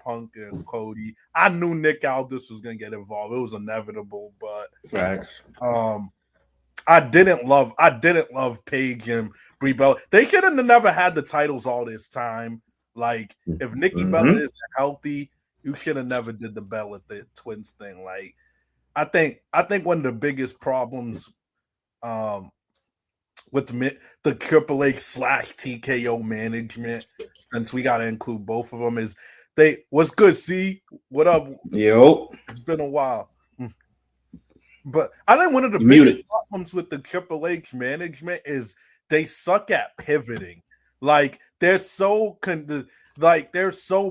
Punk and Cody. I knew Nick Aldis was gonna get involved. It was inevitable, but Facts. I didn't love Paige and Brie Bella. They should have never had the titles all this time. Like if Nikki Bella isn't healthy, you should have never did the Bella Twins thing. Like I think one of the biggest problems with the Triple H / TKO management, since we got to include both of them, is what's good. See what up? Yo, it's been a while. But I think one of the biggest problems with the Triple H management is they suck at pivoting. Like they're so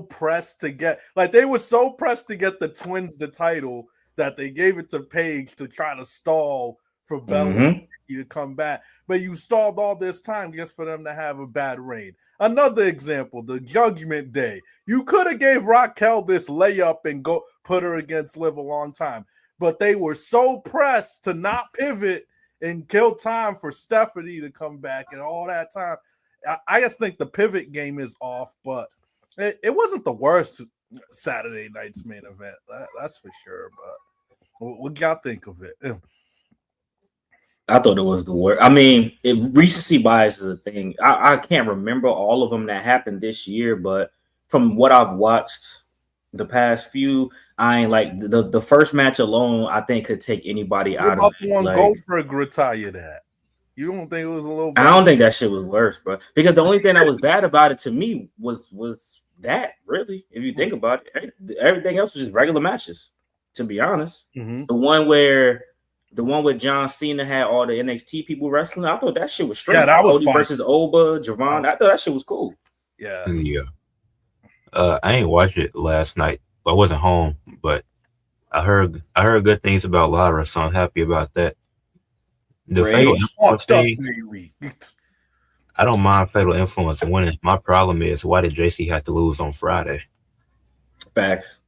pressed to get, like they were so pressed to get the Twins the title that they gave it to Paige to try to stall for Bella to come back. But you stalled all this time just for them to have a bad reign. Another example, the Judgment Day. You could have gave Raquel this layup and go put her against Liv a long time. But they were so pressed to not pivot and kill time for Stephanie to come back and all that time. I just think the pivot game is off, but it wasn't the worst Saturday night's main event. That's for sure. But what y'all think of it? I thought it was the worst. I mean, recency bias is a thing. I can't remember all of them that happened this year, but from what I've watched the past few, I ain't like the first match alone. I think could take anybody out of it. The one Goldberg retired at. You don't think it was a little bad? I don't think that shit was worse, bro. Because the only thing that was bad about it to me was that, really. If you think about it, everything else was just regular matches, to be honest. The one with John Cena had all the NXT people wrestling, I thought that shit was straight. Yeah, that was Cody versus Oba, Javon. I thought that shit was cool. Yeah. I ain't watched it last night. I wasn't home, but I heard good things about Lara, so I'm happy about that. The fatal influence thing, I don't mind fatal influence winning. My problem is, why did JC have to lose on Friday? Facts.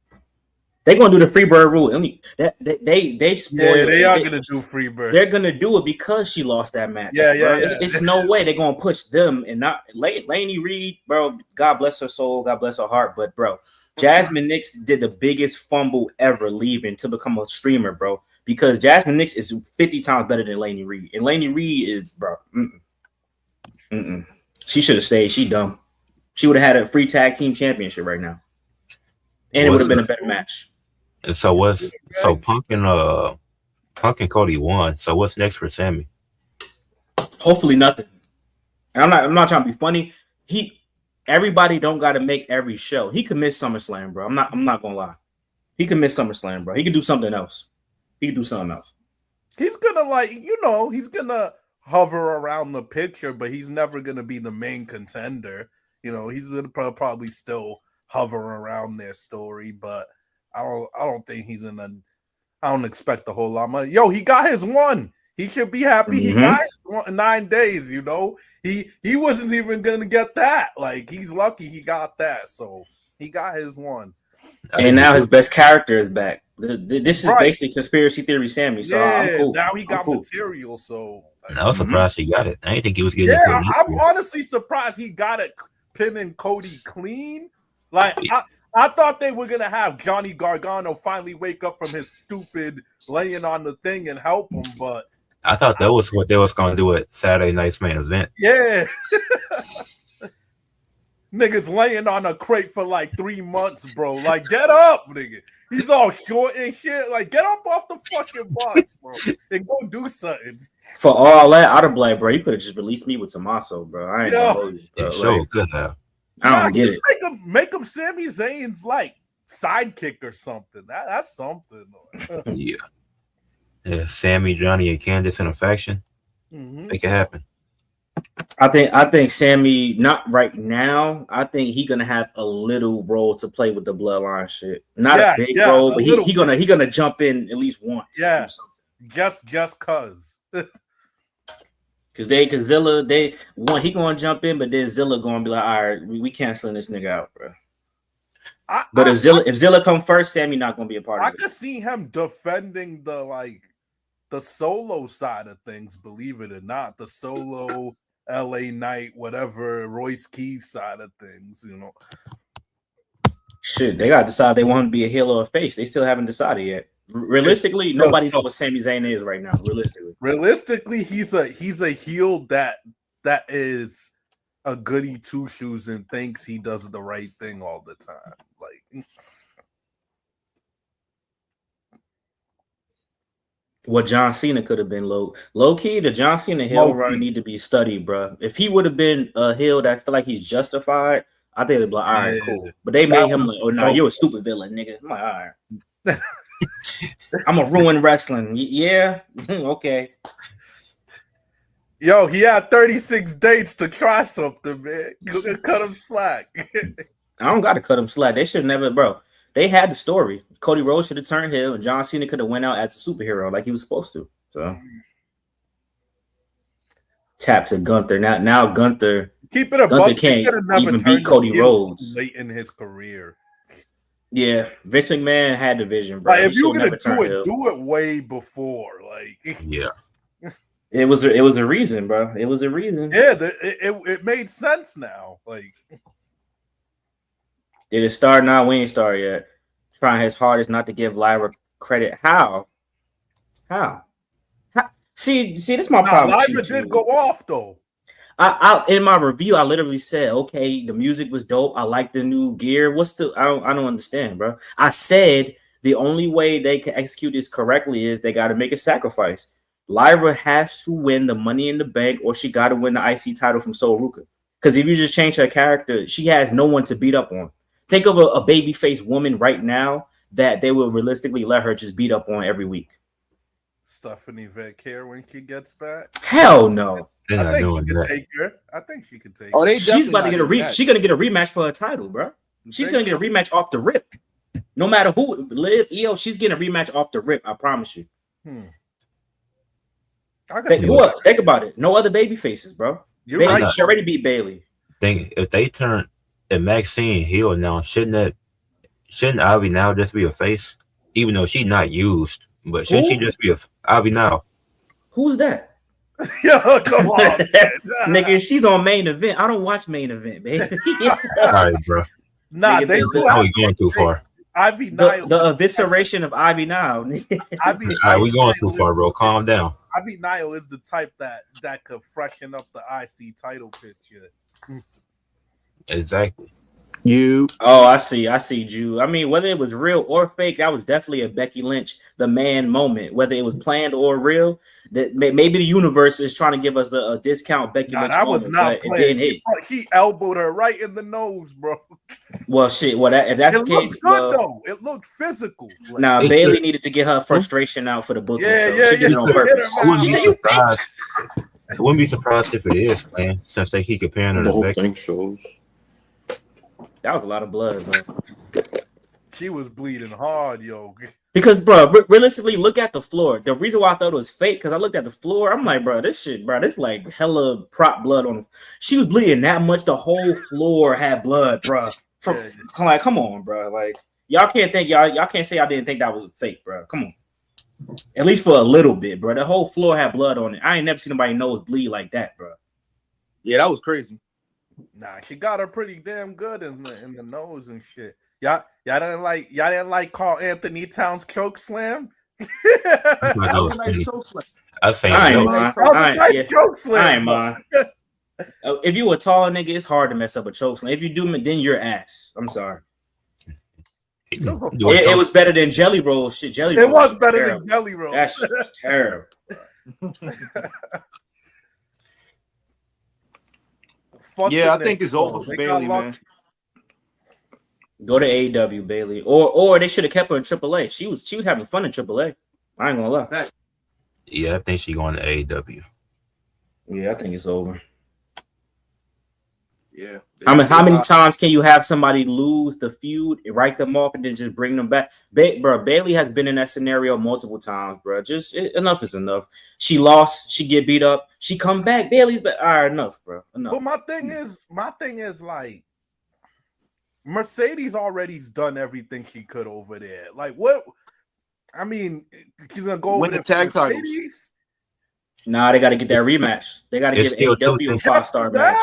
They're gonna do the Freebird rule. I mean, they spoiled. Yeah, they are gonna do Freebird. They're gonna do it because she lost that match. Yeah. It's no way they're gonna push them and not Lainey Reed, bro. God bless her soul, God bless her heart. But bro, Jasmine Nix did the biggest fumble ever leaving to become a streamer, bro. Because Jasmine Nix is 50 times better than Lainey Reed, and Lainey Reed is, bro. She should have stayed. She dumb. She would have had a free tag team championship right now, and it would have been a better match. So Punk and Cody won. So what's next for Sammy? Hopefully nothing. And I'm not trying to be funny. Everybody don't got to make every show. He could miss SummerSlam, bro. I'm not gonna lie. He could miss SummerSlam, bro. He could do something else. He's gonna he's gonna hover around the picture, but he's never gonna be the main contender. He's gonna probably still hover around their story, but I don't think he's I don't expect a whole lot more. Yo, he got his one. He should be happy. He got his 9 days. He wasn't even gonna get that. Like, he's lucky he got that. So he got his one. And now his best character is back. This is basically conspiracy theory Sammy. So I'm cool. Now he got material. So I was surprised he got it. I didn't think he was getting it. Yeah, I'm honestly surprised he got it pinning Cody clean. Like, I thought they were gonna have Johnny Gargano finally wake up from his stupid laying on the thing and help him, but I thought that was what they was gonna do at Saturday night's main event. Yeah. Niggas laying on a crate for like 3 months, bro. Like, get up, nigga. He's all short and shit. Like, get up off the fucking box, bro, and go do something. For all that, I'd have been like, bro, you could have just released me with Tommaso, bro. I ain't gonna hold you, bro. Sure could have. I don't get it. Make him Sami Zayn's like sidekick or something. That's something. Yeah, Sammy, Johnny, and Candice in a faction. Make it happen. I think Sammy, not right now. I think he's gonna have a little role to play with the bloodline shit. Not a big role, but he gonna jump in at least once. Yeah, just cause. Cause Zilla, he gonna jump in, but then Zilla gonna be like, all right, we canceling this nigga out, bro. But if Zilla come first, Sammy not gonna be a part of it. I could see him defending the solo side of things, believe it or not, the solo LA Knight, whatever, Royce Keys side of things, Shit, they got to decide they want him to be a heel or a face. They still haven't decided yet. Realistically, nobody knows what Sami Zayn is right now. Realistically, he's a heel that is a goody two shoes and thinks he does the right thing all the time. Like, what John Cena could have been low key. The John Cena heel run need to be studied, bro. If he would have been a heel that feel like he's justified, I think it'd be like, all right, cool. But they made him like, oh no, you're a stupid villain, nigga. I'm like, all right. I'm gonna ruin wrestling. Yeah, okay. Yo, he had 36 dates to try something, man. Cut him slack. I don't gotta cut him slack. They should never, bro. They had the story. Cody Rhodes should have turned heel, and John Cena could have went out as a superhero like he was supposed to. So tap to Gunther. Now Gunther. Keep it Gunther can't even beat Cody Rhodes late in his career. Yeah, Vince McMahon had the vision, bro. Like, if you're gonna do it way before. Like, yeah, it was a reason, bro. It was a reason. Yeah, it made sense now. Like, did it start? Now we ain't started yet. Trying his hardest not to give Lyra credit. How? See, this is my problem. Lyra did go off though. I in my review, I literally said, okay, the music was dope. I like the new gear. I don't understand, bro. I said the only way they can execute this correctly is they got to make a sacrifice. Lyra has to win the Money in the Bank, or she got to win the IC title from Sol Ruka. Because if you just change her character, she has no one to beat up on. Think of a babyface woman right now that they will realistically let her just beat up on every week. Stephanie Vaquer when she gets back? Hell no. I think she could take her. I think she could take her. Oh, she's about to get a rematch. She's gonna get a rematch for her title, bro. She's gonna get a rematch off the rip. No matter who, Liv, Io, she's getting a rematch off the rip. I promise you. Think about it. No other baby faces, bro. Bailey, she already beat Bailey. Think if they turn Maxine heel now, shouldn't Ivy now just be a face? Even though she's not used, but shouldn't she just be a Ivy now? Who's that? Yo, come on, nigga. She's on Main Event. I don't watch Main Event, baby. All right, bro. Nah, they going too far. Ivy Nile, the evisceration of Ivy Nile. All right, we going too far, bro. Calm down. Ivy Nile is the type that could freshen up the IC title picture. Exactly. I see, Jew. I mean, whether it was real or fake, that was definitely a Becky Lynch, the man moment. Whether it was planned or real, that maybe the universe is trying to give us a discount Becky Lynch. That was not planned. He elbowed her right in the nose, bro. Well, shit. Well, if that's the case, though. It looked physical. Nah, Bailey needed to get her frustration out for the booking. I wouldn't be surprised if it is, man. Since they keep comparing her to Becky. Shows. That was a lot of blood, man. She was bleeding hard, yo. Because, bro, realistically, look at the floor. The reason why I thought it was fake, because I looked at the floor, I'm like, bro, this like hella prop blood on. She was bleeding that much. The whole floor had blood, bro. Like, come on, bro. Like, y'all can't say I didn't think that was fake, bro. Come on. At least for a little bit, bro. The whole floor had blood on it. I ain't never seen nobody nose bleed like that, bro. Yeah, that was crazy. Nah, she got her pretty damn good in the nose and shit. Y'all didn't like Carl Anthony Towns choke slam? I say choke slam. Man. If you a tall nigga, it's hard to mess up a choke slam. If you do, then you're ass. I'm sorry. It was better than Jelly Roll shit. Jelly Roll. It was better than Jelly Roll. That shit was terrible. Yeah, I think it's over for Bailey, man. Go to AEW, Bailey, or they should have kept her in AAA. She was having fun in AAA. I ain't gonna lie. Yeah, I think she's going to AEW. Yeah, I think it's over. Yeah. How many times can you have somebody lose the feud, write them off, and then just bring them back? Bro, Bailey has been in that scenario multiple times, bro. Enough is enough. She lost, she get beat up, she come back. Bailey's back. All right, enough, bro. Enough. But my thing is like Mercedes already's done everything she could over there. Like what? I mean, she's gonna go win the tag titles. Nah, they got to get that rematch. They got to give AEW a 5-star match.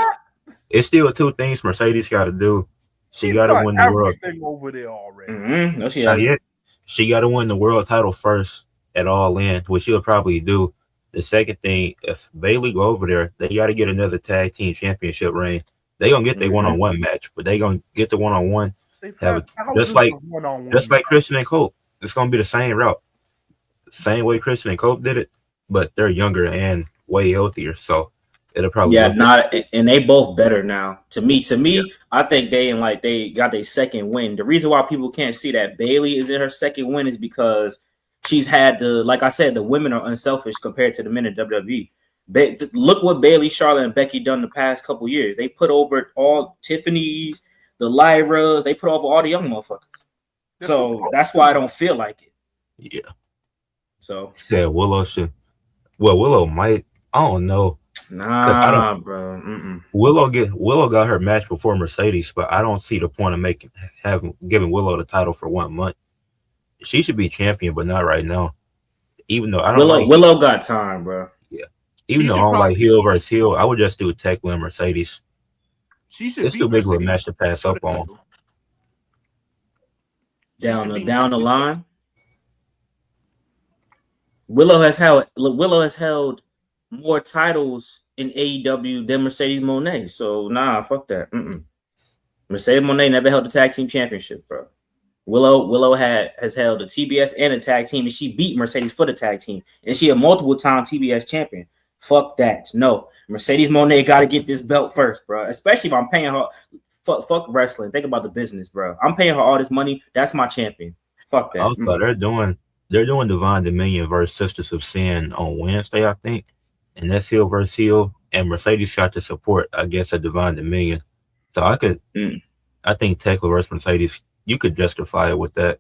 It's still two things Mercedes got to do. She's got to win the world. Everything over there already. Mm-hmm. No, she has. She got to win the world title first at All In, which she'll probably do. The second thing, if Bayley go over there, they got to get another tag team championship reign. They gonna get their one-on-one match, but they gonna get the one-on-one. Just like Christian and Cope. It's gonna be the same route, same way Christian and Cope did it, but they're younger and way healthier. So it'll probably and they both better now. To me, I think they got their second win. The reason why people can't see that Bayley is in her second win is because she's had like I said, the women are unselfish compared to the men in WWE. Look what Bayley, Charlotte, and Becky done the past couple years. They put over all Tiffany's, the Lyras. They put over all the young motherfuckers. So that's why I don't feel like it. Yeah. So said Willow should. Well, Willow might. I don't know. Nah, bro. Willow got her match before Mercedes, but I don't see the point of giving Willow the title for 1 month. She should be champion, but not right now. Even though I don't Willow got time, bro. Yeah. Even though I don't like heel versus heel, I would just do Tekla and Mercedes. It's too big of a match to pass up on. Down the line. Willow has held more titles in AEW than Mercedes Moné. So fuck that. Mercedes Moné never held the tag team championship, bro. Willow has held the TBS and the tag team, and she beat Mercedes for the tag team, and she a multiple-time TBS champion. Fuck that. No, Mercedes Moné got to get this belt first, bro. Especially if I'm paying her. Fuck wrestling. Think about the business, bro. I'm paying her all this money. That's my champion. Fuck that. Also, they're doing Divine Dominion versus Sisters of Sin on Wednesday, I think, and that's heel versus heel. And Mercedes shot the support, I guess, at Divine Dominion. So I think Tekla versus Mercedes. You could justify it with that.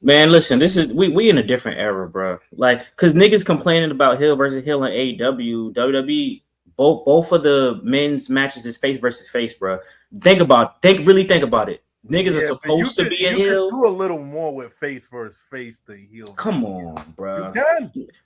Man, listen, this is we in a different era, bro. Like, cause niggas complaining about heel versus heel in AEW, WWE, both of the men's matches is face versus face, bro. Think about it. Niggas are supposed to be a heel. Do a little more with face versus face than heel. Come on, bro.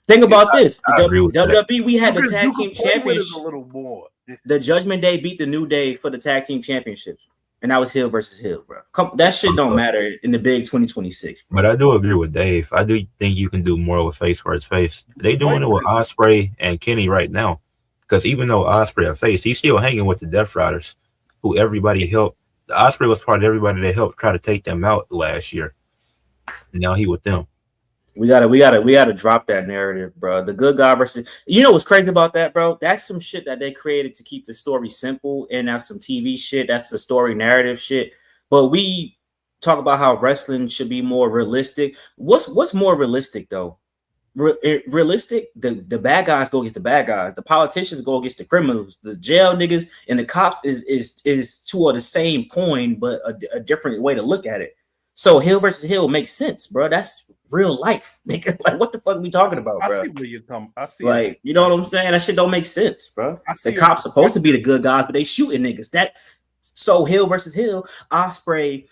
Think about this. WWE, we had the tag team championship. A little more. The Judgment Day beat the New Day for the tag team championship. And that was heel versus heel, bro. That shit don't matter in the big 2026. Bro. But I do agree with Dave. I do think you can do more with face versus face. They doing it with Ospreay and Kenny right now. Because even though Ospreay a face, he's still hanging with the Death Riders, who everybody helped. The Ospreay was part of everybody that helped try to take them out last year. Now he with them. We gotta drop that narrative, bro. The good guy versus, you know what's crazy about that, bro? That's some shit that they created to keep the story simple, and that's some TV shit. That's the story narrative shit. But we talk about how wrestling should be more realistic. What's more realistic though? Realistic? The bad guys go against the bad guys. The politicians go against the criminals. The jail niggas and the cops is two of the same coin, but a different way to look at it. So heel versus heel makes sense, bro. That's real life, nigga. Like, what the fuck are we talking about, bro? I see where you come. I see. Like, you know what I'm saying? That shit don't make sense, bro. The cops supposed to be the good guys, but they shooting niggas. So heel versus heel, Ospreay,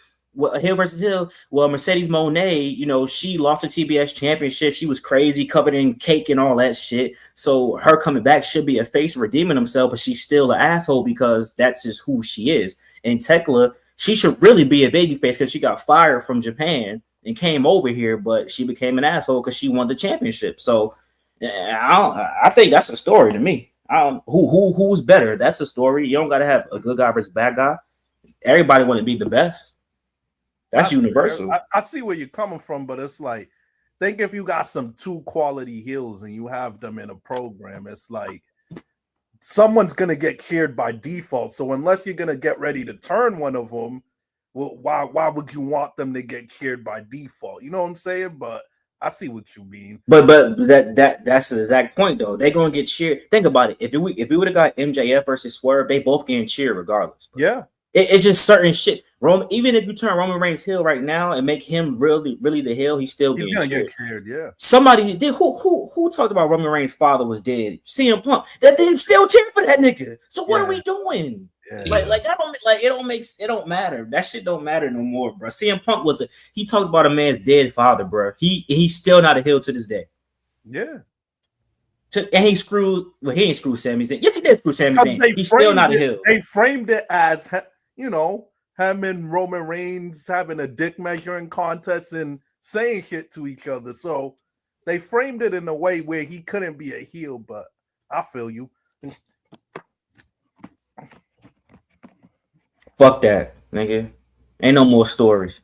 heel versus heel. Well, Mercedes Moné, you know, she lost the TBS championship. She was crazy, covered in cake and all that shit. So her coming back should be a face redeeming himself, but she's still an asshole because that's just who she is. And Tekla, she should really be a babyface because she got fired from Japan and came over here, but she became an asshole because she won the championship. So I think that's a story to me. Who's better? That's a story. You don't gotta have a good guy versus bad guy. Everybody want to be the best. That's universal. I see where you're coming from, but it's like, think if you got some 2 quality heels and you have them in a program, it's like someone's gonna get cleared by default. So unless you're gonna get ready to turn one of them, well, why would you want them to get cleared by default? You know what I'm saying? But I see what you mean. But that's the exact point though. They're gonna get cheered. Think about it. If we would have got MJF versus Swerve, they both getting cheered regardless. Bro. Yeah. It's just certain shit. Even if you turn Roman Reigns heel right now and make him really the heel, he's still getting cheered. Get cheered. Yeah. Somebody did. Who talked about Roman Reigns' father was dead? CM Punk. That they still cheer for that nigga. So what are we doing? Yeah. Like that it don't matter. That shit don't matter no more, bro. CM Punk he talked about a man's dead father, bro. He's still not a heel to this day. Yeah. And he ain't screwed Sami Zayn. Yes, he did screw Sami Zayn. He's still not a heel. They framed it as, him and Roman Reigns having a dick measuring contest and saying shit to each other. So they framed it in a way where he couldn't be a heel, but I feel you. Fuck that, nigga. Ain't no more stories.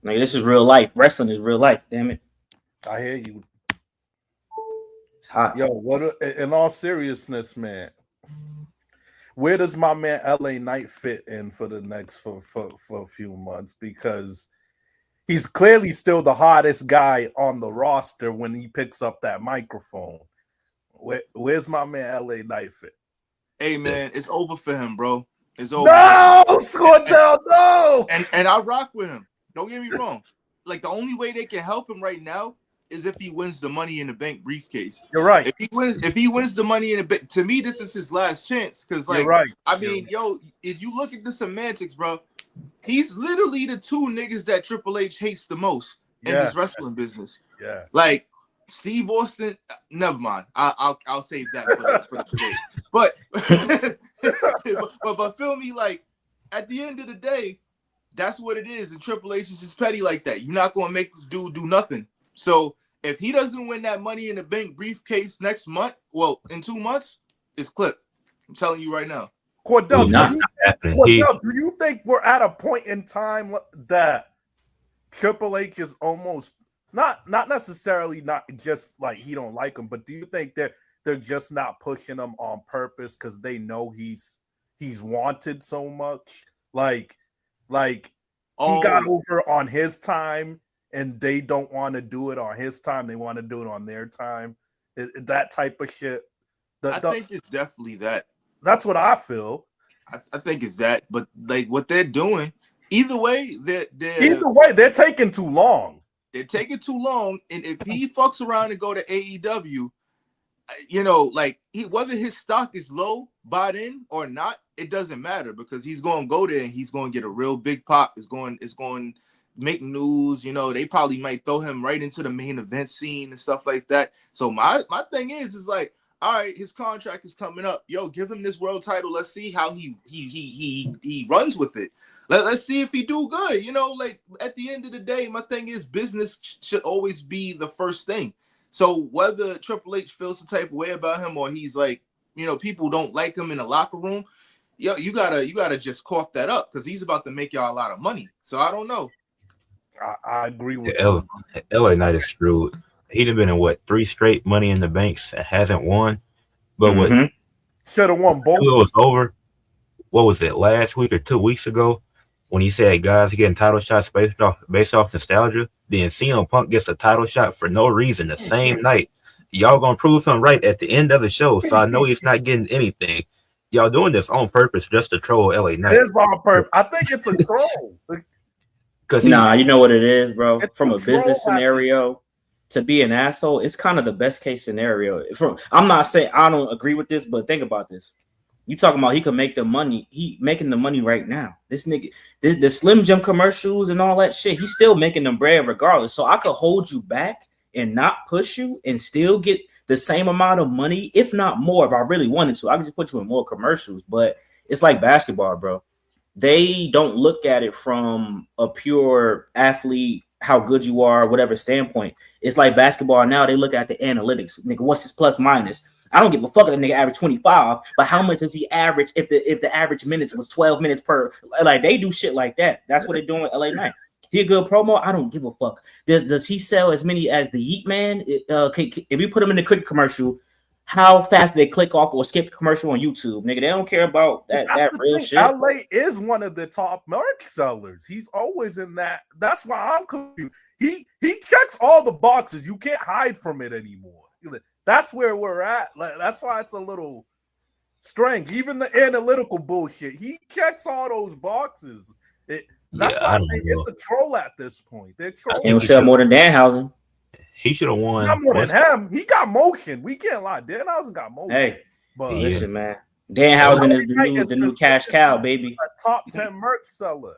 Nigga, this is real life. Wrestling is real life, damn it. I hear you. It's hot. Yo, in all seriousness, man, where does my man LA Knight fit in for the next for a few months? Because he's clearly still the hottest guy on the roster when he picks up that microphone. Where's my man LA Knight fit? Hey man, it's over for him, bro. It's over. No, Scordell, no. And I rock with him. Don't get me wrong. Like the only way they can help him right now is if he wins the Money in the Bank briefcase. You're right. If he wins the Money in the Bank, to me, this is his last chance. Because like, you're right. I mean, yo, if you look at the semantics, bro, he's literally the two niggas that Triple H hates the most in this wrestling business. Yeah. Like Steve Austin, never mind. I'll save that for the debate. But feel me, like at the end of the day, that's what it is. And Triple H is just petty like that. You're not gonna make this dude do nothing. So if he doesn't win that Money in the Bank briefcase next month, well, in 2 months, it's clipped. I'm telling you right now. Cordell, do you think we're at a point in time that Triple H is almost not necessarily not just like he don't like him, but do you think that they're just not pushing him on purpose because they know he's wanted so much? Like he got over on his time and they don't want to do it on his time. They want to do it on their time. That type of shit. I think it's definitely that. That's what I feel. I think it's that. But like what they're doing, either way, they're taking too long. They're taking too long. And if he fucks around and go to AEW, you know, like whether his stock is low by then or not, it doesn't matter because he's going to go there and he's going to get a real big pop. It's going to make news. You know, they probably might throw him right into the main event scene and stuff like that. So my thing is like, all right, his contract is coming up. Yo, give him this world title. Let's see how he runs with it. Let's see if he do good. You know, like at the end of the day, my thing is business should always be the first thing. So whether Triple H feels the type of way about him or he's like, you know, people don't like him in the locker room, yo, you gotta just cough that up because he's about to make y'all a lot of money. So I don't know. I agree with you. LA Knight is screwed. He'd have been in 3 straight Money in the Banks and hasn't won. But what should have won both. It was over. What was it, last week or 2 weeks ago? When he said guys are getting title shots based off nostalgia, then CM Punk gets a title shot for no reason the same night. Y'all gonna prove him right at the end of the show, so I know he's not getting anything. Y'all doing this on purpose just to troll LA Knight. It is on purpose. I think it's a troll. Nah, you know what it is, bro. From a business scenario, to be an asshole, it's kind of the best case scenario. I'm not saying I don't agree with this, but think about this. You talking about he could make the money. He making the money right now. This nigga, the Slim Jim commercials and all that shit, he's still making them bread regardless. So I could hold you back and not push you and still get the same amount of money, if not more, if I really wanted to. I could just put you in more commercials. But it's like basketball, bro. They don't look at it from a pure athlete, how good you are, whatever standpoint. It's like basketball now. They look at the analytics. Nigga, what's his plus minus? I don't give a fuck if the nigga average 25, but how much does he average if the average minutes was 12 minutes per? Like they do shit like that. That's what they're doing with LA Knight. He a good promo. I don't give a fuck. Does he sell as many as the Yeet Man? If you put him in the cricket commercial, how fast they click off or skip the commercial on YouTube, nigga? They don't care about that real shit. LA is one of the top merch sellers. He's always in that. That's why I'm confused. He checks all the boxes. You can't hide from it anymore. That's where we're at. Like, that's why it's a little strange. Even the analytical bullshit, he checks all those boxes. That's why it's a troll at this point. They're trolling. He will sell more than Danhausen. He should have won. Not more than him. He got motion. We can't lie. Danhausen got motion. Hey, but listen, man. Danhausen is the new cash cow, baby. A top 10 merch seller.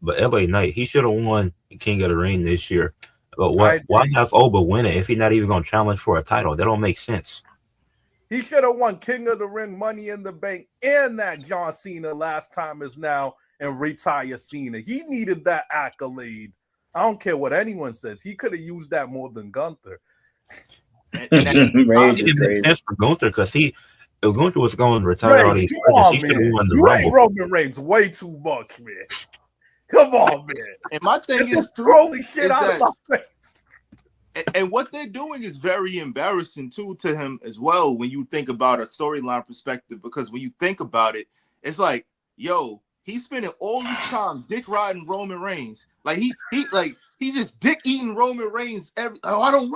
But LA Knight, he should have won King of the Ring this year. But why have Oba win it if he's not even going to challenge for a title? That don't make sense. He should have won King of the Ring, Money in the Bank, and that John Cena last time is now, and retire Cena. He needed that accolade. I don't care what anyone says. He could have used that more than Gunther. Rage It is makes crazy. sense for Gunther because Gunther was going to retire all these legends. He should have won the You Rumble. ain't Roman Reigns way too much, man. Come on, man. And my thing is, too, Holy shit is out of that, my face. and what they're doing is very embarrassing too to him as well when you think about a storyline perspective, because when you think about it, it's like, yo, he's spending all this time dick riding Roman Reigns. Like he's just dick eating Roman Reigns I don't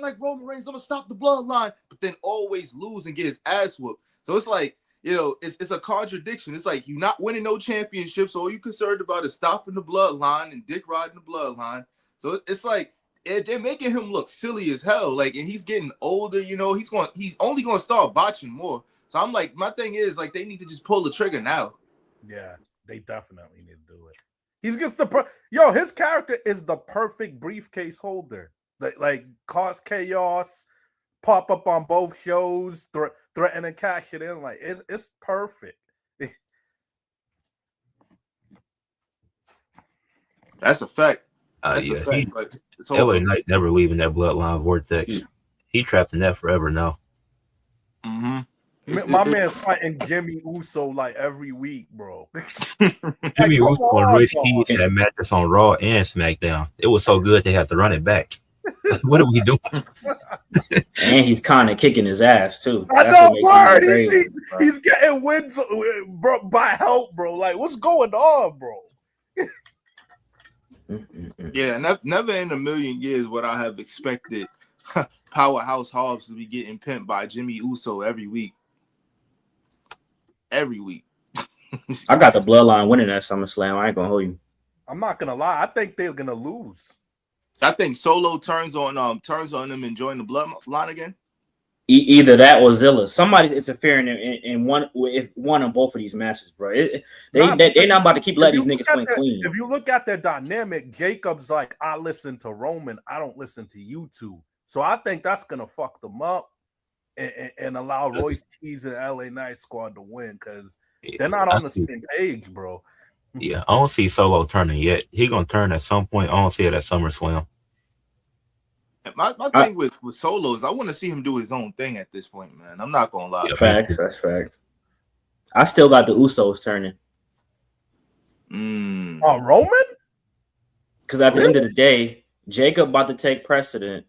like Roman Reigns, I'm gonna stop the bloodline, but then always lose and get his ass whooped. So it's like, you know, it's a contradiction. It's like you're not winning no championships, all you concerned about is stopping the bloodline and dick riding the bloodline. So it's like they're making him look silly as hell. Like, and he's getting older, you know, he's only gonna start botching more. So I'm like, my thing is like they need to just pull the trigger now. Yeah, they definitely need to do it. He's just his character is the perfect briefcase holder. Like cause chaos, pop up on both shows, threaten to cash it in. Like it's perfect. That's a fact. Yeah, LA Knight never leaving that bloodline vortex. He trapped in that forever now. Mm-hmm. My man's fighting Jimmy Uso like every week, bro. Jimmy Uso and Royce Keys had matches on Raw and SmackDown. It was so good they had to run it back. What are we doing? And he's kind of kicking his ass too. I know, word. He's getting wins, bro, by help, bro. Like, what's going on, bro? Yeah, never in a million years would I have expected Powerhouse Hobbs to be getting pimped by Jimmy Uso every week. Every week. I got the bloodline winning that SummerSlam. I ain't gonna hold you. I'm not gonna lie. I think they're gonna lose. I think Solo turns on them and join the bloodline again. Either that or Zilla. Somebody interfering in one of both of these matches, bro. They're not about to keep letting these niggas win clean. If you look at their dynamic, Jacob's like, I listen to Roman, I don't listen to you two. So I think that's gonna fuck them up and allow Royce Keys and LA Knight squad to win because they're not on the same page, bro. Yeah, I don't see Solo turning yet. He gonna turn at some point. I don't see it at SummerSlam. My thing with Solo is I want to see him do his own thing at this point, man. I'm not gonna lie. Yeah, that's fact. I still got the Usos turning. Roman? Because at the end of the day, Jacob about to take precedent.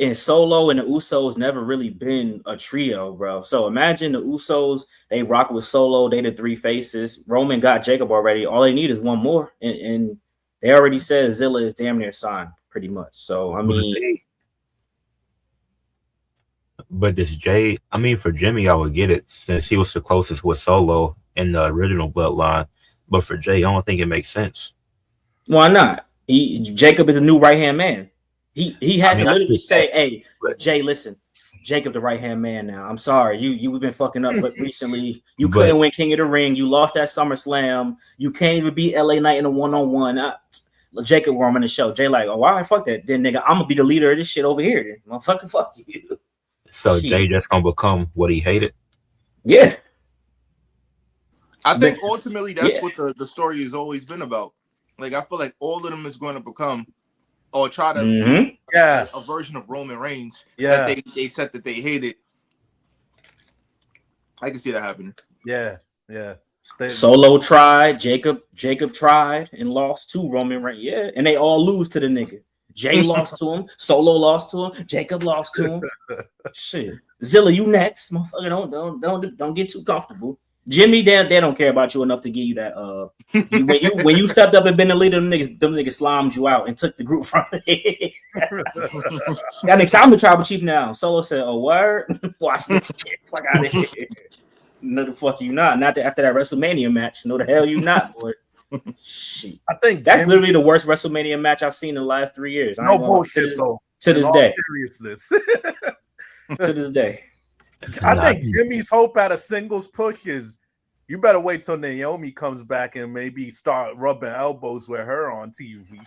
And Solo and the Usos never really been a trio, bro. So imagine the Usos, they rock with Solo, they the three faces. Roman got Jacob already. All they need is one more. And they already said Zilla is damn near signed, pretty much. So, I mean. But this Jay, I mean, for Jimmy, I would get it since he was the closest with Solo in the original bloodline. But for Jay, I don't think it makes sense. Why not? Jacob is a new right-hand man. He had to literally say, "Hey, Jay, listen, Jacob, the right-hand man. Now, I'm sorry, you've been fucking up, but recently you couldn't win King of the Ring. You lost that SummerSlam. You can't even beat LA Knight in a one-on-one. Jacob will run the show. Jay like, oh, all right, fuck that. Then nigga, I'm gonna be the leader of this shit over here. Then, motherfucker, fuck you." So Jay just gonna become what he hated. Yeah, I think ultimately that's what the story has always been about. Like, I feel like all of them is going to become or try to be a version of Roman Reigns that they said that they hated. I can see that happening. Yeah. Solo tried, Jacob tried and lost to Roman Reigns. Yeah, and they all lose to the nigga. Jay lost to him, Solo lost to him, Jacob lost to him. Shit, Zilla, you next, motherfucker. Don't get too comfortable. Jimmy, they don't care about you enough to give you that. When you stepped up and been the leader, them niggas slimed you out and took the group from it. That nigga, I'm the tribal chief now. Solo said, "Oh, word, watch this. Fuck out of here." No, the fuck you not. Not after that WrestleMania match. No, the hell you not, boy. Shit. I think that's literally the worst WrestleMania match I've seen in the last 3 years. No bullshit. To this day. Seriousness. To this day. I think Jimmy's hope at a singles push is you better wait till Naomi comes back and maybe start rubbing elbows with her on TV.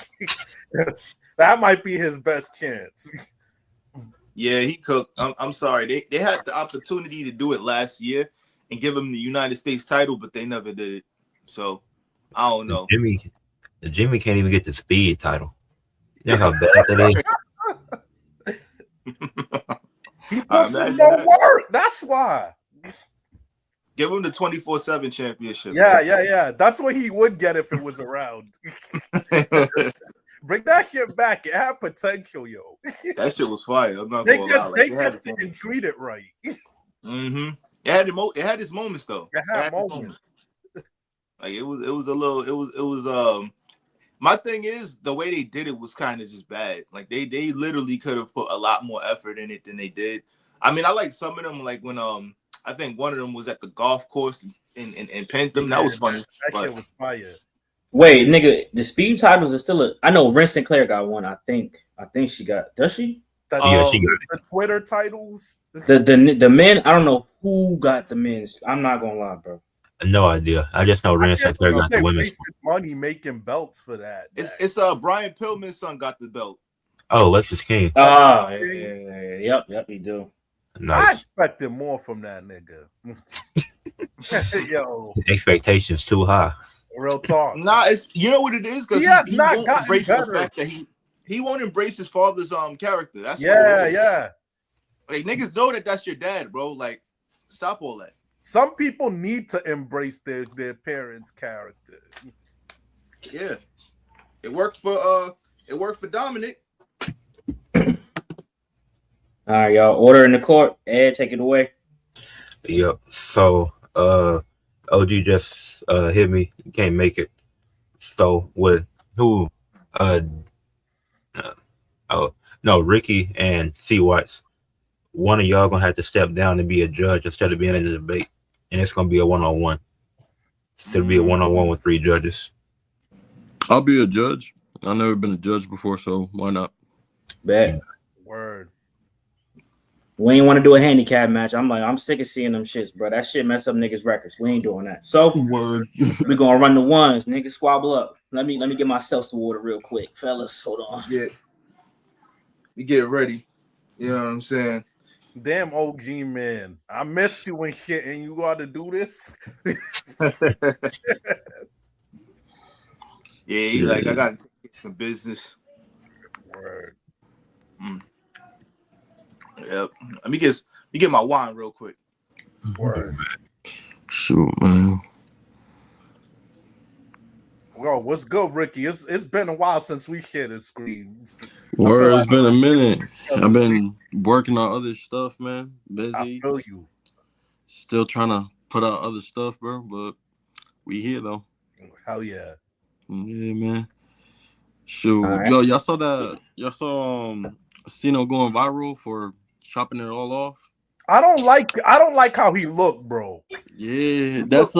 That might be his best chance. Yeah, he cooked. I'm sorry. They had the opportunity to do it last year and give him the United States title, but they never did it. So I don't know. Jimmy can't even get the speed title. You know how bad that is? He puts in more work. That's why. Give him the 24/7 championship. Yeah. That's what he would get if it was around. Bring that shit back. It had potential, yo. That shit was fire. I'm not They gonna just, lie. they just didn't treat it right. Mm-hmm. It had its moments though. It had moments. Like it was a little. My thing is the way they did it was kind of just bad. Like they literally could have put a lot more effort in it than they did. I mean, I like some of them. Like when I think one of them was at the golf course and pinned them. That was funny. That shit was fire. Wait, nigga, the speed titles are still I know Ren Sinclair got one. I think she got. Does she? Yeah, she got it. The Twitter titles. The men. I don't know who got the men's. I'm not gonna lie, bro. No idea. I just know Ren Sinclair got the women's. Wasted money making belts for that. It's Brian Pillman's son got the belt. Oh, Lexus King. Oh, yeah. Yep, he do. Nice. I expected more from that nigga. Yo, Expectations too high. Real talk. Nah, it's you know what it is because he won't embrace the fact that he won't embrace his father's character. That's yeah. Like niggas know that's your dad, bro. Like, stop all that. Some people need to embrace their parents' character. Yeah, it worked for Dominic. All right, y'all. Order in the court. Ed, take it away. Yep. So, OG just hit me. Can't make it. So with who? No, Ricky and C. Watts. One of y'all gonna have to step down and be a judge instead of being in the debate, and it's gonna be a 1-on-1. Instead of be a 1-on-1 with 3 judges. I'll be a judge. I've never been a judge before, so why not? Bet. Word. We ain't want to do a handicap match. I'm sick of seeing them shits, bro. That shit mess up niggas' records. We ain't doing that. So Word. we gonna run the ones. Niggas squabble up. Let me get myself some water real quick, fellas. Hold on. We get ready. You know what I'm saying? Damn OG man. I missed you and shit, and you gotta do this. Yeah, he like I gotta take some business. Word. Yep. Let me get my wine real quick. Word. Shoot, man. Well, what's good, Ricky? It's been a while since we shared a screen. Word, it's been a minute. I've been working on other stuff, man. Busy. I feel you. Still trying to put out other stuff, bro. But we here though. Hell yeah. Yeah, man. Shoot. Right. Yo, y'all saw Cino going viral for chopping it all off? I don't like how he looked, bro. Yeah, that's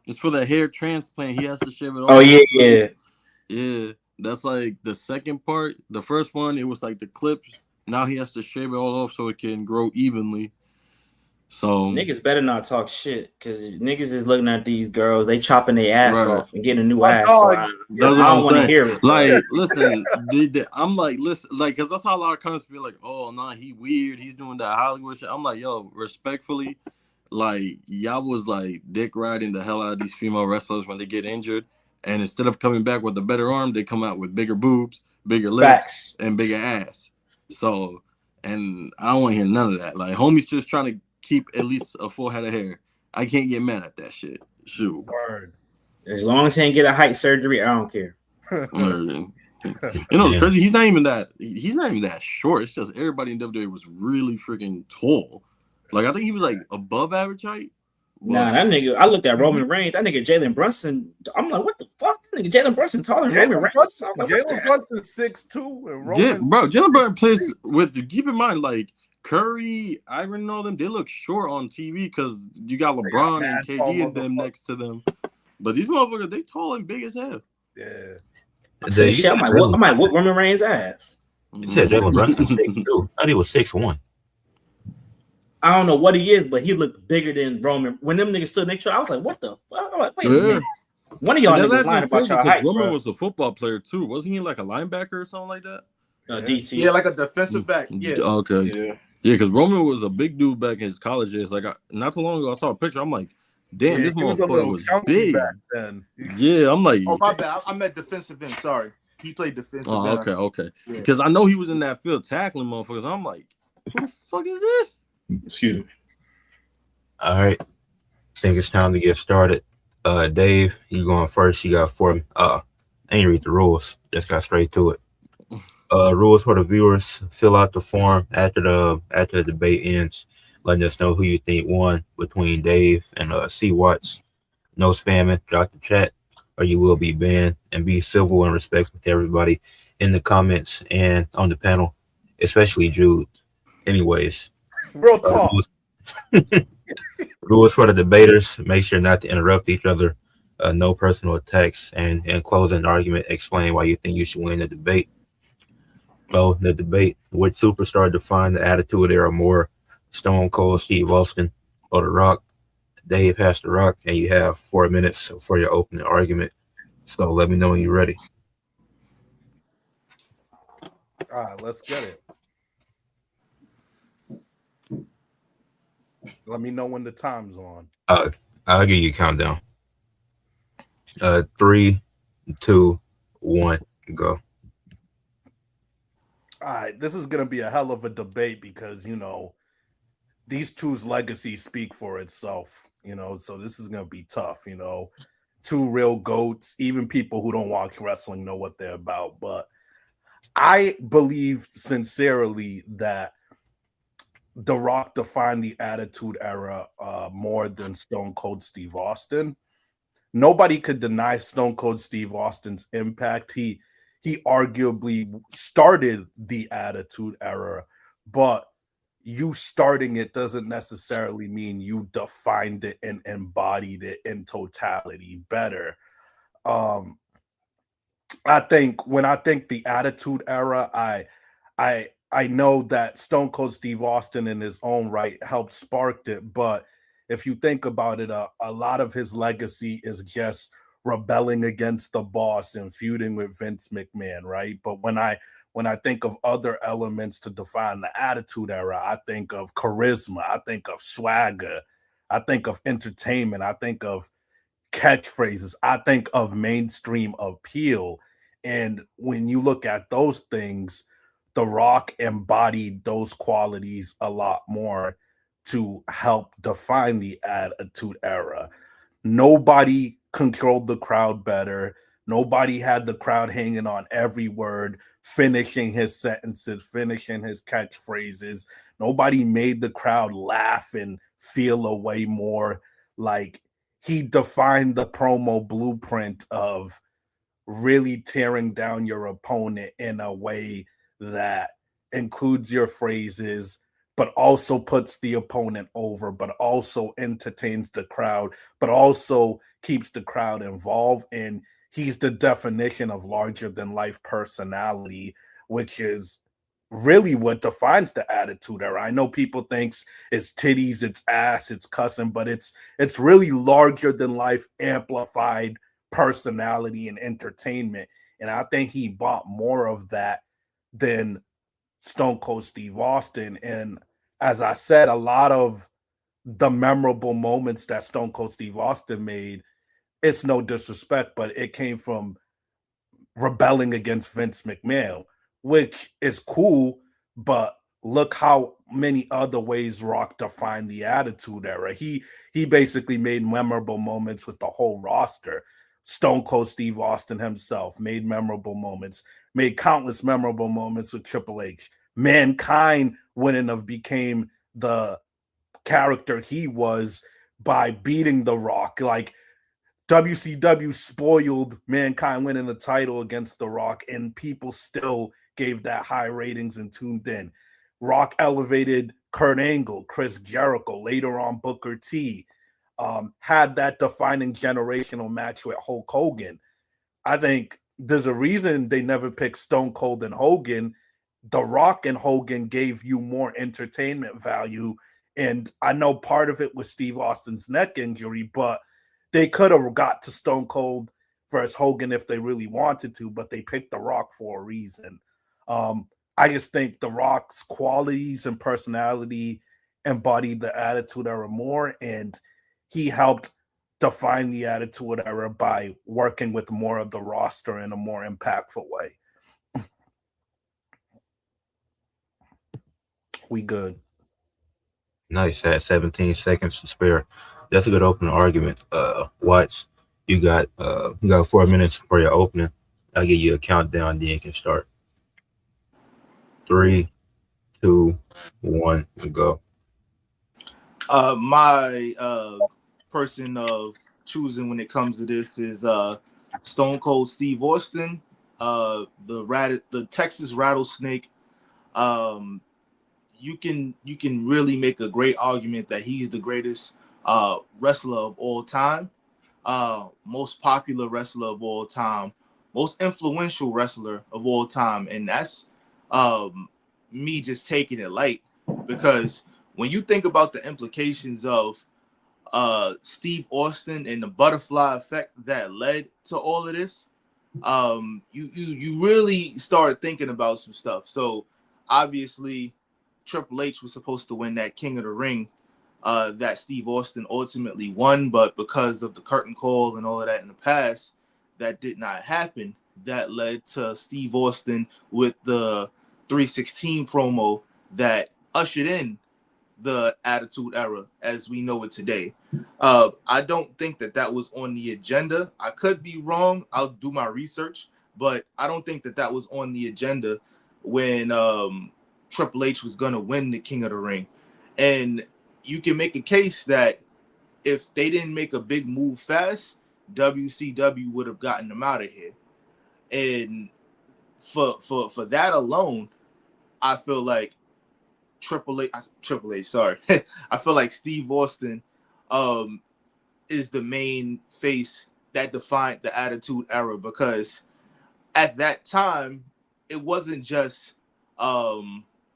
it's for the hair transplant. He has to shave it off. Oh yeah. Yeah, that's like the second part. The first one, it was like the clips. Now he has to shave it all off so it can grow evenly. So niggas better not talk shit because niggas is looking at these girls. They chopping their ass off and getting a new ass. So I don't want to hear it. Like, listen, I'm like, listen, like, because that's how a lot of comments be like, oh, nah, he weird. He's doing that Hollywood shit. I'm like, yo, respectfully, like, y'all was like dick riding the hell out of these female wrestlers when they get injured. And instead of coming back with a better arm, they come out with bigger boobs, bigger legs, and bigger ass. So, and I don't want to hear none of that. Like, homie's just trying to keep at least a full head of hair. I can't get mad at that shit. Shoot. Word. As long as he ain't get a height surgery, I don't care. You know, it's crazy. He's not even that short. It's just everybody in WWE was really freaking tall. Like, I think he was like above average height. Nah, that nigga. I looked at Roman Reigns. That nigga Jalen Brunson. I'm like, what the fuck? This nigga Jalen Brunson taller than Roman Reigns. Jalen Brunson's 6'2", and Roman. Jalen Brunson plays with. Keep in mind, like Curry, Iron, and all them. They look short on TV because you got LeBron and KD and them next to them. But these motherfuckers, they tall and big as hell. Yeah. I might whoop Roman Reigns' ass. You said Jalen Brunson 6'2". I thought he was 6'1". I don't know what he is, but he looked bigger than Roman. When them niggas stood next to him, I was like, what the fuck? I'm like, wait a minute. One of y'all niggas lying about your height. Roman was a football player too. Wasn't he like a linebacker or something like that? DT. Yeah, like a defensive back. Yeah. Okay. Yeah, because Roman was a big dude back in his college days. Like, not too long ago, I saw a picture. I'm like, damn, Yeah, this he was a motherfucker little was chunky big. back then. Yeah, I'm like, Oh, my bad. I meant defensive end. Sorry. He played defensive oh, end. okay. Yeah. Because I know he was in that field tackling motherfuckers. I'm like, who the fuck is this? Excuse me. All right. I think it's time to get started. Dave, you going first. You got 4. I ain't read the rules. Just got straight to it. Rules for the viewers: fill out the form after the debate ends, letting us know who you think won between Dave and C Watts. No spamming, drop the chat, or you will be banned. And be civil and respectful to everybody in the comments and on the panel, especially Jude. Anyways, Real talk. rules for the debaters: make sure not to interrupt each other. No personal attacks, and in closing argument, explain why you think you should win the debate. Oh, the debate: which superstar defined the Attitude Era more, Stone Cold Steve Austin or The Rock? Dave has The Rock, and you have 4 minutes for your opening argument. So let me know when you're ready. All right, let's get it. Let me know when the time's on. I'll give you a countdown. 3, 2, 1, go. All right, this is going to be a hell of a debate because, you know, these two's legacy speak for itself, you know, so this is going to be tough, you know. Two real GOATs, even people who don't watch wrestling know what they're about. But I believe sincerely that The Rock defined the Attitude Era more than Stone Cold Steve Austin. Nobody could deny Stone Cold Steve Austin's impact. He arguably started the Attitude Era, but you starting it doesn't necessarily mean you defined it and embodied it in totality better. Um, I think when I think the Attitude Era, I know that Stone Cold Steve Austin in his own right helped sparked it, but if you think about it, a lot of his legacy is just rebelling against the boss and feuding with Vince McMahon, right? But when I think of other elements to define the Attitude Era, I think of charisma, I think of swagger, I think of entertainment, I think of catchphrases, I think of mainstream appeal. And when you look at those things, The Rock embodied those qualities a lot more to help define the Attitude Era. Nobody controlled the crowd better. Nobody had the crowd hanging on every word, finishing his sentences, finishing his catchphrases. Nobody made the crowd laugh and feel a way more. Like, he defined the promo blueprint of really tearing down your opponent in a way that includes your phrases, but also puts the opponent over, but also entertains the crowd, but also keeps the crowd involved. And he's the definition of larger than life personality, which is really what defines the Attitude Era. I know people thinks it's titties, it's ass, it's cussing, but it's really larger than life, amplified personality and entertainment. And I think he bought more of that than Stone Cold Steve Austin. And as I said, a lot of the memorable moments that Stone Cold Steve Austin made, it's no disrespect, but it came from rebelling against Vince McMahon, which is cool, but look how many other ways Rock defined the Attitude Era. He basically made memorable moments with the whole roster. Stone Cold Steve Austin himself made memorable moments, made countless memorable moments with Triple H. Mankind wouldn't have became the character he was by beating The Rock. Like, WCW spoiled Mankind winning the title against The Rock, and people still gave that high ratings and tuned in. Rock elevated Kurt Angle, Chris Jericho, later on Booker T, had that defining generational match with Hulk Hogan. I think there's a reason they never picked Stone Cold and Hogan. The Rock and Hogan gave you more entertainment value. And I know part of it was Steve Austin's neck injury, but they could have got to Stone Cold versus Hogan if they really wanted to, but they picked The Rock for a reason. I just think The Rock's qualities and personality embodied the Attitude Era more, and he helped define the Attitude Era by working with more of the roster in a more impactful way. We good. Nice. At 17 seconds to spare. That's a good opening argument. Watts, you got 4 minutes for your opening. I'll give you a countdown, then you can start. 3, 2, 1, and go. My person of choosing when it comes to this is Stone Cold Steve Austin, the Texas Rattlesnake. You can really make a great argument that he's the greatest wrestler of all time, most popular wrestler of all time, most influential wrestler of all time, and that's me just taking it light, because when you think about the implications of Steve Austin and the butterfly effect that led to all of this, you really start thinking about some stuff. So obviously Triple H was supposed to win that King of the Ring that Steve Austin ultimately won, but because of the curtain call and all of that in the past, that did not happen. That led to Steve Austin with the 316 promo that ushered in the Attitude Era as we know it today. I don't think that was on the agenda. I could be wrong. I'll do my research, but I don't think that was on the agenda when Triple H was going to win the King of the Ring. And you can make a case that if they didn't make a big move fast, WCW would have gotten them out of here. And for that alone, I feel like Triple H, sorry. I feel like Steve Austin is the main face that defined the Attitude Era, because at that time it wasn't just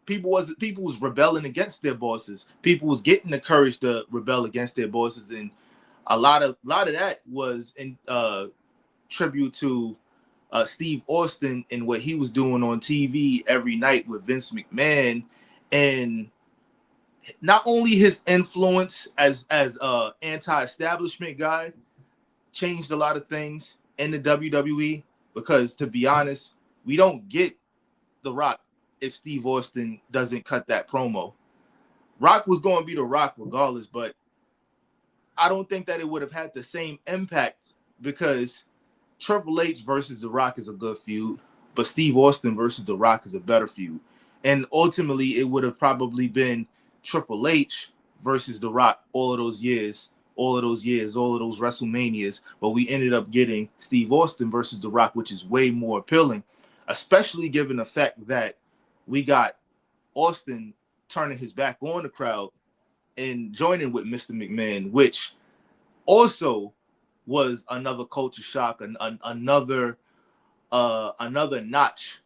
people was rebelling against their bosses. People was getting the courage to rebel against their bosses, and a lot of that was in tribute to Steve Austin and what he was doing on TV every night with Vince McMahon, and not only his influence as a anti-establishment guy changed a lot of things in the WWE, because to be honest, we don't get The Rock if Steve Austin doesn't cut that promo. Rock was going to be The Rock regardless, but I don't think that it would have had the same impact, because Triple H versus The Rock is a good feud, but Steve Austin versus The Rock is a better feud. And ultimately, it would have probably been Triple H versus The Rock all of those years, all of those WrestleManias, but we ended up getting Steve Austin versus The Rock, which is way more appealing, especially given the fact that we got Austin turning his back on the crowd and joining with Mr. McMahon, which also was another culture shock, another notch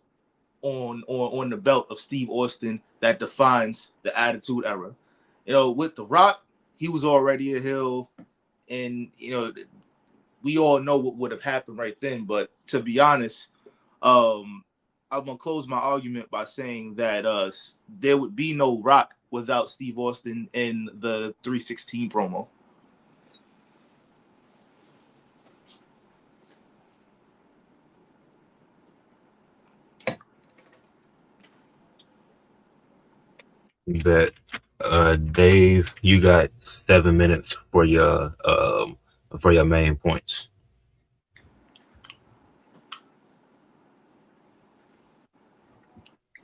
on the belt of Steve Austin that defines the Attitude Era. You know, with The Rock, he was already a heel, and you know, we all know what would have happened right then. But to be honest, I'm gonna close my argument by saying that there would be no Rock without Steve Austin in the 316 promo. That Dave, you got 7 minutes for your main points.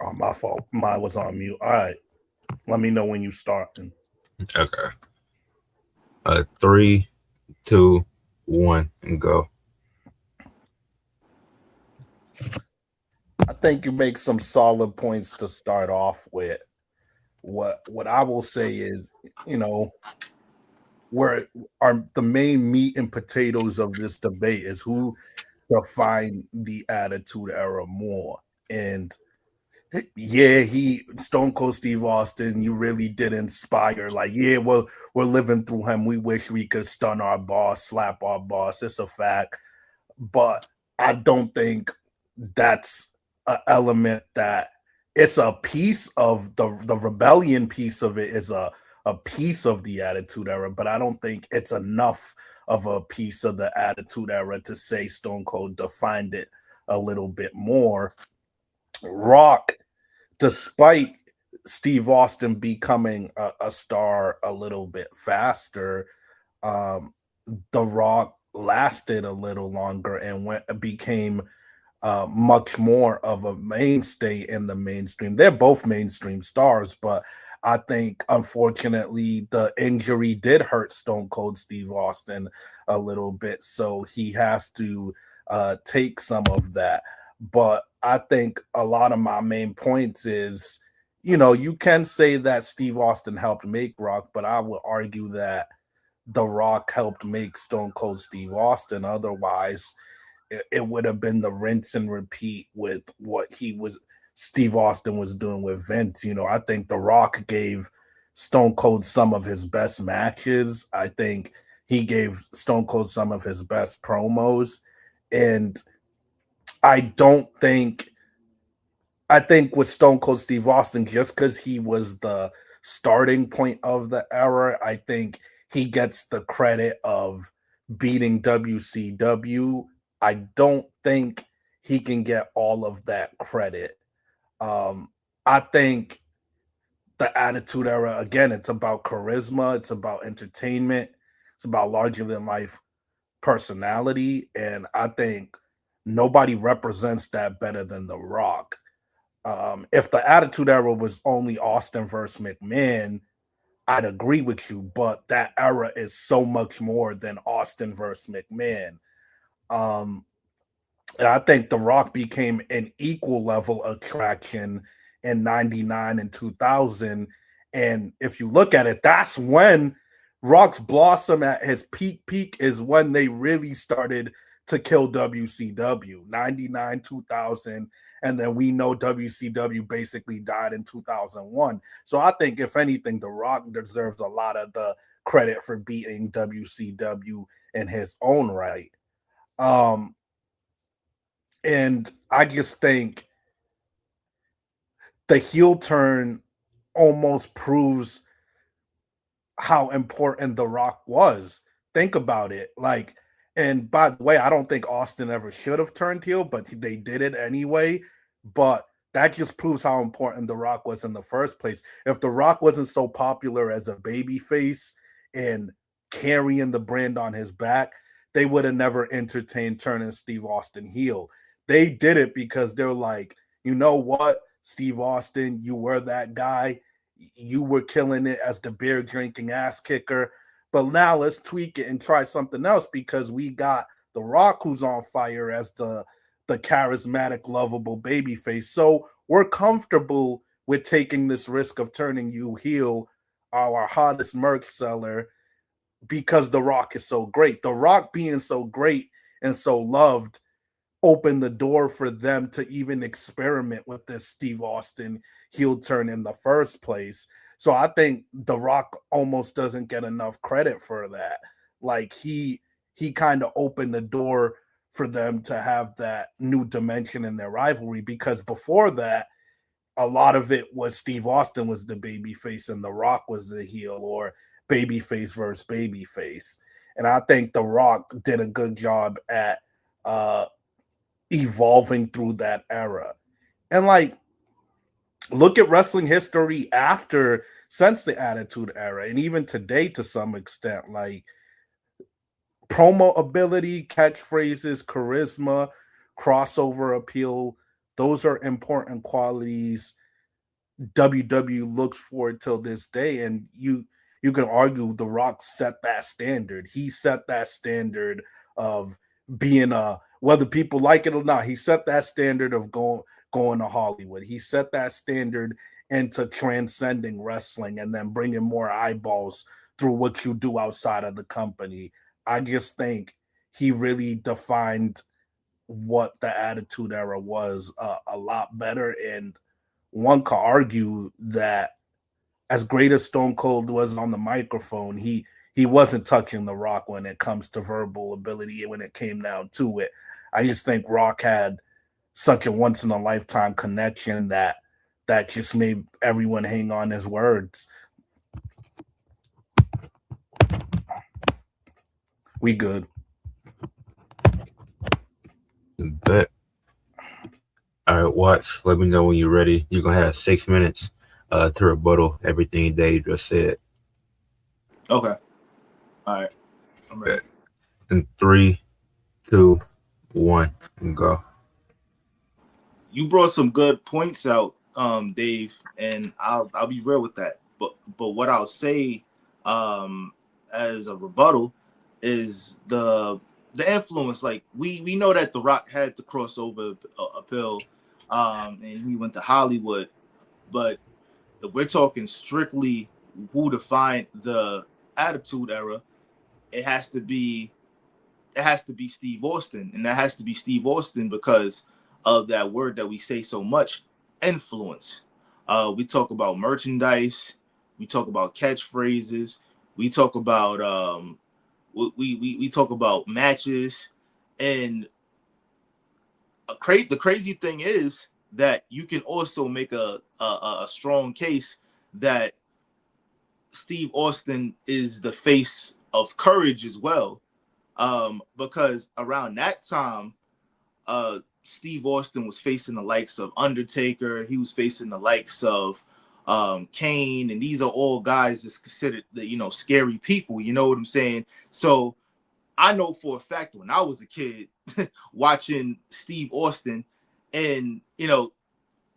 Oh, my fault. Mine was on mute. All right. Let me know when you start. Okay. 3, 2, 1, and go. I think you make some solid points to start off with. What I will say is, you know, where are the main meat and potatoes of this debate is who defined the Attitude Era more. And yeah, Stone Cold Steve Austin, you really did inspire. Like, yeah, well, we're living through him. We wish we could stun our boss, slap our boss. It's a fact. But I don't think that's an element that it's a piece of the rebellion piece of it is a piece of the Attitude Era, but I don't think it's enough of a piece of the Attitude Era to say Stone Cold defined it a little bit more. Rock, despite Steve Austin becoming a star a little bit faster, The Rock lasted a little longer and became much more of a mainstay in the mainstream. They're both mainstream stars, but I think unfortunately the injury did hurt Stone Cold Steve Austin a little bit, so he has to take some of that. But I think a lot of my main points is, you can say that Steve Austin helped make Rock, but I would argue that The Rock helped make Stone Cold Steve Austin. Otherwise, it would have been the rinse and repeat with what Steve Austin was doing with Vince. I think The Rock gave Stone Cold some of his best matches. I think he gave Stone Cold some of his best promos. And I think with Stone Cold Steve Austin, just because he was the starting point of the era, I think he gets the credit of beating WCW. I don't think he can get all of that credit. I think the Attitude Era, again, it's about charisma, it's about entertainment, it's about larger than life personality, and I think nobody represents that better than The Rock. If the Attitude Era was only Austin versus McMahon, I'd agree with you, but that era is so much more than Austin versus McMahon. And I think The Rock became an equal level attraction in 99 and 2000. And if you look at it, that's when Rock's blossom at his peak is when they really started to kill WCW, 99, 2000. And then we know WCW basically died in 2001. So I think, if anything, The Rock deserves a lot of the credit for beating WCW in his own right. And I just think the heel turn almost proves how important The Rock was. Think about it. And by the way, I don't think Austin ever should have turned heel, but they did it anyway. But that just proves how important The Rock was in the first place. If The Rock wasn't so popular as a babyface and carrying the brand on his back, they would have never entertained turning Steve Austin heel. They did it because they're like, you know what, Steve Austin, you were that guy. You were killing it as the beer drinking ass kicker. But now let's tweak it and try something else, because we got The Rock, who's on fire as the charismatic, lovable babyface. So we're comfortable with taking this risk of turning you heel, our hottest merch seller, because The Rock is so great. The Rock being so great and so loved opened the door for them to even experiment with this Steve Austin heel turn in the first place. So I think The Rock almost doesn't get enough credit for that. He kind of opened the door for them to have that new dimension in their rivalry, because before that, a lot of it was Steve Austin was the babyface and The Rock was the heel, or babyface versus babyface. And I think The Rock did a good job at evolving through that era. And look at wrestling history since the Attitude Era, and even today to some extent, promo ability, catchphrases, charisma, crossover appeal, those are important qualities WWE looks for till this day. And you can argue The Rock set that standard. He set that standard of being whether people like it or not, he set that standard of going to Hollywood. He set that standard into transcending wrestling and then bringing more eyeballs through what you do outside of the company. I just think he really defined what the Attitude Era was a lot better. And one could argue that as great as Stone Cold was on the microphone, he wasn't touching The Rock when it comes to verbal ability when it came down to it. I just think Rock had such a once-in-a-lifetime connection that just made everyone hang on his words. We good. Bet. All right, Watts, let me know when you're ready. You're going to have 6 minutes to rebuttal everything Dave just said. Okay. All right. I'm ready. In 3, 2, 1, and go. You brought some good points out, Dave, and I'll be real with that. But what I'll say as a rebuttal is the influence. Like we know that The Rock had the crossover appeal, and he went to Hollywood, but if we're talking strictly who defined the Attitude Era, it has to be Steve Austin, and that has to be Steve Austin because of that word that we say so much, influence. We talk about merchandise, we talk about catchphrases, we talk about we talk about matches, and the crazy thing is that you can also make a strong case that Steve Austin is the face of courage as well. Because around that time, Steve Austin was facing the likes of Undertaker. He was facing the likes of Kane, and these are all guys that's considered scary people. You know what I'm saying? So I know for a fact when I was a kid watching Steve Austin, and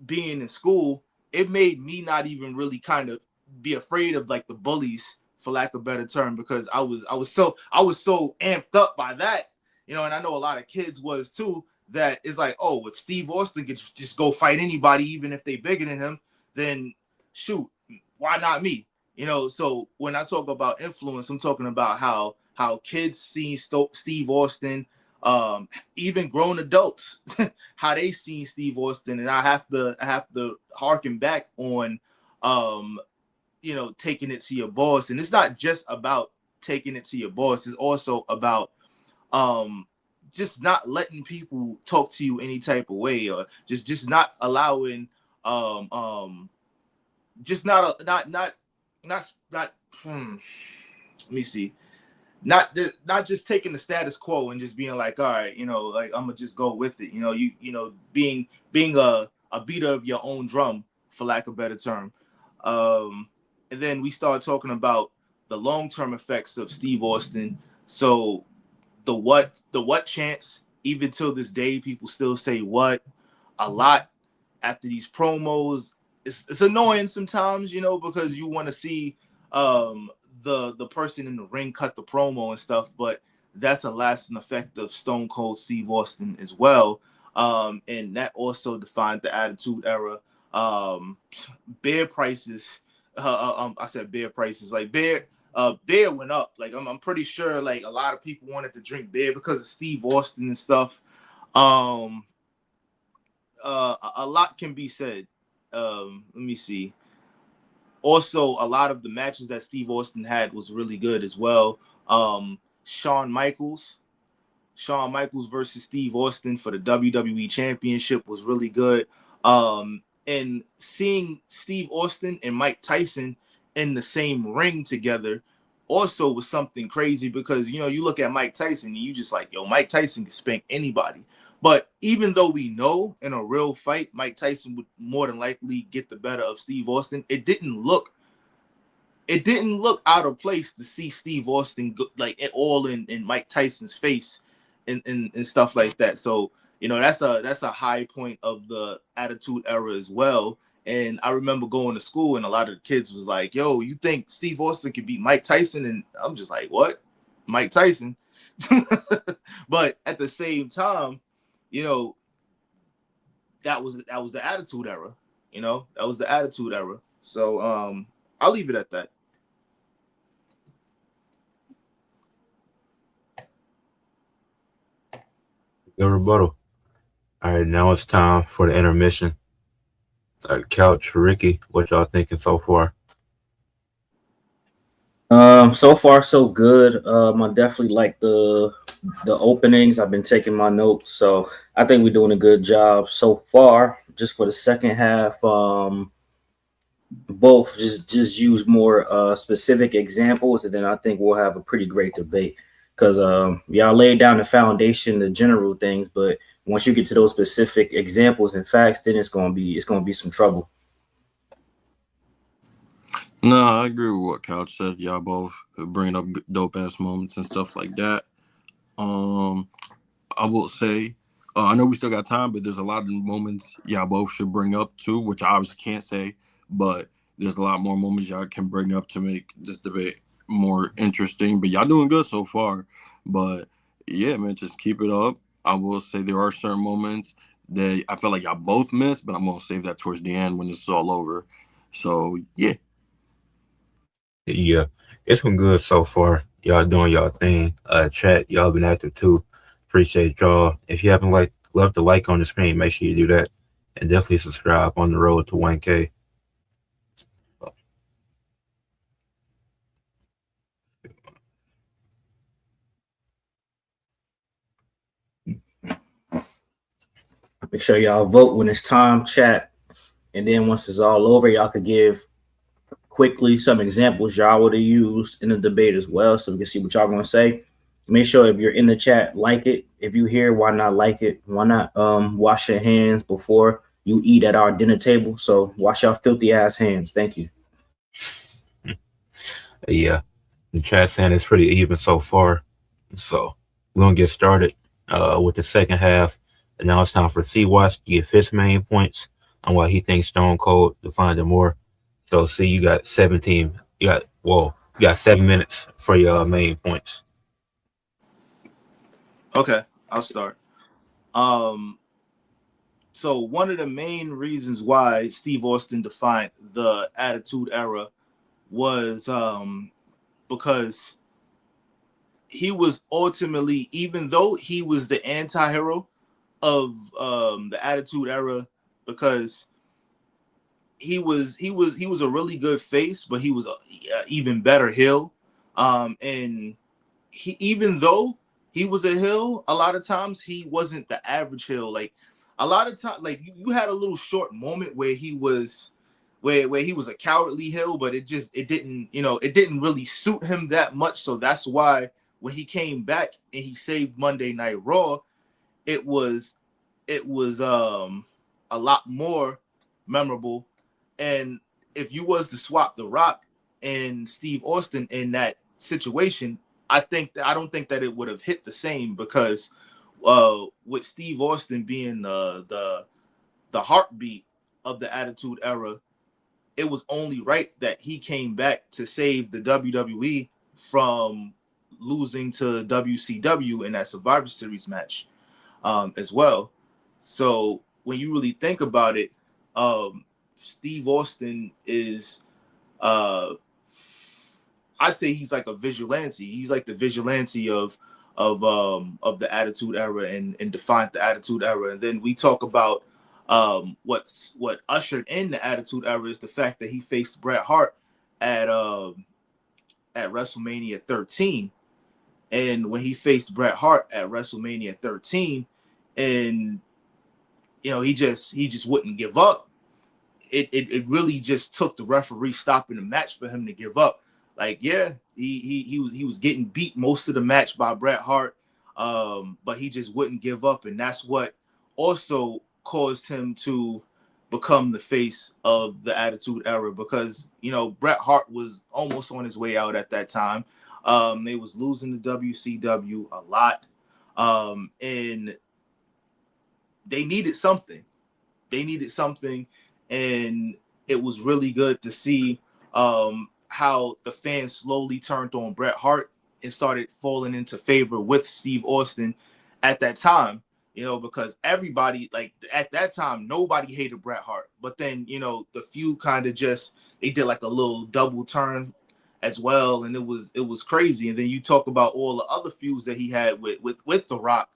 being in school, it made me not even really kind of be afraid of like the bullies, for lack of a better term, because I was so amped up by that, and I know a lot of kids was too, that is like, oh, if Steve Austin could just go fight anybody, even if they bigger than him, then shoot, why not me? So when I talk about influence, I'm talking about how kids see Steve Austin, even grown adults, how they seen Steve Austin, and I have to harken back on, taking it to your boss, and it's not just about taking it to your boss; it's also about just not letting people talk to you any type of way, or just not allowing, just not. Let me see. Not just taking the status quo and just being like, all right, like I'm gonna just go with it. Being a beater of your own drum, for lack of a better term. And then we start talking about the long-term effects of Steve Austin. So the what chance, even till this day, people still say what a lot after these promos. It's annoying sometimes, because you want to see the person in the ring cut the promo and stuff, but that's a lasting effect of Stone Cold Steve Austin as well. And that also defined the Attitude Era. Beer prices, I said beer prices, like beer went up. Like I'm pretty sure like a lot of people wanted to drink beer because of Steve Austin and stuff. A lot can be said. Let me see. Also, a lot of the matches that Steve Austin had was really good as well. Shawn Michaels versus Steve Austin for the WWE Championship was really good. And seeing Steve Austin and Mike Tyson in the same ring together also was something crazy, because you look at Mike Tyson and you just like, yo, Mike Tyson can spank anybody. But even though we know in a real fight Mike Tyson would more than likely get the better of Steve Austin, it didn't look out of place to see Steve Austin like it all in Mike Tyson's face and stuff like that. So that's a high point of the Attitude Era as well. And I remember going to school and a lot of the kids was like, yo, you think Steve Austin could beat Mike Tyson? And I'm just like, what? Mike Tyson? But at the same time, that was the Attitude Era. That was the Attitude Era. So I'll leave it at that. Good rebuttal. All right, now it's time for the intermission. Couch, Ricky, what y'all thinking so far? So far so good. I definitely like the openings. I've been taking my notes, so I think we're doing a good job so far. Just for the second half, both just use more specific examples, and then I think we'll have a pretty great debate. because y'all laid down the foundation, the general things, but once you get to those specific examples and facts, then it's gonna be some trouble. No, I agree with what Couch said. Y'all both bringing up dope ass moments and stuff like that. I will say, I know we still got time, but there's a lot of moments y'all both should bring up too, which I obviously can't say, but there's a lot more moments y'all can bring up to make this debate more interesting. But y'all doing good so far. But yeah, man, just keep it up. I will say there are certain moments that I feel like y'all both missed, but I'm gonna save that towards the end when this is all over. So yeah. Yeah, it's been good so far. Y'all doing y'all thing. Chat, y'all been active too. Appreciate y'all. If you haven't left the like on the screen, make sure you do that, and definitely subscribe on the road to 1K. Make sure y'all vote when it's time, chat, and then once it's all over, y'all could give quickly some examples y'all would have used in the debate as well, so we can see what y'all gonna say. Make sure if you're in the chat, like it. If you here, why not like it? Why not wash your hands before you eat at our dinner table? So wash your filthy ass hands. Thank you. Yeah, the chat saying it's pretty even so far. So we're gonna get started with the second half. And now it's time for C-Watch to give his main points on why he thinks Stone Cold defined it more. So see, you got 17. You got 7 minutes for your main points. Okay, I'll start. So one of the main reasons why Steve Austin defined the Attitude Era was because he was ultimately, even though he was the anti-hero of the Attitude Era, because he was a really good face, but he was a even better heel. And he, even though he was a heel, a lot of times he wasn't the average heel. Like a lot of times, like you had a little short moment where he was where he was a cowardly heel, but it didn't really suit him that much. So that's why when he came back and he saved Monday Night Raw, it was a lot more memorable. And if you was to swap The Rock and Steve Austin in that situation, I don't think that it would have hit the same, because with Steve Austin being the heartbeat of the Attitude Era, it was only right that he came back to save the WWE from losing to WCW in that Survivor Series match as well. So when you really think about it, Steve Austin is, I'd say he's like a vigilante. He's like the vigilante of the Attitude Era and defined the Attitude Era. And then we talk about what ushered in the Attitude Era is the fact that he faced Bret Hart at WrestleMania 13. And when he faced Bret Hart at WrestleMania 13, and he just wouldn't give up. It really just took the referee stopping the match for him to give up. Like, yeah, he was getting beat most of the match by Bret Hart, but he just wouldn't give up, and that's what also caused him to become the face of the Attitude Era, because Bret Hart was almost on his way out at that time. They was losing to WCW a lot, and they needed something. And it was really good to see how the fans slowly turned on Bret Hart and started falling into favor with Steve Austin at that time. Because everybody, like at that time, nobody hated Bret Hart. But then, the feud kind of they did like a little double turn as well, and it was crazy. And then you talk about all the other feuds that he had with The Rock,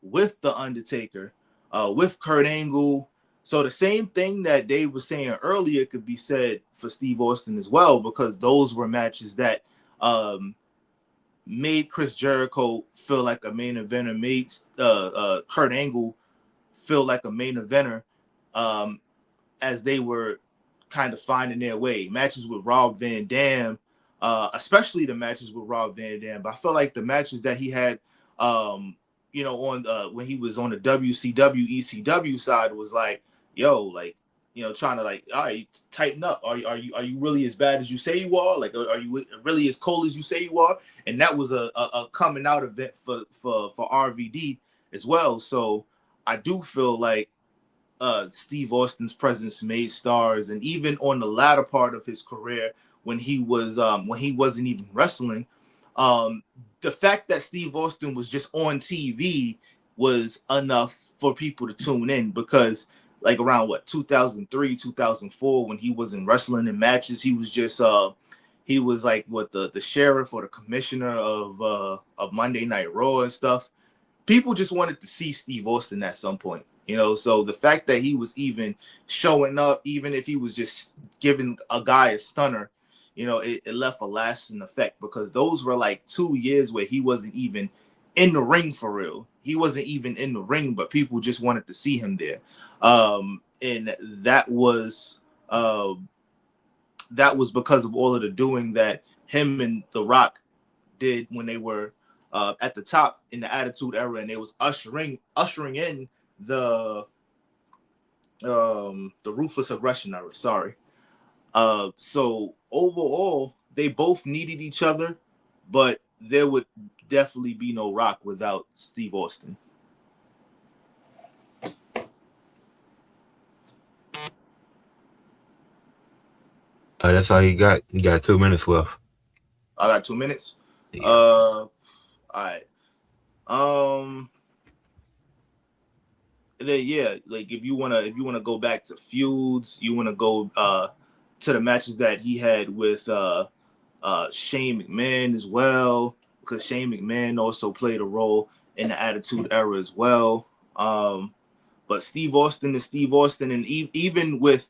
with The Undertaker, with Kurt Angle. So the same thing that Dave was saying earlier could be said for Steve Austin as well, because those were matches that made Chris Jericho feel like a main eventer, made Kurt Angle feel like a main eventer, as they were kind of finding their way. Matches with Rob Van Dam, especially the matches with Rob Van Dam. But I felt like the matches that he had, on when he was on the WCW, ECW side was like, yo, like, trying to like, all right, tighten up. Are you really as bad as you say you are? Like, are you really as cold as you say you are? And that was a coming out event for RVD as well. So I do feel like Steve Austin's presence made stars, and even on the latter part of his career, when he wasn't even wrestling, the fact that Steve Austin was just on TV was enough for people to tune in, because like around 2003, 2004, when he wasn't wrestling in matches, he was just he was like the sheriff or the commissioner of Monday Night Raw and stuff. People just wanted to see Steve Austin at some point. So the fact that he was even showing up, even if he was just giving a guy a stunner, it left a lasting effect, because those were like 2 years where he wasn't even in the ring for real. He wasn't even in the ring, but people just wanted to see him there. And that was because of all of the doing that him and The Rock did when they were at the top in the Attitude Era, and they was ushering in the Ruthless Aggression Era. Sorry. So overall, they both needed each other, but there would definitely be no Rock without Steve Austin. That's all you got. You got 2 minutes left. I got 2 minutes. Yeah. All right. Then yeah, like if you wanna go back to feuds, you wanna go to the matches that he had with Shane McMahon as well, because Shane McMahon also played a role in the Attitude Era as well. But Steve Austin is Steve Austin, and even with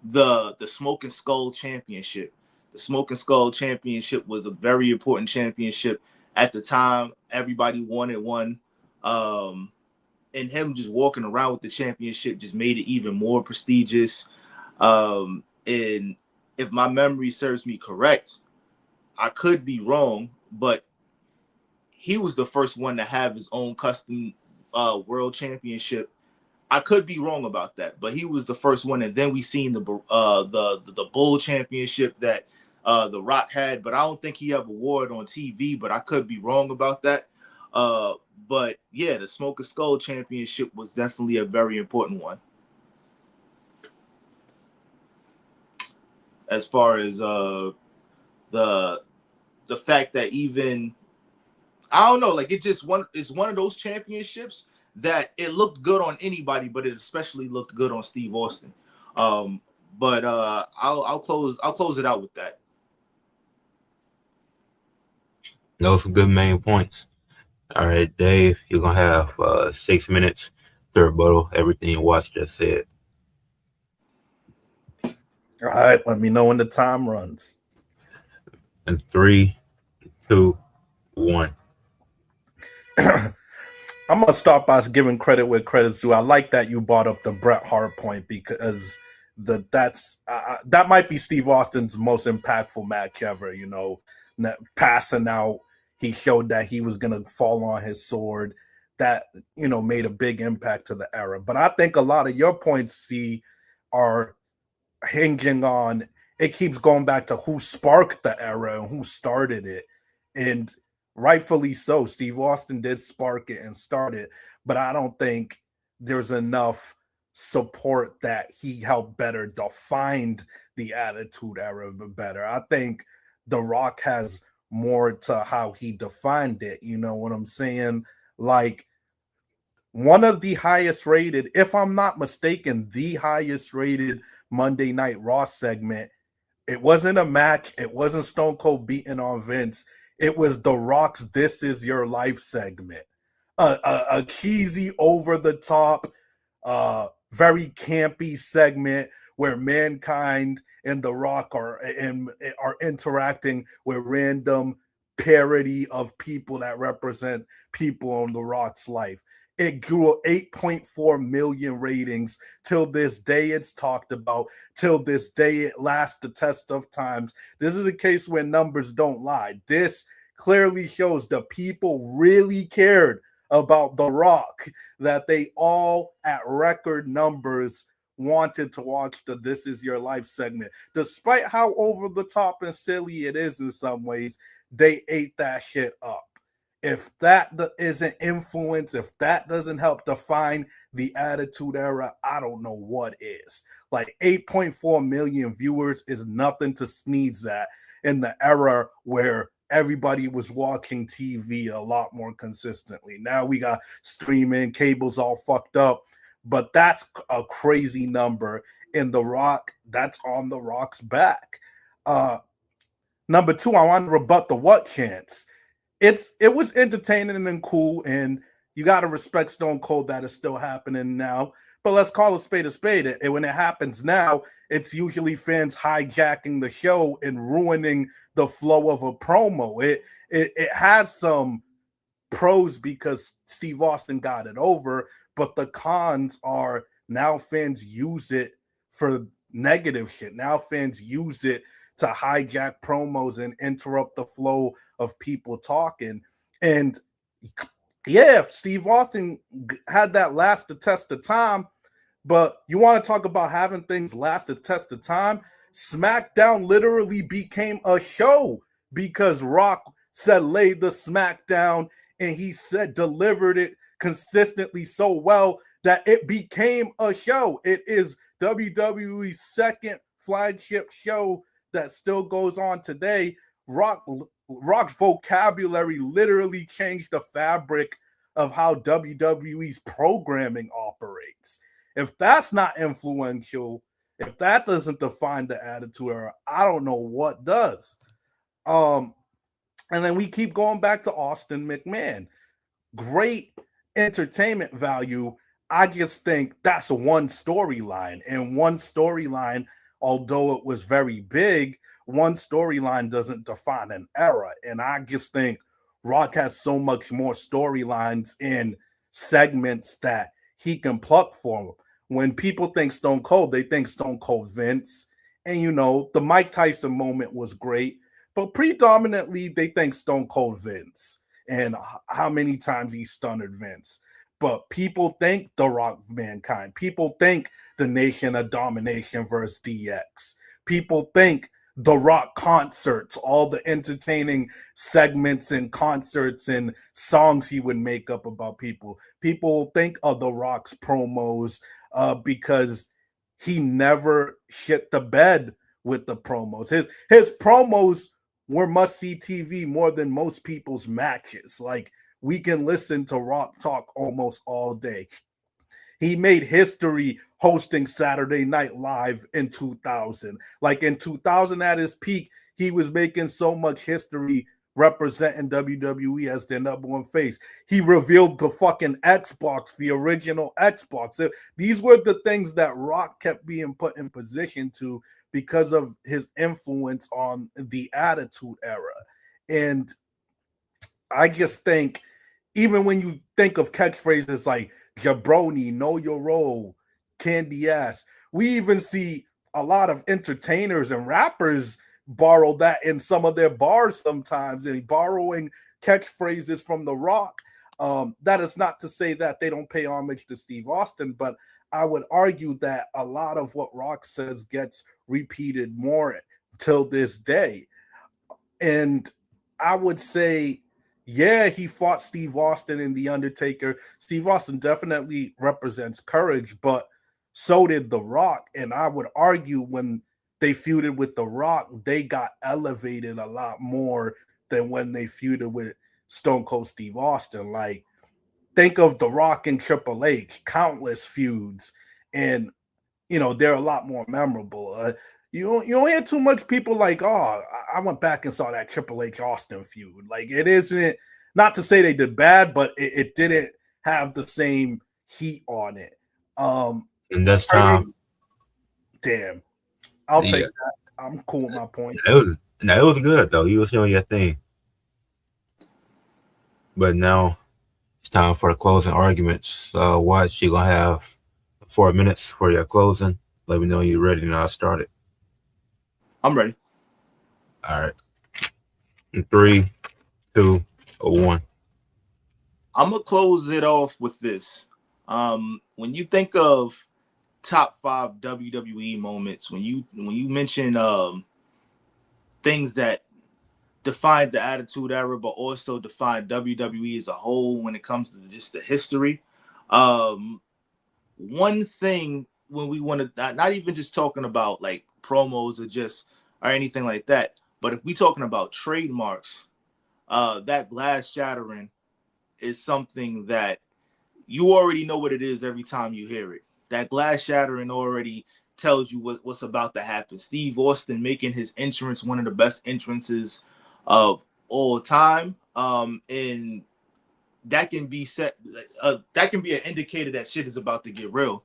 the Smoking Skull Championship, the Smoking Skull Championship was a very important championship at the time. Everybody wanted one. And him just walking around with the championship just made it even more prestigious. And if my memory serves me correct, I could be wrong, but he was the first one to have his own custom world championship. I could be wrong about that, but he was the first one. And then we seen the Bull Championship that The Rock had, but I don't think he ever wore it on TV. But I could be wrong about that. But yeah, the Smoking Skull Championship was definitely a very important one. As far as the fact that even, I don't know, like it's one of those championships that it looked good on anybody, but it especially looked good on Steve Austin. But I'll close it out with that. Those some good main points. All right, Dave, you're gonna have 6 minutes to rebuttal everything you watched just said. All right, let me know when the time runs. And 3, 2, 1. I'm gonna start by giving credit where credit's due. I like that you brought up the Bret Hart point, because that might be Steve Austin's most impactful match ever. Passing out, he showed that he was gonna fall on his sword. That made a big impact to the era. But I think a lot of your points, C, are hinging on. It keeps going back to who sparked the era and who started it, and rightfully so. Steve Austin did spark it and start it, but I don't think there's enough support that he helped better define the Attitude Era better. I think The Rock has more to how he defined it. You know what I'm saying? Like, one of the highest rated, if I'm not mistaken, the highest rated Monday Night Raw segment. It wasn't a match. It wasn't Stone Cold beating on Vince. It was The Rock's "This Is Your Life" segment, a cheesy, over the top, very campy segment where Mankind and The Rock are interacting with random parody of people that represent people on The Rock's life. It grew 8.4 million ratings. Till this day, it's talked about. Till this day, it lasts the test of times. This is a case where numbers don't lie. This clearly shows the people really cared about The Rock, that they all at record numbers wanted to watch the This Is Your Life segment. Despite how over the top and silly it is in some ways, they ate that shit up. If that isn't influence, if that doesn't help define the Attitude Era, I don't know what is. Like 8.4 million viewers is nothing to sneeze at in the era where everybody was watching TV a lot more consistently. Now we got streaming, cables all fucked up, but that's a crazy number. In The Rock, that's on The Rock's back. Number two, I want to rebut the what chance. It was entertaining and cool, and you got to respect Stone Cold that it's still happening now. But let's call a spade a spade. And when it happens now, it's usually fans hijacking the show and ruining the flow of a promo. It has some pros because Steve Austin got it over, but the cons are now fans use it for negative shit. Now fans use it to hijack promos and interrupt the flow of people talking. And yeah, Steve Austin had that last the test of time, but you want to talk about having things last the test of time? SmackDown literally became a show because Rock said lay the SmackDown, and he said delivered it consistently so well that it became a show. It is WWE's second flagship show that still goes on today. Rock's vocabulary literally changed the fabric of how WWE's programming operates. If that's not influential, if that doesn't define the Attitude Era, I don't know what does. And then we keep going back to Austin McMahon. Great entertainment value. I just think that's one storyline. And one storyline, although it was very big, one storyline doesn't define an era. And I just think Rock has so much more storylines in segments that he can pluck for him. When people think Stone Cold, they think Stone Cold Vince. And, you know, the Mike Tyson moment was great, but predominantly they think Stone Cold Vince and how many times he stunned Vince. But people think The Rock Mankind. People think the Nation of Domination versus DX. People think The Rock concerts, all the entertaining segments and concerts and songs he would make up about people. People think of The Rock's promos because he never shit the bed with the promos. His promos were must-see TV more than most people's matches. Like, we can listen to Rock talk almost all day. He made history hosting Saturday Night Live in 2000. Like in 2000 at his peak, he was making so much history representing WWE as their number one face. He revealed the fucking Xbox, the original Xbox. These were the things that Rock kept being put in position to because of his influence on the Attitude Era. And I just think, even when you think of catchphrases like jabroni, know your role, candy ass, we even see a lot of entertainers and rappers borrow that in some of their bars sometimes, and borrowing catchphrases from The Rock. That is not to say that they don't pay homage to Steve Austin, but I would argue that a lot of what Rock says gets repeated more till this day. And I would say, yeah, he fought Steve Austin in The Undertaker. Steve Austin definitely represents courage, but so did The Rock. And I would argue when they feuded with The Rock, they got elevated a lot more than when they feuded with Stone Cold Steve Austin. Like, think of The Rock and Triple H, countless feuds, and, you know, they're a lot more memorable. You don't hear too much people like, oh, I went back and saw that Triple H Austin feud. Like, it isn't, not to say they did bad, but it didn't have the same heat on it. And that's time. Damn. I'll take that. I'm cool with my point. It was good though. You was doing your thing. But now It's time for the closing arguments. Watch, you're gonna have 4 minutes for your closing. Let me know you're ready and I'll start it. I'm ready. All right. In 3, 2, 1. I'm gonna close it off with this. When you think of top 5 WWE moments, when you mention things that defined the Attitude Era, but also defined WWE as a whole when it comes to just the history. One thing when we want to not even just talking about like promos or anything like that, but if we talking about trademarks, that glass shattering is something that you already know what it is every time you hear it. That glass shattering already tells you what's about to happen. Steve Austin making his entrance one of the best entrances of all time. And that can be that can be an indicator that shit is about to get real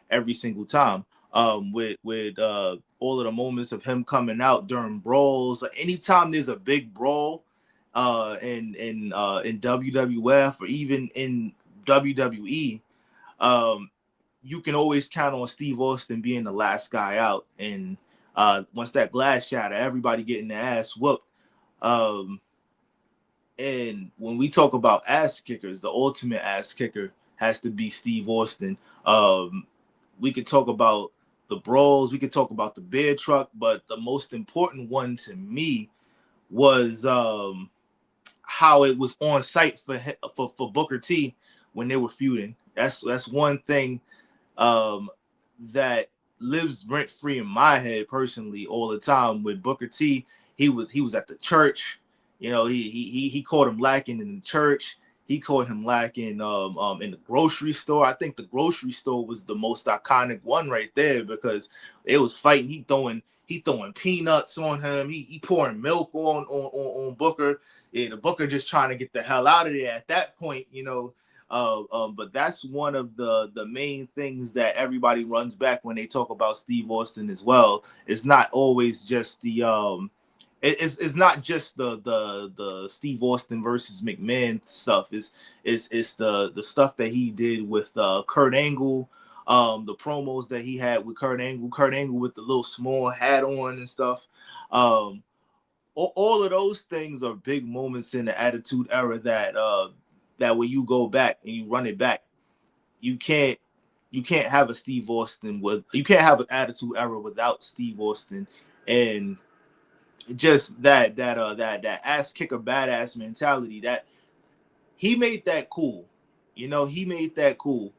every single time. With all of the moments of him coming out during brawls, anytime there's a big brawl in WWF or even in WWE, you can always count on Steve Austin being the last guy out. And once that glass shatter, everybody getting their ass whooped. And when we talk about ass kickers, the ultimate ass kicker has to be Steve Austin. We could talk about the brawls, we could talk about the bear truck, but the most important one to me was how it was on site for Booker T when they were feuding. That's one thing that lives rent free in my head personally all the time. With Booker T, he was at the church. You know, he caught him lacking in the church. He caught him lacking in the grocery store. I think the grocery store was the most iconic one right there because it was fighting. He throwing peanuts on him. He pouring milk on Booker. And the Booker just trying to get the hell out of there at that point, you know. But that's one of the main things that everybody runs back when they talk about Steve Austin as well. It's not always just it's not just the Steve Austin versus McMahon stuff. It's the stuff that he did with Kurt Angle, the promos that he had with Kurt Angle with the little small hat on and stuff. All of those things are big moments in the Attitude Era that when you go back and you run it back, you can't have a Steve Austin you can't have an Attitude Era without Steve Austin. And just that ass kicker badass mentality that he made that cool. You know, he made that cool.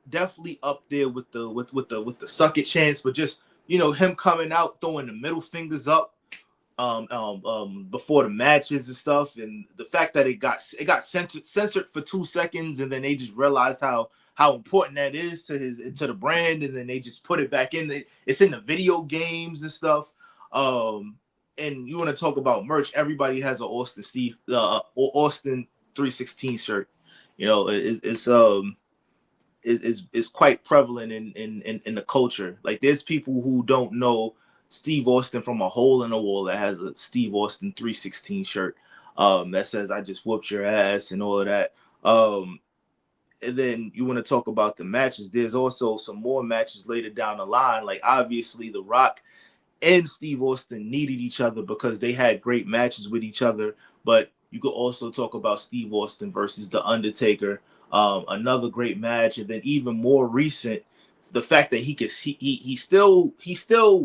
Definitely up there with the suck it chance, but just, you know, him coming out throwing the middle fingers up before the matches and stuff, and the fact that it got censored for 2 seconds, and then they just realized how important that is to the brand, and then they just put it back in. It's in the video games and stuff. And you want to talk about merch? Everybody has an Austin 316 shirt. You know, it's quite prevalent in the culture. Like, there's people who don't know Steve Austin from a hole in the wall that has a Steve Austin 316 shirt that says "I just whooped your ass" and all of that. And then you want to talk about the matches. There's also some more matches later down the line. Like, obviously, The Rock and Steve Austin needed each other because they had great matches with each other. But you could also talk about Steve Austin versus The Undertaker, another great match. And then even more recent, the fact that he still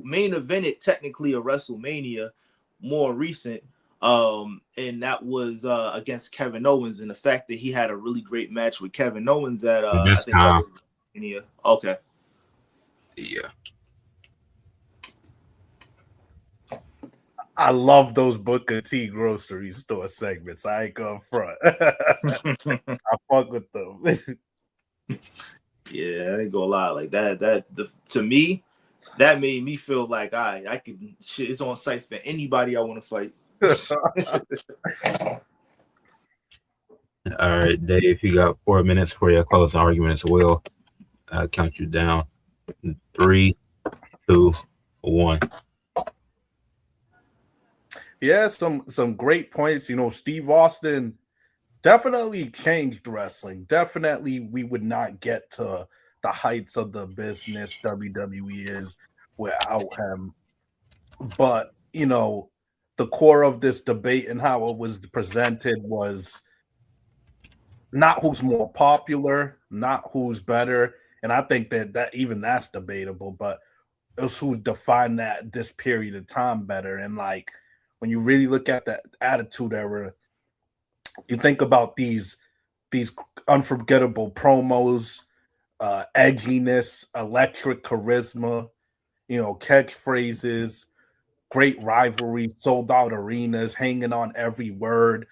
main evented technically a WrestleMania, more recent, and that was against Kevin Owens. And the fact that he had a really great match with Kevin Owens at I think that was WrestleMania. Okay. Yeah. I love those Booker T grocery store segments. I ain't going front. I fuck with them. Yeah, I ain't gonna lie. Like to me, that made me feel like I can shit. It's on site for anybody I want to fight. All right, Dave, you got 4 minutes for your closing argument as well. I'll count you down. 3, 2, 1. Yeah, some great points. You know, Steve Austin definitely changed wrestling. Definitely, we would not get to the heights of the business WWE is without him. But, the core of this debate and how it was presented was not who's more popular, not who's better. And I think that even that's debatable, but it's who defined this period of time better. And like when you really look at that Attitude Era, you think about these unforgettable promos, edginess, electric charisma, catchphrases, great rivalry, sold out arenas, hanging on every word,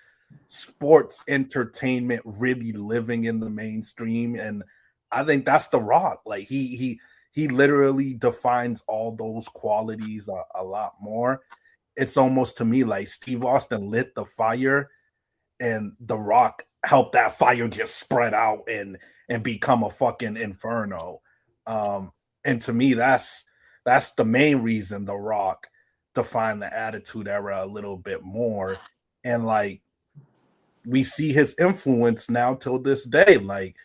sports entertainment really living in the mainstream. And I think that's The Rock. Like he literally defines all those qualities a lot more. It's almost to me like Steve Austin lit the fire and The Rock helped that fire just spread out and become a fucking inferno. And to me, that's the main reason The Rock defined the Attitude Era a little bit more. And like we see his influence now till this day. Like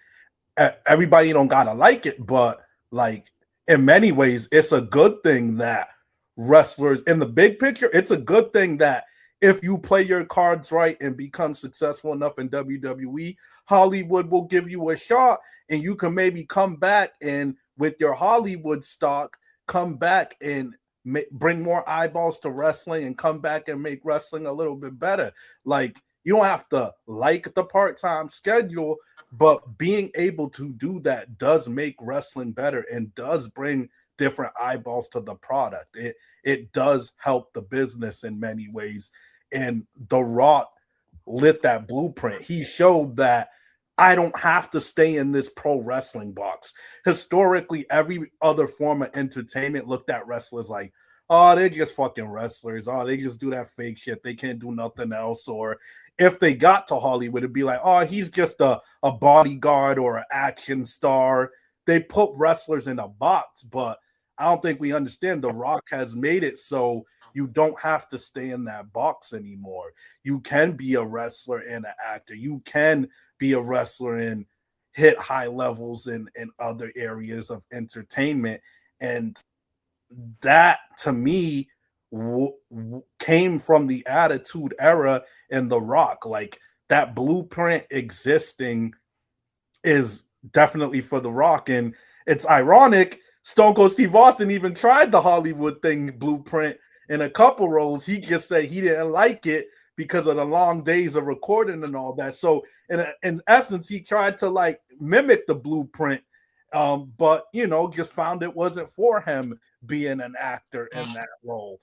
everybody don't gotta like it, but like in many ways, it's a good thing that wrestlers in the big picture, it's a good thing that if you play your cards right and become successful enough in WWE, Hollywood will give you a shot and you can maybe come back and with your Hollywood stock, come back and bring more eyeballs to wrestling and come back and make wrestling a little bit better. Like you don't have to like the part-time schedule, but being able to do that does make wrestling better and does bring different eyeballs to the product. It does help the business in many ways. And The Rock lit that blueprint. He showed that I don't have to stay in this pro wrestling box. Historically, every other form of entertainment looked at wrestlers like, oh, they're just fucking wrestlers. Oh, they just do that fake shit. They can't do nothing else. Or if they got to Hollywood, it'd be like, oh, he's just a bodyguard or an action star. They put wrestlers in a box, but I don't think we understand The Rock has made it so you don't have to stay in that box anymore. You can be a wrestler and an actor. You can be a wrestler and hit high levels in other areas of entertainment. And that, to me, came from the Attitude Era and The Rock. Like, that blueprint existing is definitely for The Rock. And it's ironic, Stone Cold Steve Austin even tried the Hollywood thing blueprint in a couple roles. He just said he didn't like it because of the long days of recording and all that. So in essence, he tried to like mimic the blueprint, but just found it wasn't for him being an actor in that role.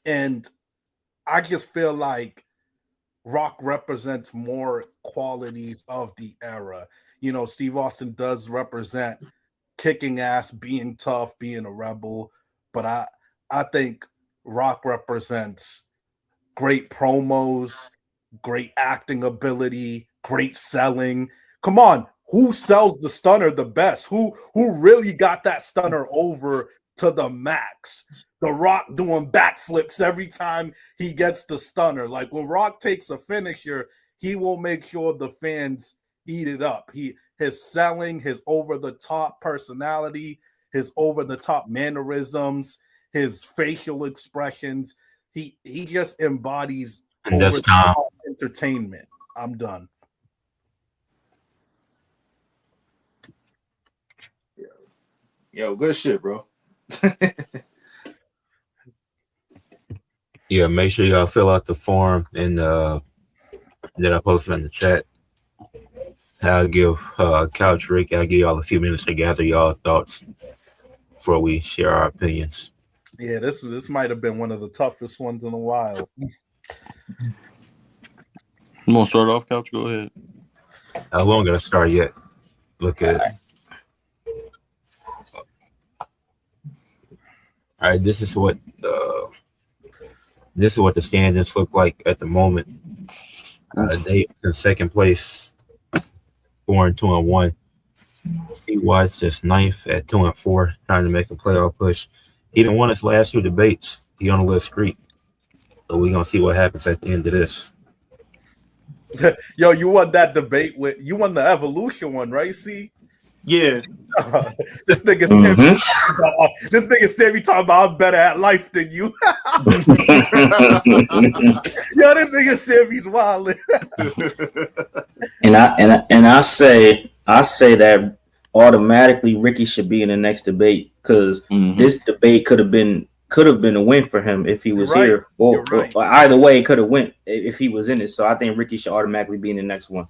And I just feel like Rock represents more qualities of the era. Steve Austin does represent kicking ass, being tough, being a rebel, but I think Rock represents great promos, great acting ability, great selling. Come on, who sells the stunner the best? Who really got that stunner over to the max? The Rock doing backflips every time he gets the stunner. Like when Rock takes a finisher, he will make sure the fans eat it up. His selling, his over-the-top personality, his over-the-top mannerisms, his facial expressions, he just embodies over-the-top entertainment. I'm done. Yo, good shit, bro. Yeah, make sure y'all fill out the form and that I posted in the chat. I'll give Couch Rick, I'll give y'all a few minutes to gather y'all thoughts before we share our opinions. Yeah, this might have been one of the toughest ones in a while. You want to start off, Couch? Go ahead. We won't gonna start yet. Look at it. All right, this is what the standings look like at the moment. They in second place, 4-2-1. Steve Watts is ninth at 2-4, trying to make a playoff push. He didn't win his last two debates. He on a little streak. So we're gonna see what happens at the end of this. Yo, you won that debate you won the evolution one, right? See, Yeah. this nigga Sammy talking about I'm better at life than you. Yo, this nigga Sammy's wildin'. and I say that automatically Ricky should be in the next debate because this debate could have been a win for him if he was here. Or either way, it could have went if he was in it. So I think Ricky should automatically be in the next one.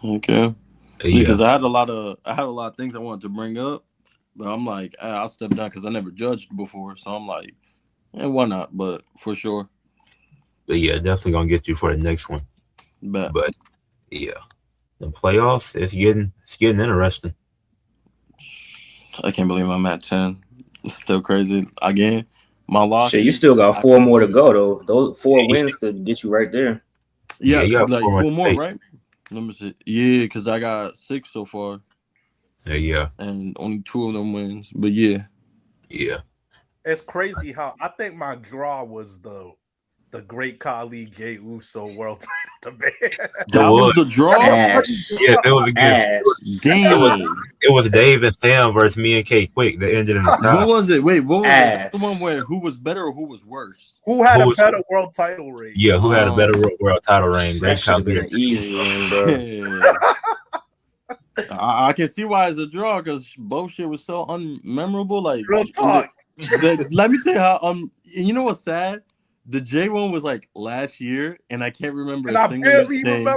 Okay. Because I had a lot of things I wanted to bring up, but I'm like, I'll step down because I never judged before. So I'm like, why not? But for sure. But yeah, definitely gonna get you for the next one. But yeah, the playoffs, it's getting interesting. I can't believe I'm at 10. It's still crazy. Again, my loss. Shit, you still got 4 more to go though. Those 4 wins could get you right there. Yeah, you got like 4 more, right? Let me see. Yeah, because I got 6 so far. Yeah. And only 2 of them wins. But yeah. It's crazy how I think my draw was the great colleague Jey Uso world title debate. That was the draw? Ass. Yeah, that was a good. Damn. It was Dave and Sam versus me and K Quick that ended in the tie. What was it? Wait, what was it? The one where who was better or who was worse? Who had a better world title reign? Yeah, who had a better world title reign? That should have been an easy one, bro. I can see why it's a draw because both shit was so unmemorable. Like, real talk. Let me tell you how. You know what's sad? The J one was like last year, and I can't remember a single thing.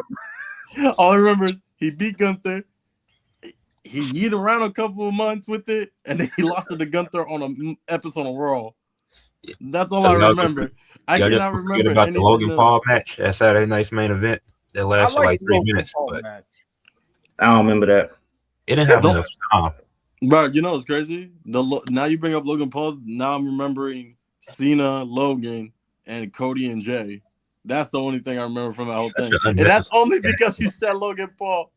All I remember is he beat Gunther. He yeeted around a couple of months with it, and then he lost to Gunther on an episode of Raw. That's all I remember. I cannot remember about the Logan Paul match at Saturday Night's main event that lasted like 3 minutes. But I don't remember that. It didn't have enough time. Bro, you know what's crazy? Now you bring up Logan Paul. Now I'm remembering Cena, Logan, and Cody and Jay. That's the only thing I remember from that whole thing. And that's only because you said Logan Paul.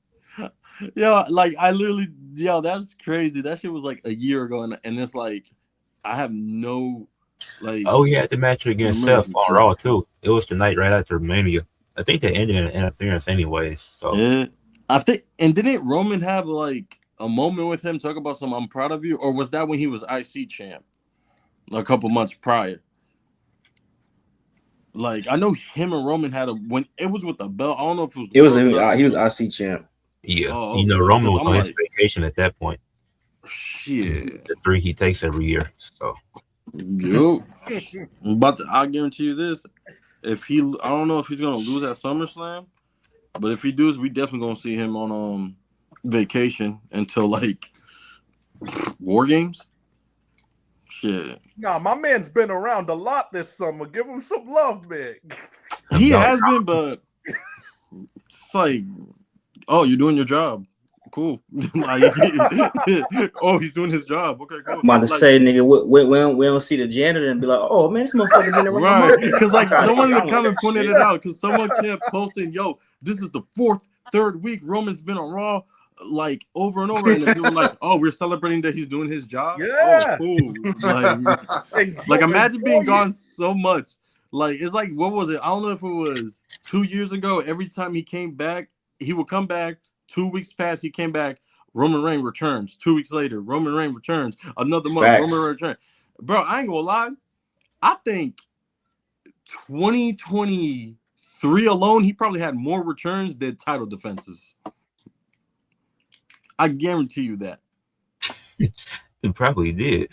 Yo, like I literally, that's crazy. That shit was like a year ago, and it's like I have no like. Oh, he had the match against Seth on Raw too. It was the night right after Mania. I think they ended in an interference anyways. So yeah, I think. And didn't Roman have like a moment with him talk about some "I'm proud of you," or was that when he was IC champ a couple months prior? Like I know him and Roman had when it was with the belt. I don't know if it was. He was IC champ. Yeah, Roman was on his vacation at that point. Shit, the 3 he takes every year. So, I guarantee you this: if I don't know if he's gonna lose at SummerSlam, but if he does, we definitely gonna see him on vacation until like War Games. Shit. Nah, my man's been around a lot this summer. Give him some love, man. He has been, but it's like, oh, you're doing your job. Cool. Like, oh, he's doing his job. Okay, cool. I'm about to say, nigga, we don't see the janitor and be like, oh man, this motherfucker been around. Right. Because like someone in the comment pointed it out because someone kept posting, yo, this is the third week Roman's been on Raw. Like over and over, and they were like, "Oh, we're celebrating that he's doing his job." Yeah, oh, cool. Like imagine being gone so much. Like it's like what was it? I don't know if it was 2 years ago. Every time he came back, he would come back. 2 weeks past, he came back. Roman Reigns returns. 2 weeks later, Roman Reigns returns. Another month, Roman Reigns returns. Bro, I ain't gonna lie. I think 2023 alone, he probably had more returns than title defenses. I guarantee you that. He probably did.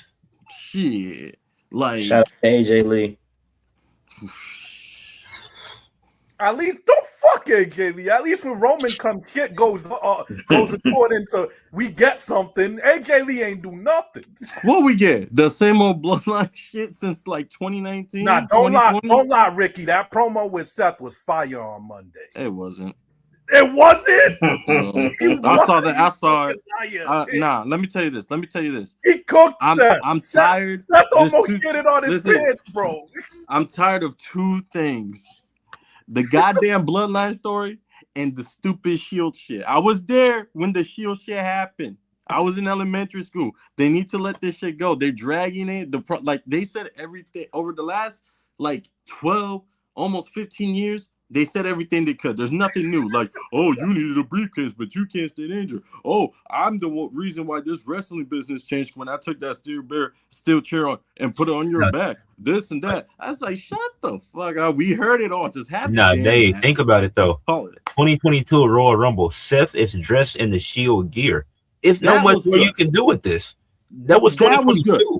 Shit. Like shout out to AJ Lee. At least don't fuck AJ Lee. At least when Roman comes, shit goes according to we get something. AJ Lee ain't do nothing. What we get? The same old bloodline shit since like 2019. Nah, don't lie, Ricky. That promo with Seth was fire on Monday. It wasn't. It wasn't. I saw it. Nah, let me tell you this. He cooked Seth. I'm tired. Seth almost shitted on his pants, bro. I'm tired of 2 things: the goddamn bloodline story and the stupid Shield shit. I was there when the Shield shit happened. I was in elementary school. They need to let this shit go. They're dragging it. Like they said everything over the last like 12, almost 15 years. They said everything they could. There's nothing new. Like, oh, you needed a briefcase, but you can't stay injured. Oh, I'm the reason why this wrestling business changed when I took that steel chair on and put it on your back. This and that. I was like, shut the fuck up. We heard it all. Just happen. Nah, Dave, think about it though. 2022 Royal Rumble. Seth is dressed in the Shield gear. It's not much more you can do with this. That was 2022.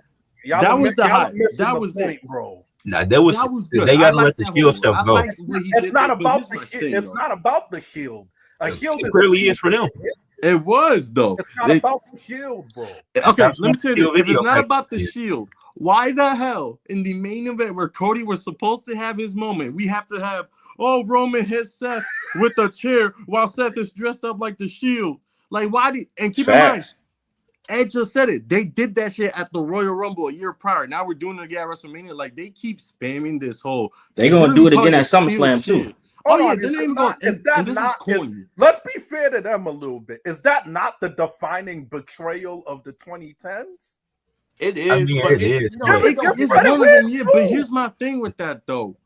That was the hype. That was it, bro. Nah, that was good. They gotta let the Shield stuff go. It's not about the Shield. It's not about the Shield. A Shield clearly is for them. It was though. It's not about the Shield, bro. Okay, let me tell you. If it's not about the Shield, why the hell in the main event where Cody was supposed to have his moment, we have to have Roman hit Seth with a chair while Seth is dressed up like the Shield? Like, why did and keep in mind, Ed just said it. They did that shit at the Royal Rumble a year prior. Now we're doing it again at WrestleMania. Like, they keep spamming this whole. They're gonna do it again at SummerSlam too. Let's be fair to them a little bit. Is that not the defining betrayal of the 2010s? It is. I mean, it is. It's one of them, yeah. But here's my thing with that though.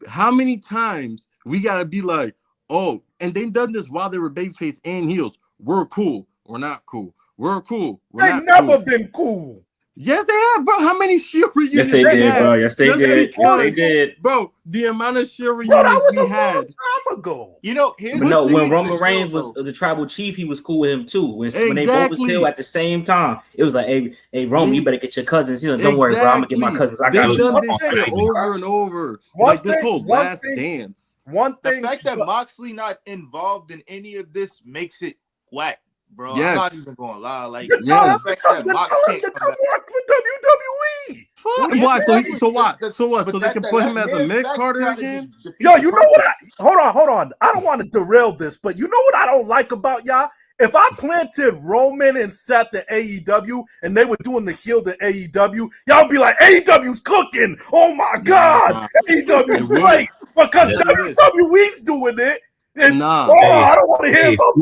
How many times we gotta be like, oh, and they done this while they were babyface and heels. We're cool. We're not cool. We're cool. They've never been cool. Yes, they have, bro. How many Shield reunions? Yes, they did, bro. Yes, they did. Yes, they did. Bro, the amount of Shield reunions we had. Time ago. You know, when Roman Reigns was the tribal chief, he was cool with him too. When they both was still at the same time, it was like, hey, Roman, you better get your cousins. You know, don't worry, bro. I'm gonna get my cousins. I got you. Done this shit over and over. Like this whole last dance. One thing, the fact that Moxley not involved in any of this makes it whack, bro. Yes. I'm not even gonna lie. Like, the fact that Moxley can't come work for WWE. Why? So what? So they can put him as a mid-carder again? Yo, you know what? Hold on. I don't want to derail this, but you know what I don't like about y'all? If I planted Roman and Seth at AEW and they were doing the Shield at AEW, y'all be like, AEW's cooking. Oh my God, AEW's great because WWE's doing it. I don't want to hear about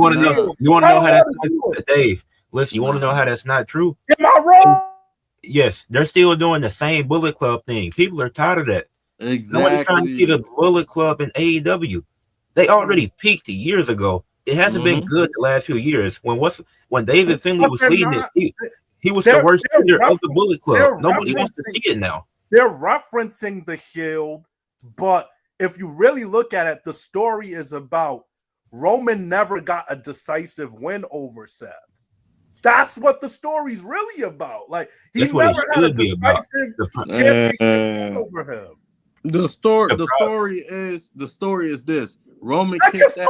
You want to know how that's not true? Dave, listen, you want to know how that's not true? Am I wrong? Yes, they're still doing the same Bullet Club thing. People are tired of that. Exactly. Nobody's trying to see the Bullet Club in AEW. They already peaked years ago. It hasn't been good the last few years. When David Finlay was leading it, he was the worst leader of the Bullet Club. Nobody wants to see it now. They're referencing the Shield, but if you really look at it, the story is about Roman never got a decisive win over Seth. That's what the story's really about. Like, he never had a decisive championship win over him. The story is this. Roman kissed ass,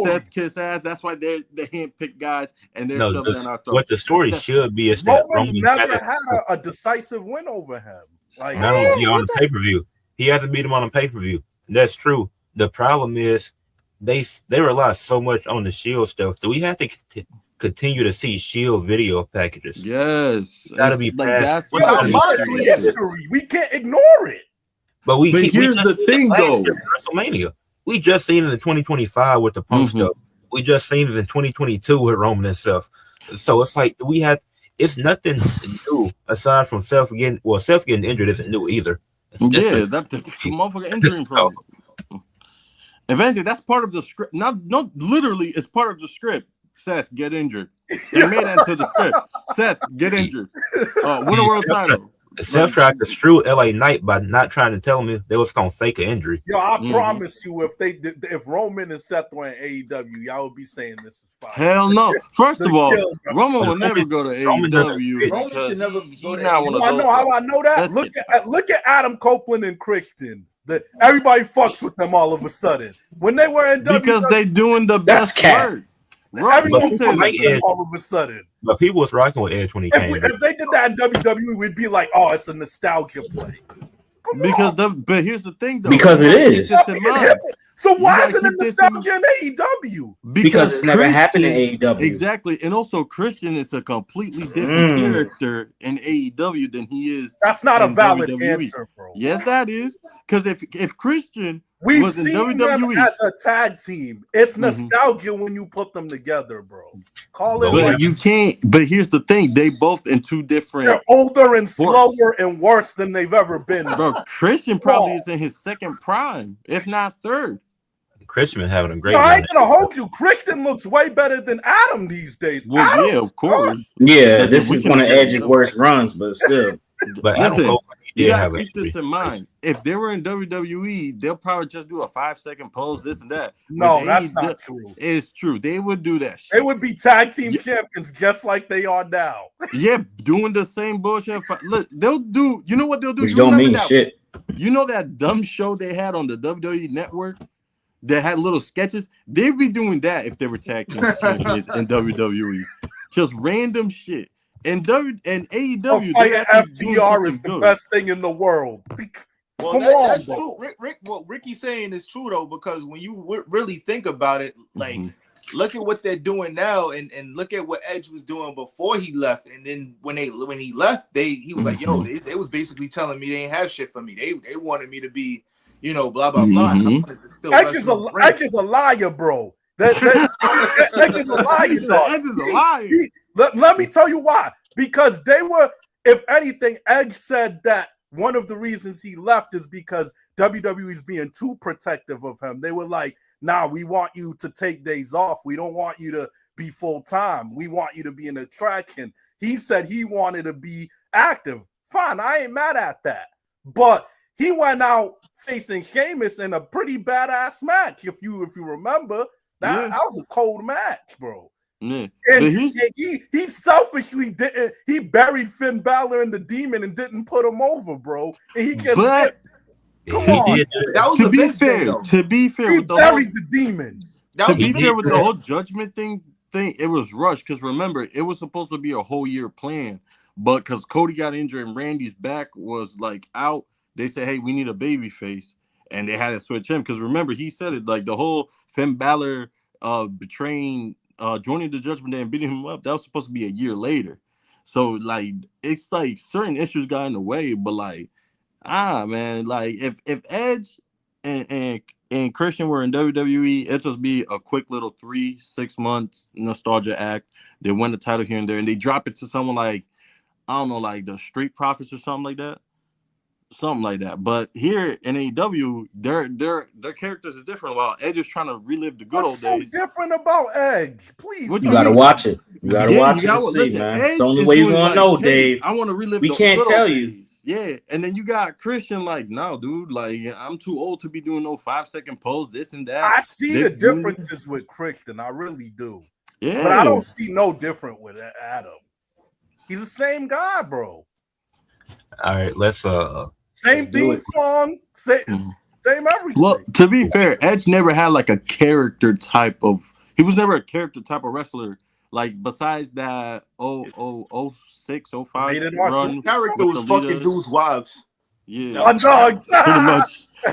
Seth kissed ass. That's why they handpick guys and they're shoving down our throats. What the story should be is that Roman never had a decisive win over him. Like, not only on the pay-per-view. He hasn't beat him on a pay-per-view. That's true. The problem is they rely so much on the Shield stuff. Do we have to continue to see Shield video packages? Yes. Gotta be passed. History. We can't ignore it. But here's the thing, though. WrestleMania. We just seen it in 2025 with the Punk stuff. We just seen it in 2022 with Roman and stuff. So it's like it's nothing new aside from Seth getting injured isn't new either. Yeah, that's the motherfucking injury problem. If anything, that's part of the script. Not literally, it's part of the script. Seth, get injured. They made that to the script. Seth, get injured. Win a world title. Seth tried to screw LA Knight by not trying to tell me they was gonna fake an injury. Yo, I promise you, if Roman and Seth were in AEW, y'all would be saying this is fine. Hell no. First of all, Roman will never go to AEW. Roman should never go to AEW. I know how I know that. Look at Adam Copeland and Christian. Everybody fucks with them all of a sudden. When they were in because they doing the best work. Everyone says Edge all of a sudden. But people was rocking with Edge when he came. If they did that in WWE, we'd be like, "Oh, it's a nostalgia play." But here's the thing, though. Because it is. So why is it a nostalgia in AEW? Because it's never happened in AEW. Exactly, and also Christian is a completely different character in AEW than he is. That's not a valid WWE. answer, bro. Yes, that is. Because if Christian We've seen them as a tag team. It's nostalgia when you put them together, bro. Call it. But you can't. But here's the thing: they both in two different. They're older and slower and worse than they've ever been. Bro, Christian probably is in his second prime, if not third. Christian been having a great. I ain't gonna hold you. Christian looks way better than Adam these days. Well, Adam, yeah, of course. Yeah, this is one of Edge's worst runs, but still. But listen, you gotta keep this in mind. If they were in WWE, they'll probably just do a 5-second pose, this and that. No, that's not true. It's true. They would do that shit. They would be tag team champions just like they are now. Yeah, doing the same bullshit. Look, they'll do. You know what they'll do? Which don't mean shit. You know that dumb show they had on the WWE Network that had little sketches? They'd be doing that if they were tag team champions in WWE. Just random shit. And AEW, FTR is the best thing in the world. Well, that's true. What Ricky's saying is true though, because when you really think about it, like look at what they're doing now, and look at what Edge was doing before he left, and then when he left, he was like, yo, they was basically telling me they ain't have shit for me. They wanted me to be, blah blah blah. Edge is a liar, bro. Edge is a liar, dog. Edge is a liar. Let me tell you why. Because they were, if anything, Edge said that one of the reasons he left is because WWE is being too protective of him. They were like, nah, we want you to take days off. We don't want you to be full-time. We want you to be an attraction. He said he wanted to be active. Fine, I ain't mad at that. But he went out facing Sheamus in a pretty badass match. If you remember, that was a cold match, bro. Yeah. And he selfishly didn't. He buried Finn Balor in the Demon and didn't put him over, bro. And he just that was to be fair, he with the buried the Demon. To be fair with the whole Judgment thing, it was rushed because remember it was supposed to be a whole year plan, but because Cody got injured and Randy's back was like out, they said, "Hey, we need a baby face," and they had to switch him because remember he said it like the whole Finn Balor betraying. Joining the Judgment Day and beating him up, that was supposed to be a year later. So like it's like certain issues got in the way, but like man, like if Edge and Christian were in WWE, it'd just be a quick little 3-6 months nostalgia act. They win the title here and there, and they drop it to someone like I don't know, like the Street Profits or something like that. But here in AEW, their characters is different. While Edge is trying to relive the good old days. What's so different about Edge? Please, you gotta watch it. You gotta watch it and see, man. It's the only way you're gonna know, Dave. I want to relive. We can't tell you. Yeah, and then you got Christian like, no, dude, like I'm too old to be doing no 5-second pose, this and that. I see the differences with Christian. I really do. Yeah, but I don't see no different with Adam. He's the same guy, bro. All right, let's same theme song, same everything. Well, to be fair, Edge never had like a character type of. He was never a character type of wrestler. Like besides that 06, 05 run. His character was fucking dudes' wives. Yeah,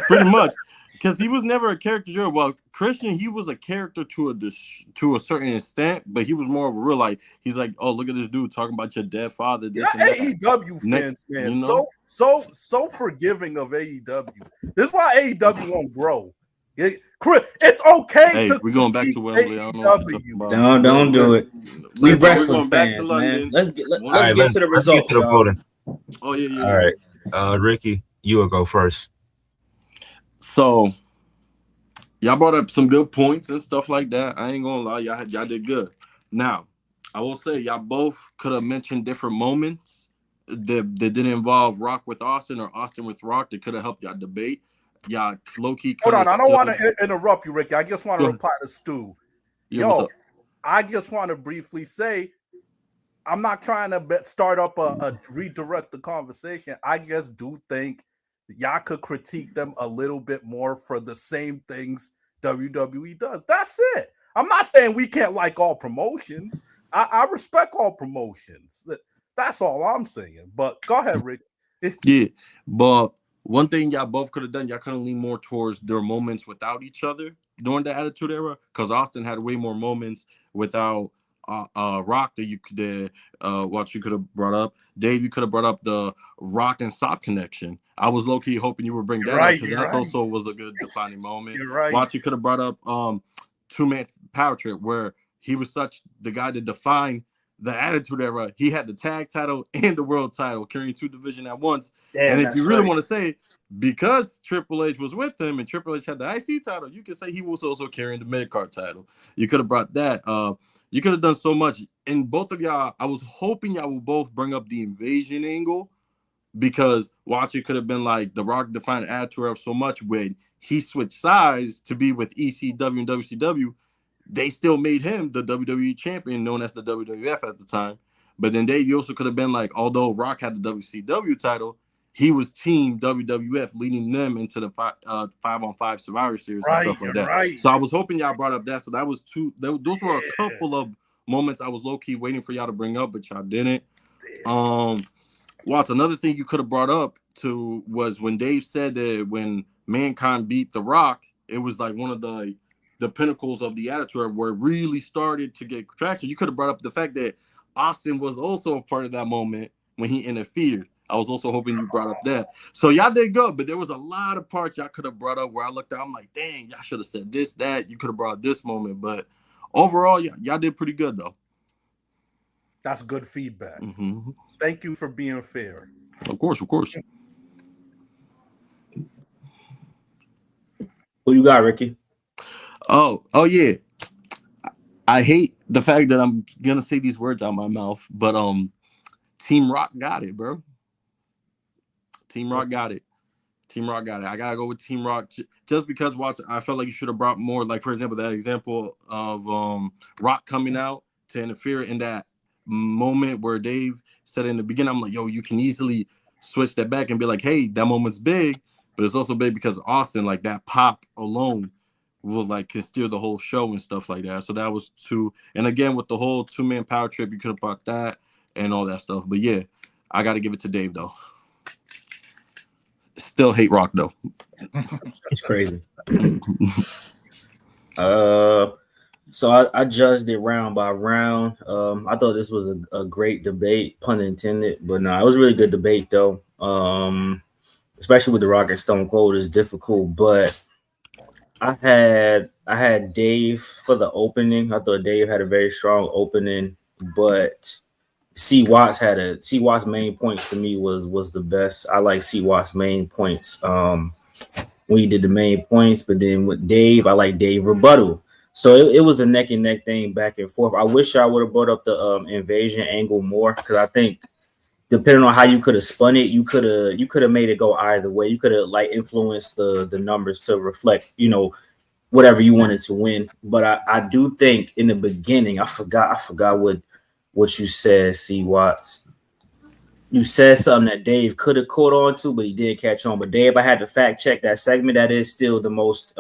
pretty much. Because he was never a character. Well, Christian, he was a character to a certain extent, but he was more of a real like. He's like, oh, look at this dude talking about your dead father. This AEW fans, man, so forgiving of AEW. This is why AEW won't grow. It's okay to. We're going back to Wembley. Don't do it. We wrestling fans, man. Let's get to the results. Let's get to the voting. Oh yeah. All right, Ricky, you will go first. So, y'all brought up some good points and stuff like that. I ain't gonna lie, y'all did good. Now, I will say y'all both could have mentioned different moments that didn't involve Rock with Austin or Austin with Rock that could have helped y'all debate. Y'all low-key. Hold on, I don't want to interrupt you, Ricky. I just want to reply to Stu. Yo, I just want to briefly say, I'm not trying to start up a redirect the conversation. I just do think y'all could critique them a little bit more for the same things WWE does. That's it. I'm not saying we can't like all promotions. I respect all promotions. That's all I'm saying. But go ahead, Rick. Yeah, but one thing y'all both could have done, y'all could have leaned more towards their moments without each other during the Attitude Era, because Austin had way more moments without Rock that you could what you could have brought up. Dave, you could have brought up the Rock and Sock connection. I was low key hoping you would bring that up because that also was a good defining moment. You're right. Watch, you could have brought up two-man power trip where he was such the guy to define the Attitude Era. He had the tag title and the world title, carrying 2 divisions at once. Damn, and if you really want to say, because Triple H was with him and Triple H had the IC title, you could say he was also carrying the mid-card title. You could have brought that. You could have done so much. And both of y'all, I was hoping y'all would both bring up the invasion angle, because watch, it could have been like The Rock defined Attitude Era so much when he switched sides to be with ECW and WCW. They still made him the WWE champion, known as the WWF at the time. But then you also could have been like, although Rock had the WCW title, he was Team WWF, leading them into the 5-on-5 Survivor Series and stuff like that. Right. So I was hoping y'all brought up that. So that was those were a couple of moments I was low key waiting for y'all to bring up, but y'all didn't. Watts, another thing you could have brought up to was when Dave said that when Mankind beat The Rock, it was like one of the pinnacles of the Attitude where it really started to get traction. You could have brought up the fact that Austin was also a part of that moment when he interfered. I was also hoping you brought up that. So y'all did good, but there was a lot of parts y'all could have brought up where I looked at, I'm like, dang, y'all should have said this, that. You could have brought this moment. But overall, y'all did pretty good, though. That's good feedback. Mm-hmm. Thank you for being fair. Of course. Who you got, Ricky? Oh yeah. I hate the fact that I'm gonna say these words out of my mouth, but Team Rock got it, bro. Team Rock got it. I gotta go with Team Rock just because I felt like you should have brought more. Like, for example, that example of Rock coming out to interfere in that moment where Dave said in the beginning, I'm like, yo, you can easily switch that back and be like, hey, that moment's big, but it's also big because Austin, like that pop alone will like can steer the whole show and stuff like that. So that was 2. And again, with the whole 2-man power trip, you could have brought that and all that stuff. But yeah, I got to give it to Dave though. Still hate Rock though. It's crazy. So I judged it round by round. I thought this was a great debate, pun intended, but no, it was a really good debate though. Especially with The Rock and Stone Cold is difficult, but I had Dave for the opening. I thought Dave had a very strong opening, but C Watts main points to me was the best. I like C Watts main points when he did the main points, but then with Dave, I like Dave rebuttal. So it was a neck and neck thing back and forth. I wish I would have brought up the invasion angle more, because I think depending on how you could have spun it, you could have made it go either way. You could have like influenced the numbers to reflect, whatever you wanted to win. But I do think in the beginning, I forgot what you said, C Watts. You said something that Dave could have caught on to, but he did catch on. But Dave, I had to fact check that segment. That is still the most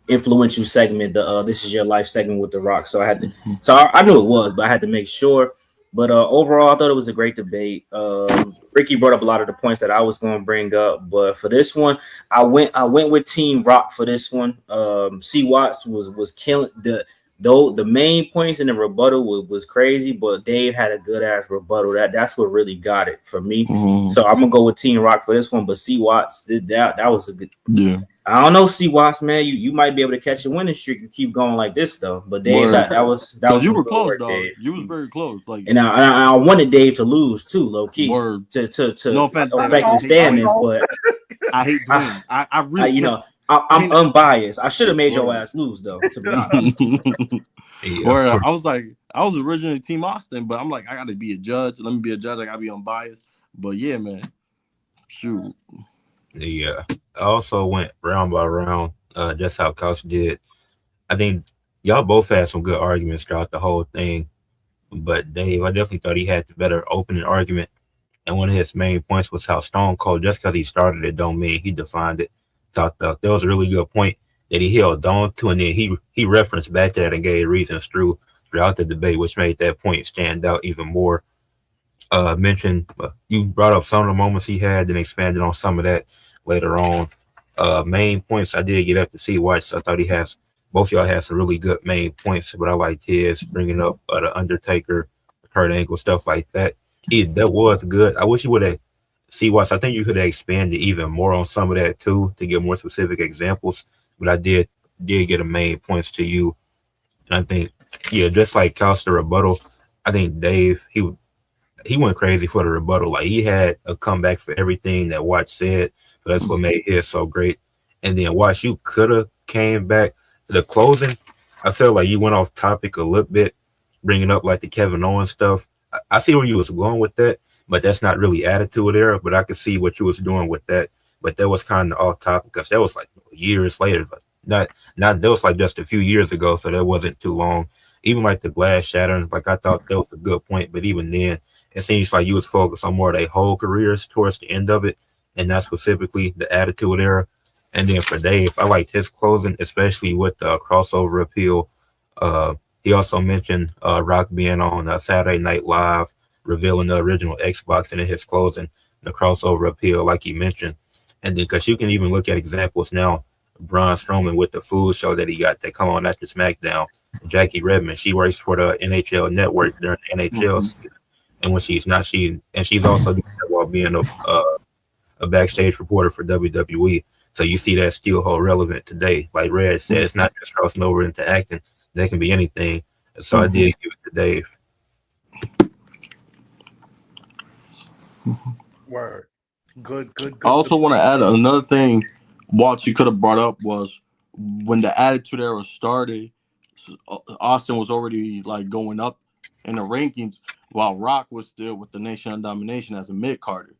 influential segment, the This Is Your Life segment with The Rock. So I knew it was, but I had to make sure. But overall, I thought it was a great debate. Ricky brought up a lot of the points that I was going to bring up, but for this one, I went with Team Rock for this one. C Watts was killing the main points in the rebuttal was crazy, but Dave had a good ass rebuttal. That's what really got it for me. Mm-hmm. So I'm gonna go with Team Rock for this one. But C Watts did that. That was a good. Yeah. I don't know, C Watts, man. You might be able to catch a winning streak and keep going like this though. But Dave, that was you were close, dog. You was very close. Like, and I wanted Dave to lose too, low key. To no offense, affect the standings, but I hate to win. I really, I'm unbiased. I should have made your ass lose though. To be honest. Yeah, I was originally Team Austin, but I'm like, I gotta be a judge. Let me be a judge. I gotta be unbiased. But yeah, man, shoot. Yeah, I also went round by round, just how Couch did. I think y'all both had some good arguments throughout the whole thing, but Dave, I definitely thought he had the better opening argument. And one of his main points was how Stone Cold, just because he started it, don't mean he defined it. So I thought that was a really good point that he held on to, and then he referenced back to that and gave reasons throughout the debate, which made that point stand out even more. You brought up some of the moments he had, then expanded on some of that later on. Main points, I did get up to see Watts. I thought both y'all had some really good main points, but I liked his bringing up the Undertaker, Kurt Angle, stuff like that. That was good. I wish he would have see, Watts, I think you could have expanded even more on some of that too to get more specific examples. But I did get a main points to you. And I think, yeah, just like Costa rebuttal, I think Dave, he went crazy for the rebuttal. Like he had a comeback for everything that Watts said. So that's what made his so great. And then Watts, you could have came back. The closing, I felt like you went off topic a little bit, bringing up like the Kevin Owens stuff. I see where you was going with that, but that's not really attitude era. But I could see what you was doing with that. But that was kind of off topic because that was like years later. But not that was like just a few years ago, so that wasn't too long. Even like the glass shattering, like I thought that was a good point. But even then, it seems like you was focused on more of their whole careers towards the end of it, and not specifically the attitude era. And then for Dave, I liked his closing, especially with the crossover appeal. He also mentioned Rock being on Saturday Night Live, revealing the original Xbox, and in his closing, the crossover appeal, like he mentioned. And then, because you can even look at examples now, Braun Strowman with the food show that he got that come on after SmackDown. Jackie Redmond, she works for the NHL Network during the NHL season. And when she's not, she's also doing that while being a backstage reporter for WWE. So you see that still hold relevant today. Like Red said, it's not just crossing over into acting. That can be anything. So I did give it to Dave. Word. Good. I also want to add another thing Watts you could have brought up was when the Attitude Era started, Austin was already like going up in the rankings while Rock was still with the Nation of Domination as a mid-carder.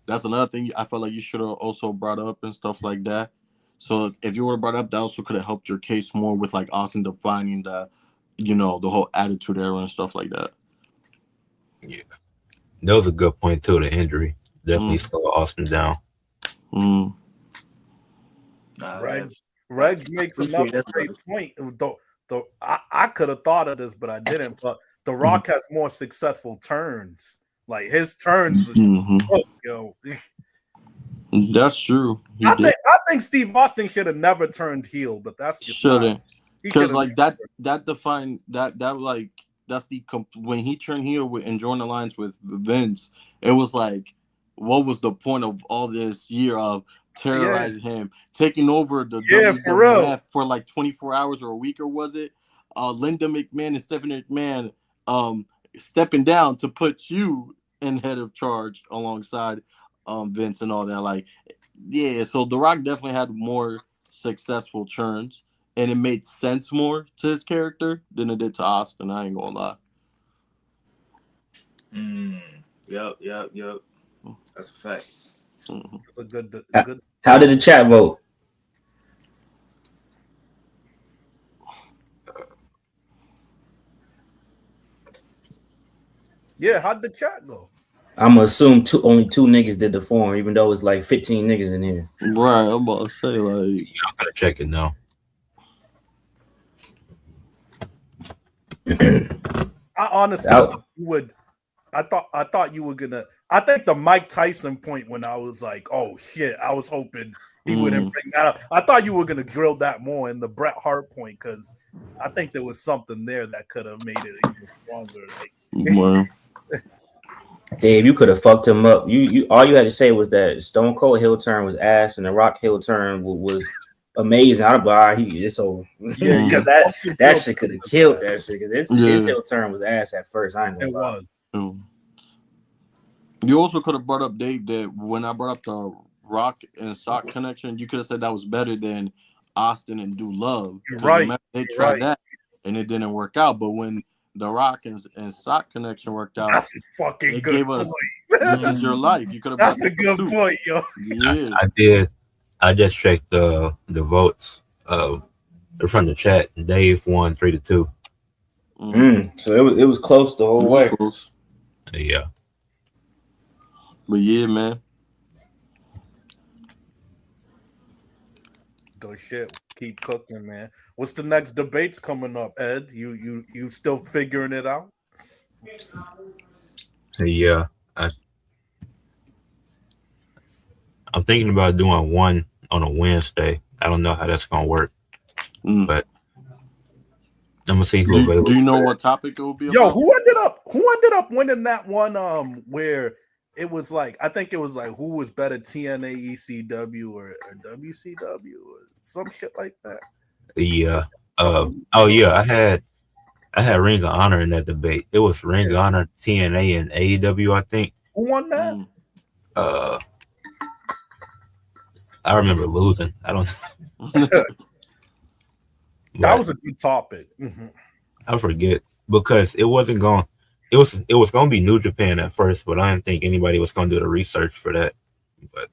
That's another thing I felt like you should have also brought up and stuff like that. So if you would have brought up, that also could have helped your case more with like Austin defining the, the whole Attitude Era and stuff like that. Yeah, that was a good point too. The injury definitely slowed Austin down. Regs makes another great point. Though I could have thought of this, but I didn't. But The Rock has more successful turns. Like his turns, That's true. I think Steve Austin should have never turned heel, but that's just shouldn't, because like that defined that like that's the when he turned heel and joined alliance with Vince, it was like, what was the point of all this year of terrorizing him, taking over the WWF for like 24 hours or a week, or was it Linda McMahon and Stephanie McMahon stepping down to put you in head of charge alongside Vince and all that? Like, yeah, so The Rock definitely had more successful turns, and it made sense more to his character than it did to Austin. I ain't gonna lie. Yep. That's a fact. How did the chat vote? Yeah, how'd the chat go? I'm gonna assume only two niggas did the form, even though it's like 15 niggas in here. Right, I'm about to say, like, I'm gonna check it now. I honestly thought you would. I thought you were gonna. I think the Mike Tyson point, when I was like, "Oh shit," I was hoping he wouldn't bring that up. I thought you were gonna drill that more in the Bret Hart point, because I think there was something there that could have made it even stronger. Well, Dave, you could have fucked him up. You all you had to say was that Stone Cold heel turn was ass and the Rock heel turn was amazing. I'd be like, it's over. Because that shit could have killed that shit. Because his heel turn was ass at first. I ain't gonna lie. Was. You also could have brought up, Dave, that when I brought up the Rock and Sock connection, you could have said that was better than Austin and Do Love. You're right. They tried that and it didn't work out. But when the Rock and Sock connection worked out, that's a fucking good point. This is your life. You could have. That's a good point, yo. Yeah, I did. I just checked the votes from the chat. Dave won 3-2. So it was close the whole way. Yeah. But yeah, man. Go shit. Keep cooking, man. What's the next debates coming up, Ed? You still figuring it out? Yeah. I'm thinking about doing one on a Wednesday. I don't know how that's gonna work, but I'm gonna see who. Do you know what topic it will be? Yo, who ended up winning that one? Where it was like, I think it was like, who was better, TNA, ECW, or WCW, or some shit like that. Yeah. Oh yeah, I had Ring of Honor in that debate. It was Ring of Honor, TNA, and AEW. I think. Who won that? I remember losing. I don't. That was a good topic. I forget because it wasn't going. It was going to be New Japan at first, but I didn't think anybody was going to do the research for that. But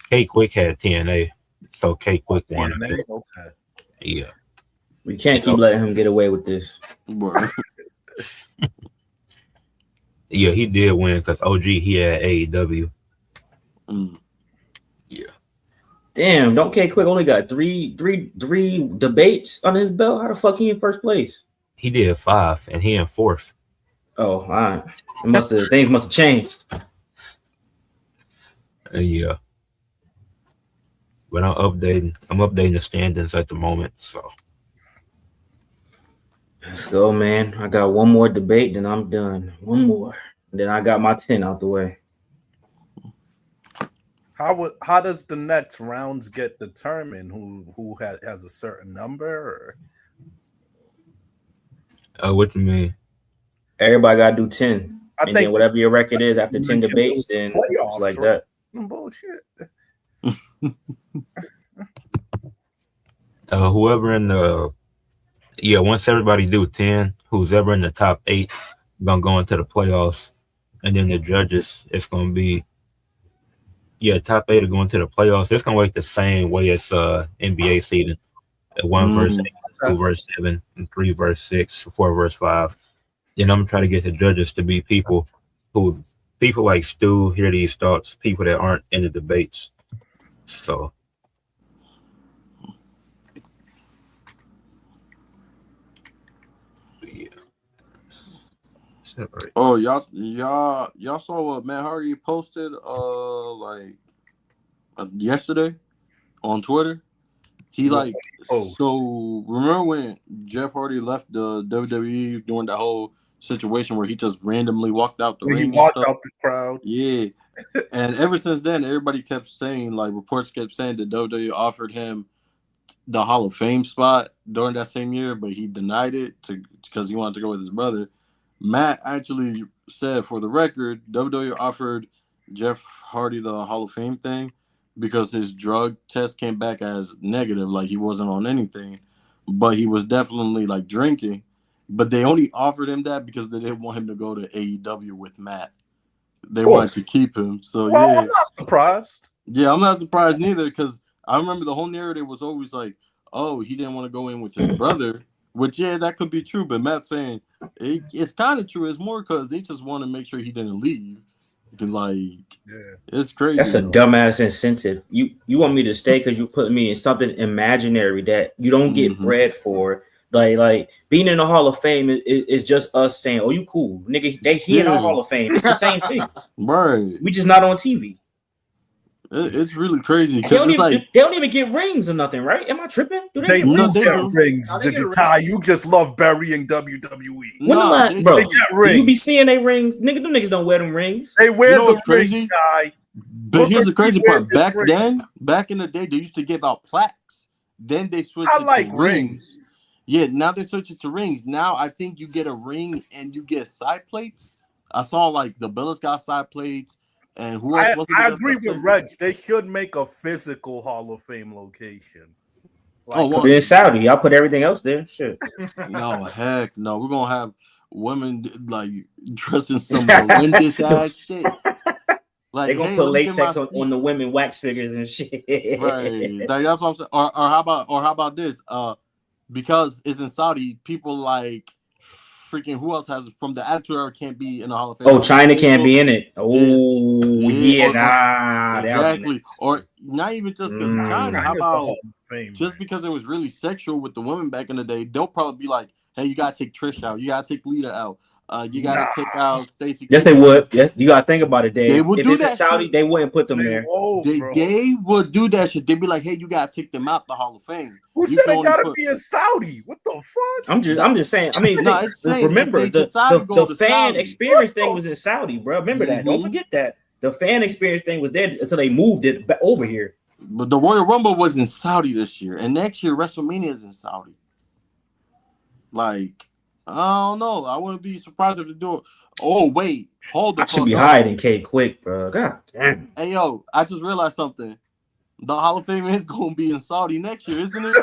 K Quick had TNA, so K Quick won. TNA? Okay. Yeah. We can't keep letting him get away with this. Yeah, he did win because OG he had AEW. Yeah. Damn, don't K Quick only got three debates on his belt? How the fuck he in first place? He did 5 and he in 4th. Oh, all right. Things must have changed. Yeah. But I'm updating the standings at the moment. So let's go, man. I got one more debate, then I'm done. One more. Then I got my 10 out the way. How does the next rounds get determined? Who has a certain number? Or? What you mean? Everybody gotta do 10. I and think then whatever your record is after 10 debates, then it's like that. Some bullshit. Whoever in the once everybody do 10, who's ever in the top 8 gonna go into the playoffs, and then the judges, it's gonna be top 8 are going to the playoffs. It's gonna work the same way as NBA season. 1 versus 8, 2 versus 7, and 3 versus 6, 4 versus 5. Then I'm trying to get the judges to be people like Stu, hear these thoughts, people that aren't in the debates. So yeah. Right. Oh, y'all saw what Matt Hardy posted yesterday on Twitter? He so remember when Jeff Hardy left the WWE during that whole situation where he just randomly walked out the ring? He walked out the crowd. Yeah. And ever since then, everybody kept saying, reports kept saying that WWE offered him the Hall of Fame spot during that same year, but he denied it because he wanted to go with his brother. Matt actually said, for the record, WWE offered Jeff Hardy the Hall of Fame thing because his drug test came back as negative, like he wasn't on anything, but he was definitely drinking. But they only offered him that because they didn't want him to go to AEW with Matt. They wanted to keep him. So I'm not surprised. Yeah, I'm not surprised neither, because I remember the whole narrative was always like, oh, he didn't want to go in with his brother, which, that could be true. But Matt's saying it's kind of true. It's more because they just want to make sure he didn't leave. It's crazy. That's a dumbass incentive. You want me to stay because you put me in something imaginary that you don't get bread for. Like being in the Hall of Fame is just us saying, "Oh, you cool, nigga." He in the Hall of Fame. It's the same thing, right? We just not on TV. It's really crazy. They don't even get rings or nothing, right? Am I tripping? Do they get rings? Kai, you just love burying WWE. Bro, they get rings. You be seeing they rings, nigga. Them niggas don't wear them rings. They wear the rings, Kai. But here's the crazy part. Back in the day, they used to give out plaques. Then they switched to rings. Yeah, now they switch it to rings. Now I think you get a ring and you get side plates. I saw the Bellas got side plates. And who else I agree with Reg. They should make a physical Hall of Fame location. Put it in Saudi. Y'all put everything else there. Shit. No, heck no. We're gonna have women dressing some horrendous ass shit. They're gonna put latex on the women wax figures and shit. Right. That's what I'm saying. Or how about this? Because it's in Saudi, people freaking who else has from the Attitude Era can't be in the Hall of Fame. Oh, China can't be in it. Oh, exactly. Or not even just because China. How about just because it was really sexual with the women back in the day? They'll probably be like, "Hey, you gotta take Trish out. You gotta take Lita out. You gotta take out Stacey. Yes, they would. Yes, you gotta think about it, Dave. They would if do it's a that Saudi, shit. they wouldn't put them there. They would do that shit. They'd be like, "Hey, you gotta take them out the Hall of Fame." Who you said it gotta be a Saudi? What the fuck? I'm just saying. I mean, remember the fan experience thing was in Saudi, bro. Remember that. Don't forget that. The fan experience thing was there, so they moved it back over here. But the Royal Rumble was in Saudi this year, and next year WrestleMania is in Saudi. Like, I don't know. I wouldn't be surprised if they do it. Oh wait, hold the. I should be hiding K quick, bro. God damn. Hey yo, I just realized something. The Hall of Fame is gonna be in Saudi next year, isn't it?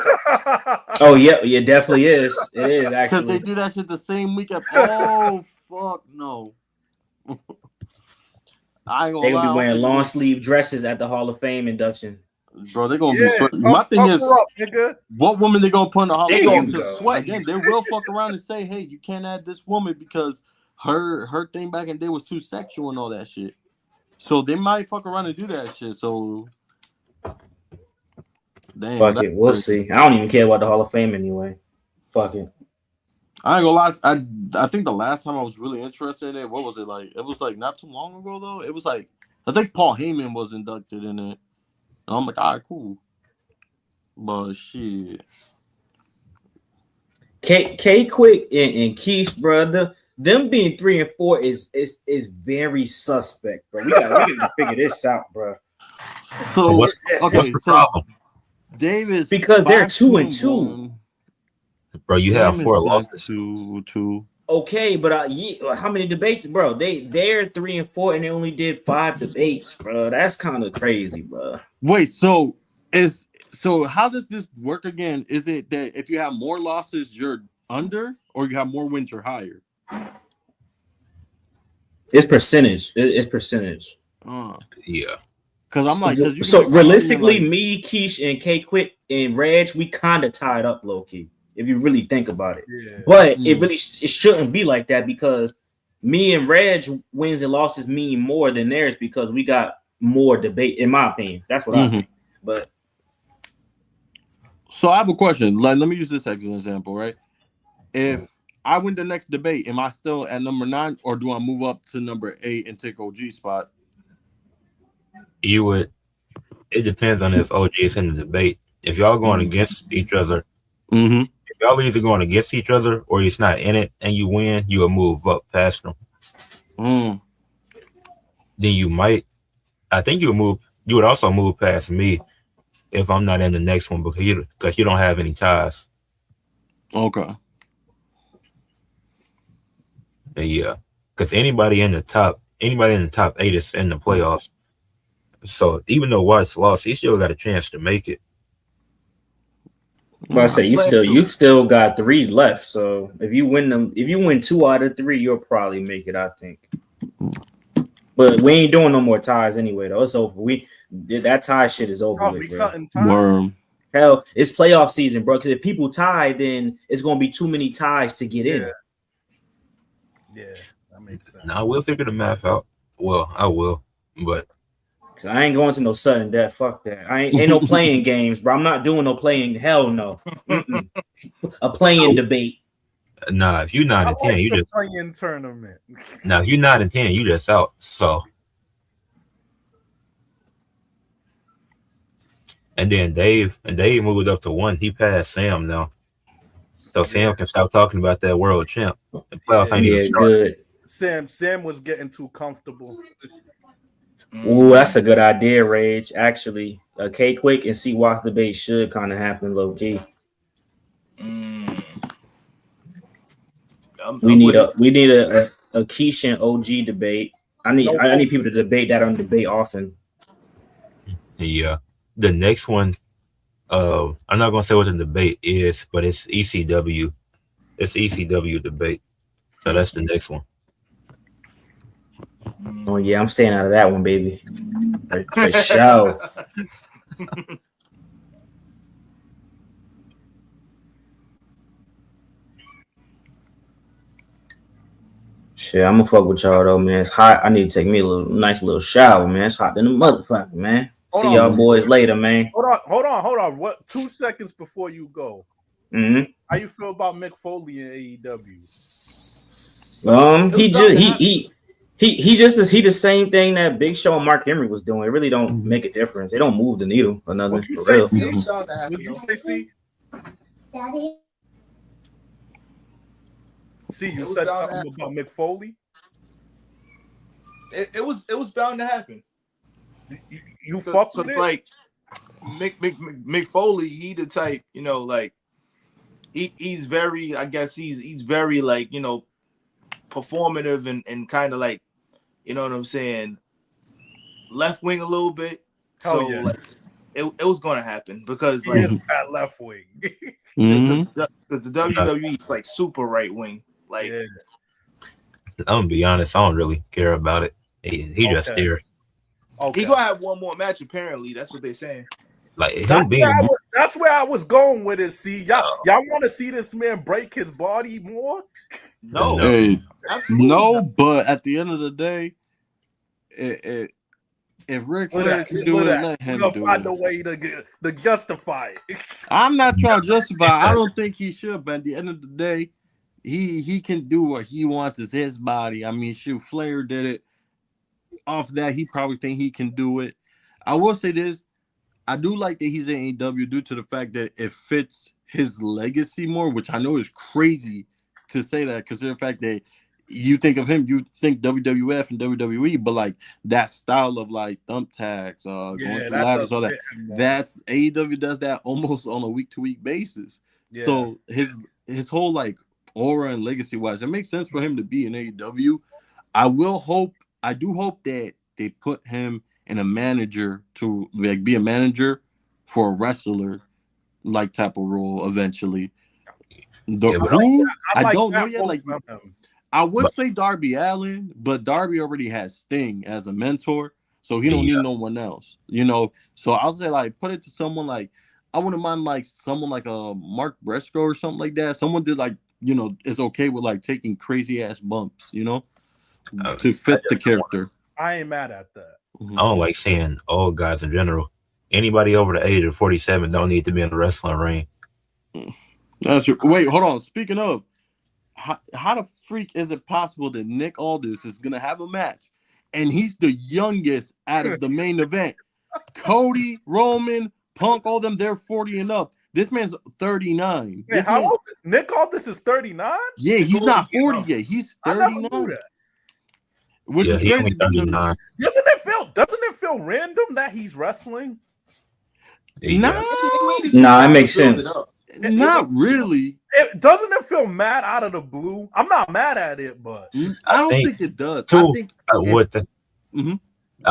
Oh yeah, it definitely is. It is actually because they do that shit the same week. Oh fuck no. I ain't gonna They gonna be wearing long sleeve dresses at the Hall of Fame induction. Bro, they're gonna be. My thing is, what woman they gonna put in the Hall of Fame? Again, they will fuck around and say, "Hey, you can't add this woman because her thing back in the day was too sexual and all that shit." So they might fuck around and do that shit. So, damn. Fuck it, we'll see. I don't even care about the Hall of Fame anyway. Fuck it. I ain't gonna lie. I think the last time I was really interested in it, what was it like? It was like not too long ago though. It was like I think Paul Heyman was inducted in it, and I'm like, all right, cool. But shit, K Quick and Keish, brother, them being 3 and 4 is very suspect, bro. We gotta figure this out, bro. So what's the problem? Davis because they're 2 and 2. Bro, you have 4 losses. 2. Okay, but how many debates, bro? They're 3 and 4 and they only did 5 debates, bro. That's kind of crazy, bro. Wait, so how does this work again? Is it that if you have more losses, you're under, or you have more wins, you're higher? It's percentage. It's percentage. Yeah. Because I'm like, so realistically, me, Keish, and K Quick and Reg, we kind of tied up low key. If you really think about it, but it shouldn't be like that because me and Reg wins and losses mean more than theirs because we got more debate. In my opinion, that's what I think. But so I have a question. Like, let me use this as an example, right? If I win the next debate, am I still at number 9, or do I move up to number 8 and take OG's spot? You would. It depends on if OG is in the debate. If y'all going against each other. If y'all either going against each other or it's not in it and you win, you will move up past them. Then you might, I think you would also move past me if I'm not in the next one because you don't have any ties. Okay. And yeah, because anybody in the top 8 is in the playoffs. So even though Watts lost, he still got a chance to make it. But I say you still got 3 left. So if you win 2 out of 3, you'll probably make it, I think. But we ain't doing no more ties anyway, though. It's over. That tie shit is over with, bro. Hell, it's playoff season, bro. Because if people tie, then it's gonna be too many ties to get in. Yeah, that makes sense. Now we'll figure the math out. Well, I will, but. Cause I ain't going to no sudden death. Fuck that. I ain't no playing games, bro. I'm not doing no playing. Hell no. A playing debate. Nah, if you're 9 and 10, you just playing tournament. Now, if you're 9 and 10, you just out. So, and then Dave moved up to 1. He passed Sam now, so Sam can stop talking about that world champ. The playoffs ain't even started. Good. Sam was getting too comfortable. Ooh, that's a good idea, Rage. Actually, K Quick and C Watts debate should kind of happen low key. We need a Keish and OG debate. I need people to debate that on debate often. Yeah, the next one, I'm not gonna say what the debate is, but it's ECW. It's ECW debate. So that's the next one. Oh yeah, I'm staying out of that one, baby. For sure. Shit, I'm gonna fuck with y'all though, man. It's hot. I need to take me a nice little shower, man. It's hot in the motherfucker, man. See y'all boys later, man. Hold on. What? 2 seconds before you go. How you feel about Mick Foley in AEW? He the same thing that Big Show and Mark Henry was doing. It really don't make a difference. They don't move the needle or nothing. What'd you for say, real. C? What'd you say, C? Daddy. See, you said something about Mick Foley. It was bound to happen. You fuck with it? Like Mick Foley, he the type, you know, like he's very, I guess he's very like, you know, performative and kind of like, you know what I'm saying, left wing a little bit. So yeah. like it was going to happen because He like is that left wing. because the WWE is like super right wing. Like, yeah. I'm gonna be honest, I don't really care about it. He just there. Okay. He gonna have one more match apparently. That's what they're saying. Like that's where I was going with it. See, y'all want to see this man break his body more? No, Hey, absolutely no, not. but at the end of the day, if Ric Flair can do it, let him do find it. a way to justify it. I'm not trying to justify. I don't think he should, but at the end of the day, he can do what he wants. It's his body. I mean, shoot, Flair did it. Off that, he probably think he can do it. I will say this: I do like that he's in AEW due to the fact that it fits his legacy more, which I know is crazy to say that, because the fact that you think of him, you think WWF and WWE, but like that style of like thumbtacks, going through ladders, all that. That's AEW does that almost on a week-to-week basis. Yeah. So his whole like aura and legacy wise, it makes sense for him to be in AEW. I do hope that they put him in a manager to like be a manager for a wrestler like type of role eventually. I don't know yet. Like I would say Darby Allin, but Darby already has Sting as a mentor, so he don't need no one else. You know, so I'll say like put it to someone like I wouldn't mind like someone like a Mark Briscoe or something like that. Someone that like, you know, is okay with like taking crazy ass bumps, you know, to fit the character. I ain't mad at that. I don't like seeing old guys in general. Anybody over the age of 47 don't need to be in the wrestling ring. That's your, wait, hold on. Speaking of, how the freak is it possible that Nick Aldis is gonna have a match, and he's the youngest out of the main event? Cody, Roman, Punk, all them, they're 40 and up. This man's 39. Wait, how old? Nick Aldis is 39? Yeah, he's not 40 yet. He's 39. Which is crazy because doesn't it feel random that he's wrestling? Nah, it makes sense. Not really. Doesn't it feel mad out of the blue? I'm not mad at it, but I don't think it does. I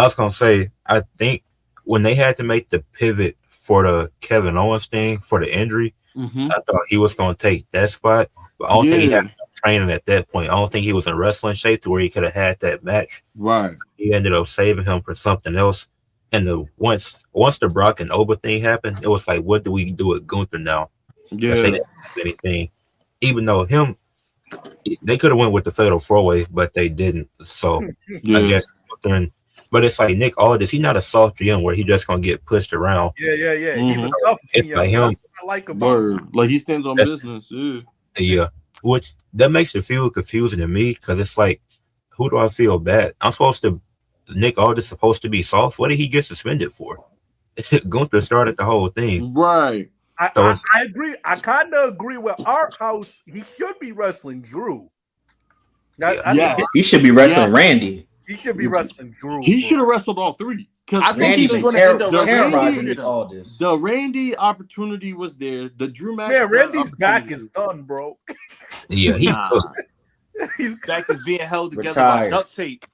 was gonna say, I think when they had to make the pivot for the Kevin Owens thing for the injury, I thought he was gonna take that spot, but I don't think he had training at that point. I don't think he was in wrestling shape to where he could have had that match. Right. He ended up saving him for something else. And once the Brock and Oba thing happened, it was like, what do we do with Gunther now? Yeah. They didn't have anything. Even though they could have went with the Fatal 4-Way, but they didn't. So I guess. But it's like Nick Aldis, he's not a soft GM where he's just gonna get pushed around. Yeah. He's a tough GM. It's like him. I like about like he stands on business. Yeah. Which that makes it feel confusing to me because it's like, who do I feel bad? Nick Aldis supposed to be soft. What did he get suspended for? Gunther started the whole thing. Right. I agree. I kind of agree with Art House. He should be wrestling Drew. He should be wrestling Randy. He should be wrestling Drew. He should have wrestled all three. I think he's going to end up terrorizing all this. The Randy opportunity was there. The Drew match. Man, Randy's back is done, bro. Yeah, his back is being held together by duct tape.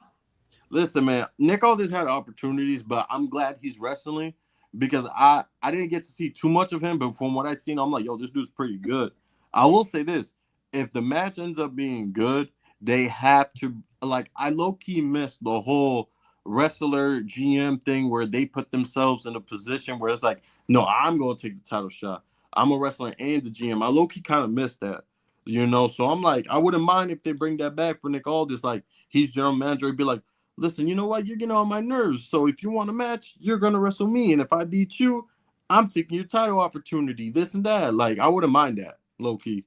Listen, man, Nick Aldis had opportunities, but I'm glad he's wrestling because I didn't get to see too much of him, but from what I've seen, I'm like, yo, this dude's pretty good. I will say this: if the match ends up being good, they have to I low-key missed the whole wrestler GM thing where they put themselves in a position where it's like, no, I'm going to take the title shot. I'm a wrestler and the GM. I low-key kind of missed that, you know? So I'm like, I wouldn't mind if they bring that back for Nick Aldis. Like, he's general manager. He'd be like, listen, you know what? You're getting on my nerves. So if you want a match, you're going to wrestle me. And if I beat you, I'm taking your title opportunity, this and that. Like, I wouldn't mind that, low-key.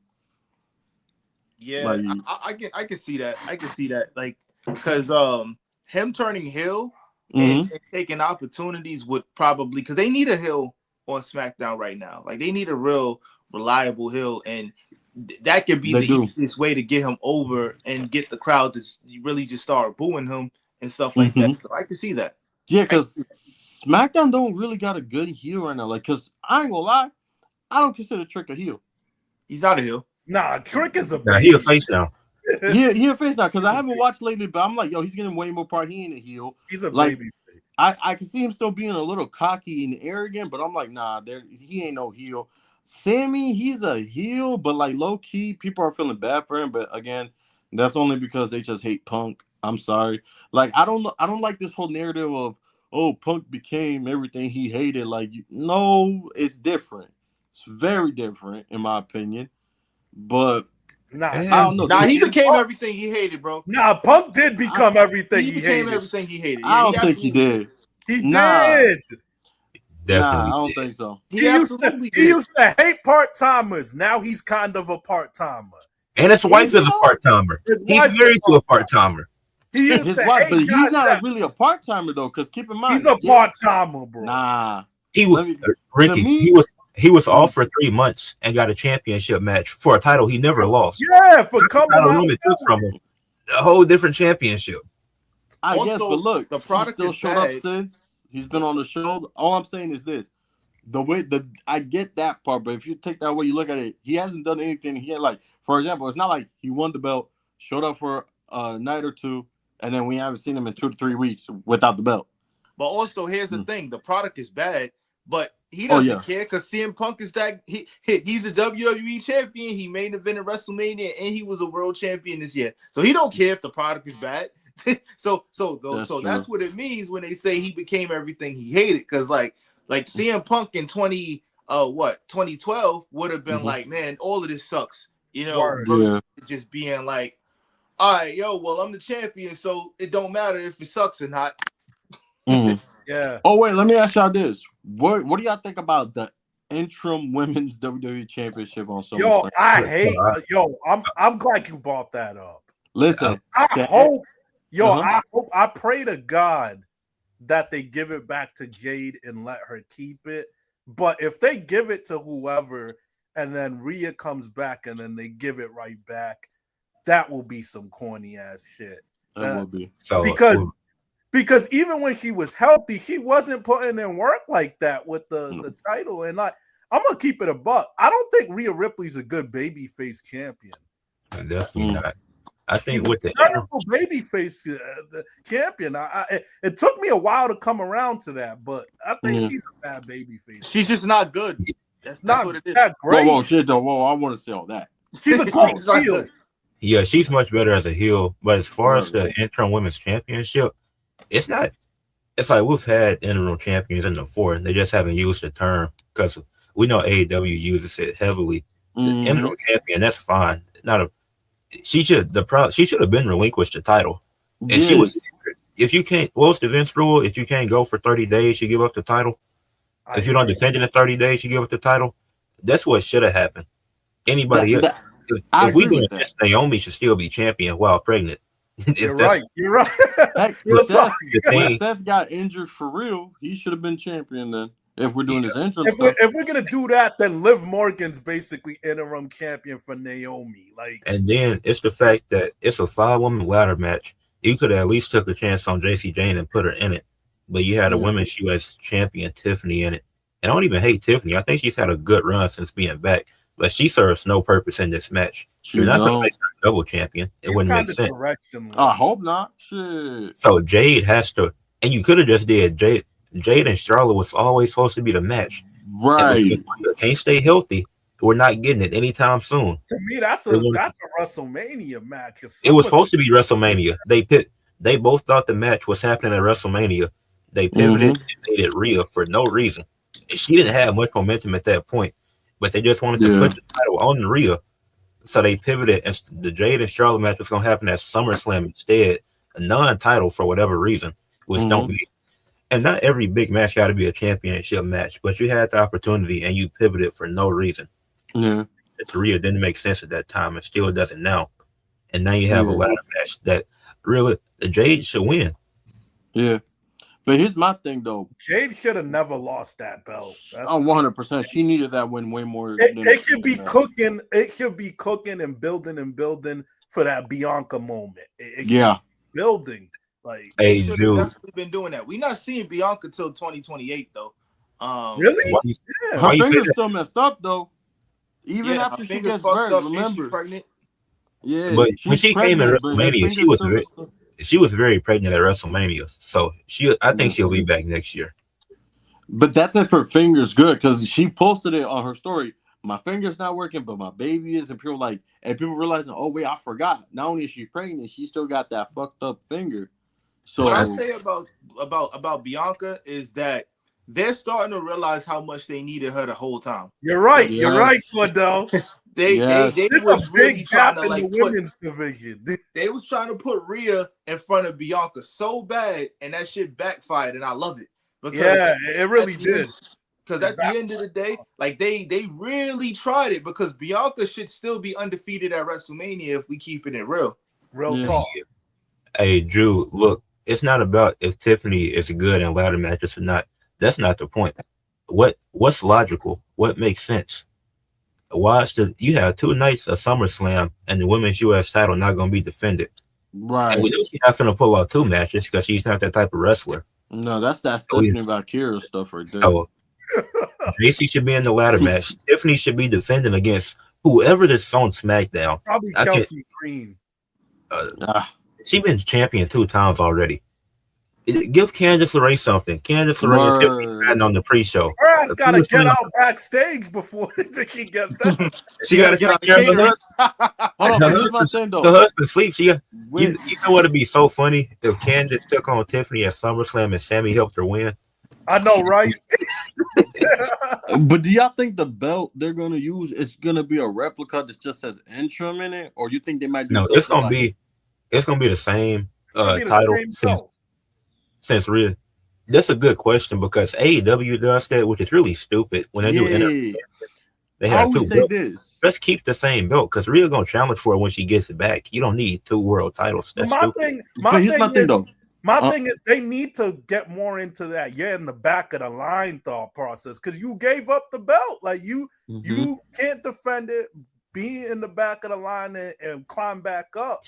Yeah, Like, I can see that. I can see that. Like, because him turning heel mhm. and taking opportunities would probably, because they need a heel on SmackDown right now. Like, they need a real reliable heel, and that could be They the do. easiest way to get him over and get the crowd to really just start booing him and stuff like Mhm. that. So I can see that. Yeah, because SmackDown don't really got a good heel right now. Like, because I ain't gonna lie, I don't consider Trick a heel. He's not a heel. Nah, Trick is a Now he a baby. face now. He a face now, because I haven't watched lately, but I'm like, yo, he's getting way more part. He ain't a heel. He's a Like, baby. I can see him still being a little cocky and arrogant, but I'm like, nah, he ain't no heel. Sammy, he's a heel, but like low key, people are feeling bad for him. But again, that's only because they just hate Punk. I'm sorry. Like, I don't like this whole narrative of, oh, Punk became everything he hated. Like, no, it's different. It's very different in my opinion. But Nah, I don't know. Nah, he became everything he hated, bro. Nah, Punk did become everything He he became hated. everything he hated. I Yeah, don't think he did. He Nah. did. Definitely. Nah, I don't did. think so. He absolutely He did. used to hate part-timers. Now he's kind of a part-timer. And his wife Is is he a though? part timer. His He's wife's married a to a part timer. He used His to wife, hate but he's guys not that- really a part timer though. Because keep in mind, He's a part-timer, bro. Nah, He Let was me- Ricky. to me- He was off for 3 months and got a championship match for a title he never lost. Yeah, for The coming title out. woman took from him a whole different championship. I Also, guess. But look, the product he still is showed up bad. since he's been on the show. All I'm saying is this: I get that part, but if you take that away, you look at it. He hasn't done anything. He had, like, for example, it's not like he won the belt, showed up for a night or two, and then we haven't seen him in 2 to 3 weeks without the belt. But also, here's the thing: the product is bad, but he Oh, doesn't yeah. care because CM Punk is he's a WWE champion. He main evented WrestleMania, and he was a world champion this year. So he don't care if the product is bad. so that's what it means when they say he became everything he hated. Because like CM Punk in 2012 would have been like, man, all of this sucks, you know, Word. versus just being like, all right, yo, well, I'm the champion, so it don't matter if it sucks or not. Mhm. Yeah. Oh wait, let me ask y'all this: what do y'all think about the interim women's WWE Championship on SummerSlam? I'm glad you brought that up. Listen, I pray to God that they give it back to Jade and let her keep it. But if they give it to whoever and then Rhea comes back and then they give it right back, that will be some corny ass shit. that will be. So Because even when she was healthy, she wasn't putting in work like that with the title. And I'm gonna keep it a buck. I don't think Rhea Ripley's a good babyface champion. definitely not. I think with the babyface the champion, it took me a while to come around to that, but I think she's a bad babyface. She's just not good. That's Not what it is. that great. Whoa, shit though. Whoa, I want to say all that. She's a great She's not heel. good. Yeah, she's much better as a heel. But as far as the interim women's championship, it's not. It's like we've had interim champions in the before, and they just haven't used the term because we know AEW uses it heavily. The interim champion, that's fine. She should have been relinquished the title, and she was. If you can't, what's the Vince rule? If you can't go for 30 days, you give up the title. If you don't defend it in 30 days, you give up the title. That's what should have happened. Anybody else? If we do this, Naomi should still be champion while pregnant. You're right. Heck, when Seth got injured for real, he should have been champion then. If we're doing this interim stuff. If we're gonna do that, then Liv Morgan's basically interim champion for Naomi. And then it's the fact that it's a 5-woman ladder match. You could have at least took a chance on JC Jane and put her in it, but you had a women's U.S. champion Tiffany in it. And I don't even hate Tiffany. I think she's had a good run since being back, but she serves no purpose in this match. You're not going to make her a double champion. It wouldn't make sense. I hope not. Shit. So Jade has to, and you could have just did Jade and Charlotte was always supposed to be the match. Right. Can't stay healthy. We're not getting it anytime soon. To me, that's a WrestleMania match. It was supposed to be WrestleMania. They both thought the match was happening at WrestleMania. They pivoted and made it Rhea for no reason. She didn't have much momentum at that point, but they just wanted to put the title on Rhea. So they pivoted, and the Jade and Charlotte match was going to happen at SummerSlam instead, a non-title for whatever reason, which don't be. And not every big match got to be a championship match, but you had the opportunity and you pivoted for no reason. Yeah. to Rhea didn't make sense at that time, and still doesn't now. And now you have a ladder match that really the Jade should win. Yeah. But here's my thing, though. Jade should have never lost that belt. Oh, 100%. She needed that win way more. It should be cooking. It should be cooking and building for that Bianca moment. It should be building. Like, hey, should have definitely been doing that. We're not seeing Bianca till 2028, though. Really? Her finger's still messed up, though. Even after she gets hurt, remember? Pregnant. Yeah, but when she came at WrestleMania, she was very pregnant at WrestleMania. So I think she'll be back next year. But that's if her finger's good, because she posted it on her story. My finger's not working, but my baby is. And people realizing, oh wait, I forgot. Not only is she pregnant, she still got that fucked up finger. So what I say about Bianca is that they're starting to realize how much they needed her the whole time. You're right. Yes. You're right, Fordell. They was really trying to like the women's division. They was trying to put Rhea in front of Bianca so bad, and that shit backfired, and I love it. Because it really did. Because at the end of the day, like they really tried it, because Bianca should still be undefeated at WrestleMania if we keeping it real. Real talk. Hey, Drew, look, it's not about if Tiffany is good in ladder matches or not. That's not the point. What's logical? What makes sense? You have 2 nights of SummerSlam and the women's U.S. title not going to be defended. Right. And we know she's not going to pull out 2 matches because she's not that type of wrestler. No, that's Stephanie Valkyria stuff right there. So, JC should be in the ladder match. Tiffany should be defending against whoever that's on SmackDown. Probably Chelsea Green. She's been champion 2 times already. Give Candice LeRae something. Candice LeRae and Tiffany riding on the pre-show. Her ass gotta get out backstage before they can get that. She gotta take care of her husband. The husband sleeps. You know what would be so funny if Candice took on Tiffany at SummerSlam and Sammy helped her win. I know, right? But do y'all think the belt they're gonna use is gonna be a replica that just says Interim in it, or you think they might do? No, it's gonna be the same title. Since Rhea, that's a good question, because AEW does that, which is really stupid when they do it. They have 2 belts. Let's keep the same belt, because Rhea gonna challenge for it when she gets it back. You don't need 2 world titles. That's stupid. My thing is they need to get more into that. Yeah, in the back of the line thought process, because you gave up the belt. Like you can't defend it. Be in the back of the line and climb back up.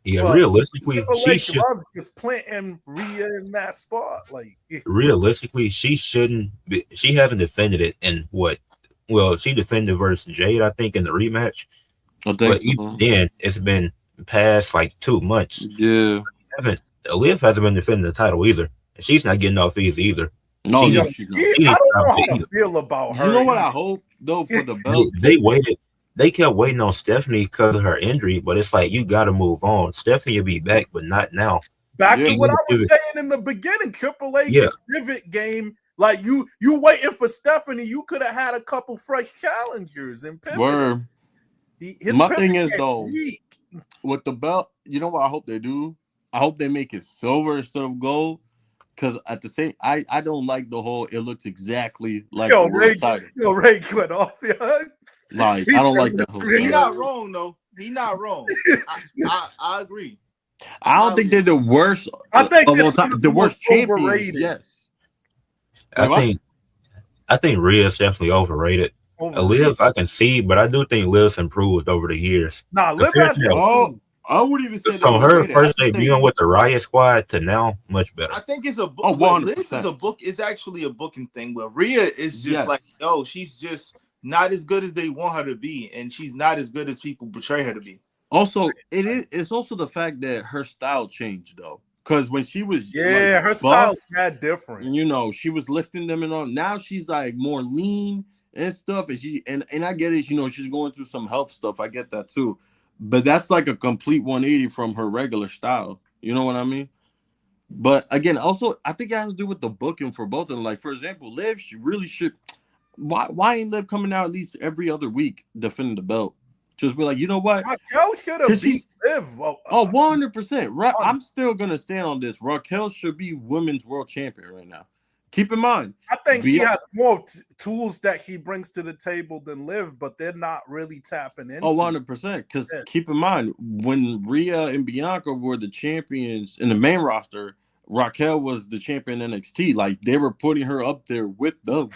Yeah, but realistically, she should just planting Rhea in that spot. Like realistically, she shouldn't be. She hasn't defended it in what? Well, she defended versus Jade, I think, in the rematch. But even then, it's been past like 2 months. Yeah, Liv hasn't been defending the title either, and she's not getting off easy. No, she's not. I don't know how to feel about her. You know what I hope though for the belt? They waited. They kept waiting on Stephanie because of her injury, but it's like you got to move on. Stephanie will be back, but not now. Back to what I was saying in the beginning, Triple H's pivot game. Like you waiting for Stephanie, you could have had a couple fresh challengers and pivot. My thing is though, with the belt, you know what I hope they do? I hope they make it silver instead of gold. Because at the same, I don't like the whole. It looks exactly like the world title. Ray went off. Like I don't like that whole. He's not wrong though. He's not wrong. I agree. I don't think they're the worst. I think the worst champions. Yes. I think Rhea's definitely overrated. Liv, I can see, but I do think Liv's improved over the years. Nah, Liv has I wouldn't even say from her first debuting with the Riot Squad to now, much better. I think it's a book. Liv is a book. It's actually a booking thing where Rhea is just like, no, she's just not as good as they want her to be, and she's not as good as people portray her to be. Also, it's also the fact that her style changed though, because when she was her style's not different. You know, she was lifting them and all. Now she's like more lean and stuff, and she and I get it. You know, she's going through some health stuff. I get that too. But that's like a complete 180 from her regular style. You know what I mean? But again, also, I think it has to do with the booking for both of them. Like, for example, Liv, she really should. Why ain't Liv coming out at least every other week defending the belt? Just be like, you know what? Raquel should have beat Liv. 100%. I'm still going to stand on this. Raquel should be women's world champion right now. keep in mind. I think she has more tools that she brings to the table than Liv, but they're not really tapping into. 100%. Because keep in mind, when Rhea and Bianca were the champions in the main roster, Raquel was the champion in NXT. Like they were putting her up there with them.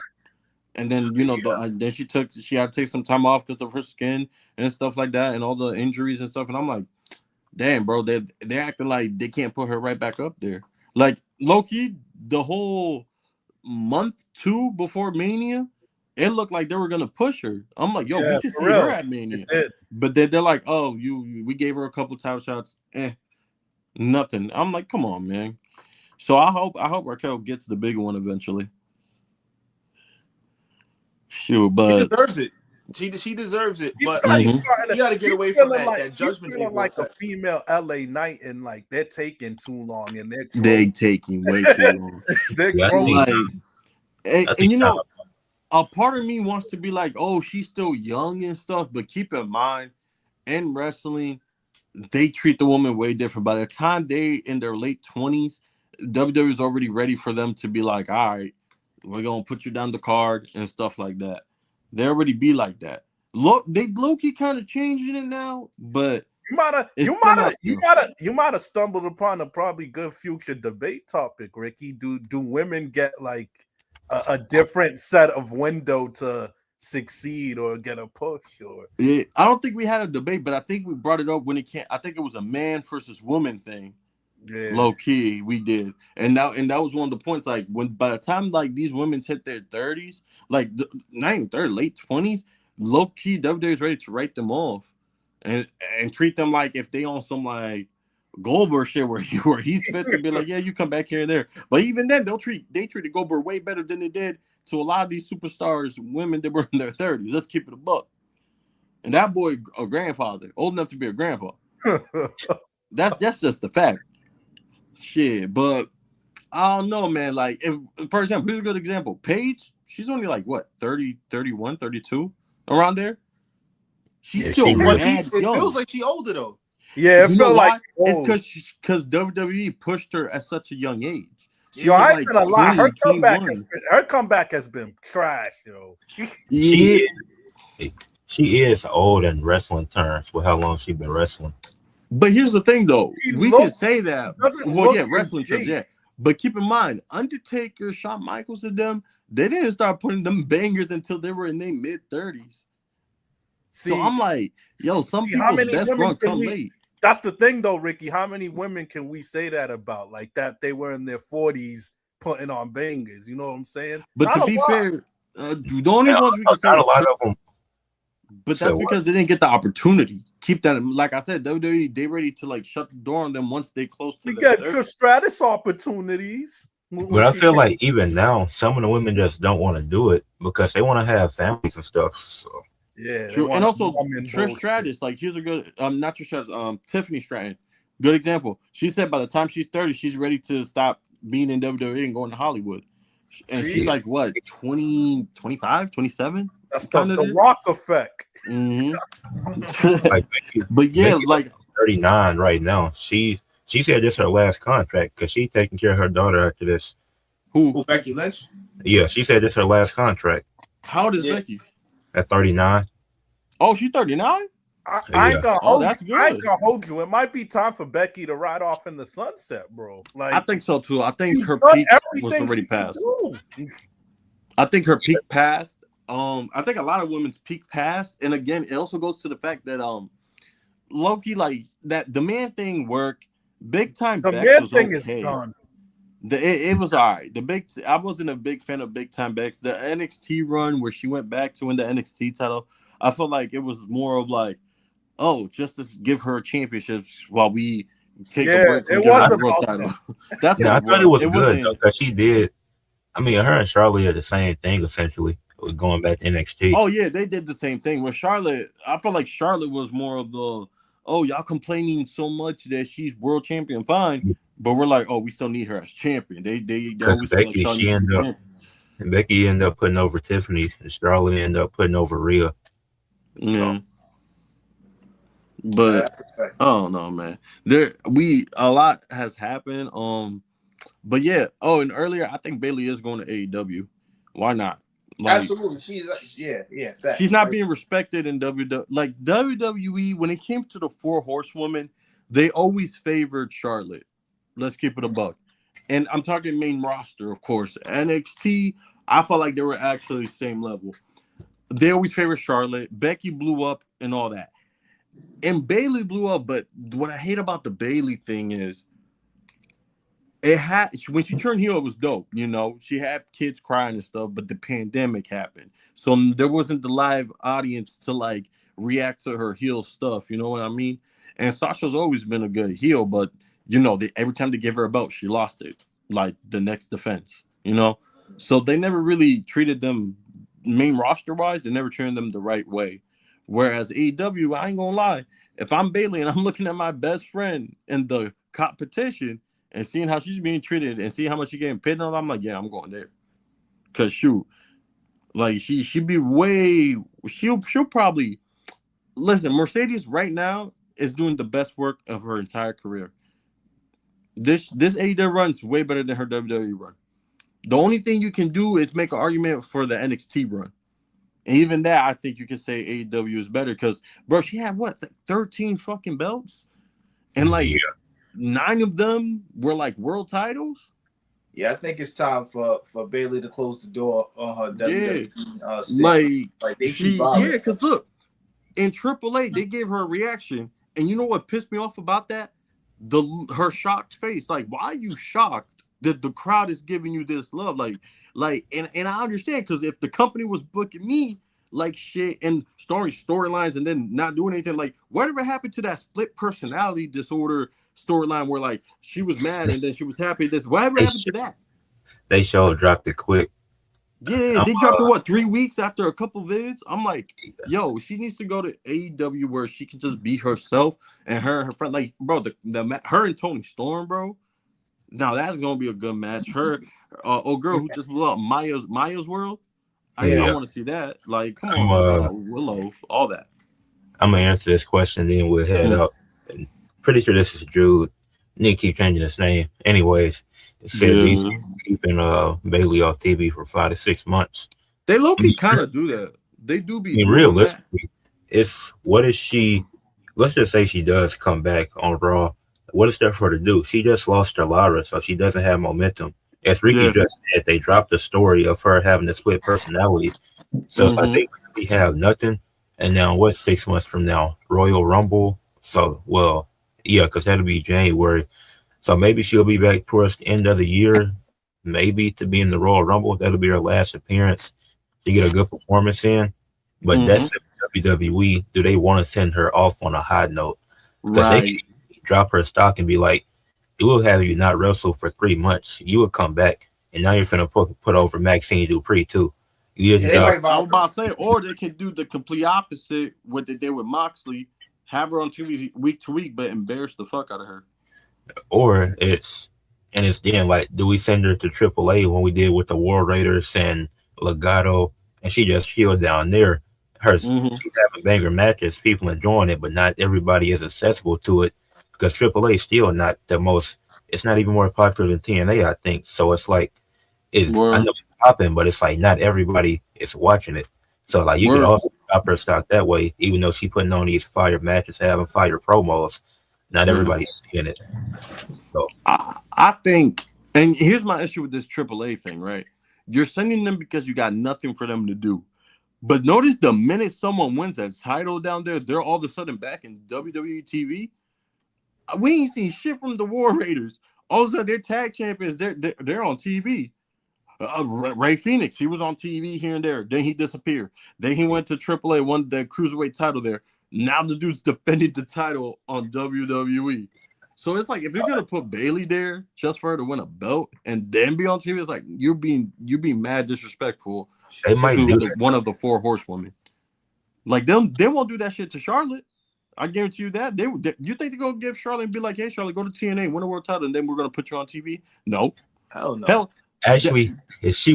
And then then she had to take some time off because of her skin and stuff like that, and all the injuries and stuff. And I'm like, damn, bro, they acting like they can't put her right back up there. Like low-key, the whole month 2 before Mania, it looked like they were gonna push her. I'm like, yo, we can see her at Mania. But they're like, oh, we gave her a couple title shots, nothing. I'm like, come on, man. So I hope Raquel gets the big one eventually. Shoot, but she deserves it. She deserves it. But you got to get away from that judgment. Feeling like a female LA Knight, and like they're taking too long, and they're taking way too long. And a part of me wants to be like, oh, she's still young and stuff, but keep in mind, in wrestling, they treat the woman way different. By the time they in their late 20s, WWE is already ready for them to be like, all right, we're gonna put you down the card and stuff like that. They already be like that. Look, they low-key kind of changing it now, but you might have stumbled upon a probably good future debate topic, Ricky. Do women get like a different set of window to succeed or get a push? Or I don't think we had a debate, but I think we brought it up when it can't. I think it was a man versus woman thing. Yeah. Low key, we did, and that was one of the points. Like when by the time like these women hit their 30s, like not even 30, late 20s, low key WWE is ready to write them off, and treat them like if they on some like Goldberg shit where he's fit to be like, yeah, you come back here and there. But even then, they treated Goldberg way better than they did to a lot of these superstars, women that were in their 30s. Let's keep it a buck. And that boy, a grandfather, old enough to be a grandpa. That's just the fact. Shit, but I don't know, man. Like, for example, here's a good example. Paige, she's only like, what, 30, 31, 32? Around there? She's still mad young. It feels like she older, though. Yeah, it feels like it's because WWE pushed her at such a young age. Yo, I ain't gonna lie. Her comeback has been trash, yo. She is old in wrestling terms with how long she's been wrestling. But here's the thing, though. We can say that. Well, yeah, wrestling terms, yeah. But keep in mind, Undertaker, Shawn Michaels, and them, they didn't start putting them bangers until they were in their mid-30s. So I'm like, yo, some people's best run come late. That's the thing, though, Ricky. How many women can we say that about? Like that they were in their 40s putting on bangers. You know what I'm saying? But to be fair, the only ones we can say a lot of them. But that's because they didn't get the opportunity. Keep that, like I said, they ready to like shut the door on them once they close to. We get Stratus opportunities. But I feel like even now, some of the women just don't want to do it because they want to have families and stuff. So yeah, true. And also Trish Stratus, like here's a good, not Trish Stratus, Tiffany Stratton, good example. She said by the time she's 30, she's ready to stop being in WWE and going to Hollywood. And she's like what, 20, 25, 27? That's the Rock effect. Mm-hmm. But yeah, like 39 right now. She said this is her last contract because she's taking care of her daughter after this. Who, Becky Lynch? Yeah, she said this is her last contract. How old is Becky? At 39. Oh, she's 39? I ain't gonna hold you. It might be time for Becky to ride off in the sunset, bro. Like I think so too. I think her peak was already passed. I think her peak passed. I think a lot of women's peak passed, and again, it also goes to the fact that Loki, like that the man thing worked. Big time. The man thing is done. It was all right. I wasn't a big fan of Big Time Bex. The NXT run where she went back to win the NXT title, I felt like it was more of like, oh, just to give her championships while we take a break from the world title. That's I thought it was good though, because she did. I mean, her and Charlotte are the same thing essentially. Going back to NXT. Oh yeah, they did the same thing with Charlotte. I felt like Charlotte was more of the, oh, y'all complaining so much that she's world champion, fine, but we're like, oh, we still need her as champion. They always Becky, Becky ended up putting over Tiffany, and Charlotte ended up putting over Rhea. So. Yeah. But I don't know, man. A lot has happened. But yeah. Oh, and earlier I think Bailey is going to AEW. Why not? Like, Absolutely, she's facts. she's not being respected in WWE. Like WWE, when it came to the 4 horsewomen, they always favored Charlotte. Let's keep it a buck. And I'm talking main roster, of course. NXT, I felt like they were actually the same level. They always favored Charlotte. Becky blew up and all that. And Bailey blew up, but what I hate about the Bailey thing is when she turned heel, it was dope. You know, she had kids crying and stuff, but the pandemic happened, so there wasn't the live audience to like react to her heel stuff. You know what I mean? And Sasha's always been a good heel, but you know, every time they gave her a belt, she lost it. Like the next defense, you know. So they never really treated them main roster wise. They never treated them the right way. Whereas AEW, I ain't gonna lie, if I'm Bailey and I'm looking at my best friend in the competition and seeing how she's being treated and seeing how much she's getting paid on, I'm like, yeah, I'm going there. Cause shoot, like she'd be she'll probably listen. Mercedes right now is doing the best work of her entire career. This AEW run's way better than her WWE run. The only thing you can do is make an argument for the NXT run. And even that, I think you can say AEW is better because, bro, she had what, 13 fucking belts? And like 9 of them were like world titles? Yeah, I think it's time for Bailey to close the door on her WWE stint. Like they keep because look, in AAA, they gave her a reaction. And you know what pissed me off about that? Her shocked face. Like, why are you shocked that the crowd is giving you this love? And I understand, because if the company was booking me like shit and storylines and then not doing anything, like whatever happened to that split personality disorder storyline where like she was mad and then she was happy, whatever happened to that? They dropped it quick. Yeah, they dropped it 3 weeks after a couple vids. I'm like, yo, she needs to go to AEW where she can just be herself and her friend. Like, bro, her and Toni Storm, bro. Now that's gonna be a good match. Her, girl who just blew up Maya's World. I want to see that. Like, come on, Willow, all that. I'm gonna answer this question, then we'll head up. And pretty sure this is Drew. Need to keep changing his name. Anyways, it said he's keeping Bailey off TV for 5 to 6 months. They low-key kind of do that. They do be. I mean, realistically, let's just say she does come back on Raw. What is there for her to do? She just lost to Lara, so she doesn't have momentum. As Ricky just said, they dropped the story of her having a split personality. So I think we have nothing. And now what's 6 months from now? Royal Rumble. So, because that'll be January. So maybe she'll be back towards the end of the year, maybe to be in the Royal Rumble. That'll be her last appearance to get a good performance in. But that's WWE. Do they want to send her off on a high note? Because they can drop her stock and be like, it will have you not wrestle for 3 months. You will come back, and now you're finna put over Maxine Dupree too. I was about to say, or they can do the complete opposite, what they did with Moxley, have her on TV week to week, but embarrass the fuck out of her. Or it's then like, do we send her to AAA when we did with the War Raiders and Legato, and she just chilled down there? She's having banger matches, people enjoying it, but not everybody is accessible to it because AAA is still not the most. It's not even more popular than TNA, I think. So it's like I know it's popping, but it's like not everybody is watching it. So like you can also drop her stock that way, even though she's putting on these fire matches, having fire promos. Not everybody's seeing it. So I think, and here's my issue with this AAA thing, right? You're sending them because you got nothing for them to do. But notice the minute someone wins that title down there, they're all of a sudden back in WWE TV. We ain't seen shit from the War Raiders. All of a sudden, they're tag champions. They're on TV. Ray Phoenix, he was on TV here and there. Then he disappeared. Then he went to AAA, won the cruiserweight title there. Now the dude's defending the title on WWE. So it's like, if you're gonna put Bailey there just for her to win a belt and then be on TV, it's like you're being mad disrespectful. They might do one of the 4 horsewomen. Like they won't do that shit to Charlotte. I guarantee you that. You think they're gonna give Charlotte and be like, hey Charlotte, go to TNA, win a world title, and then we're gonna put you on TV? No. Hell no. Hell, actually, if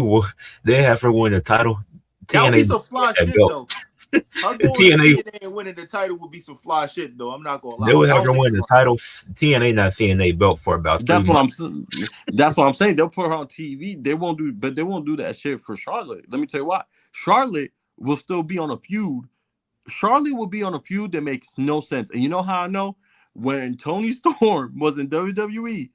they have her win the title, that would be some fly shit though. Her going TNA, to TNA and winning the title would be some fly shit, though. I'm not gonna lie. they would I have don't her think win the title. TNA not seeing they belt for about 3 That's what months. That's what I'm saying. They'll put her on TV. They won't do that shit for Charlotte. Let me tell you why. Charlotte will still be on a feud. Charlotte will be on a feud that makes no sense. And you know how I know? When Toni Storm was in WWE,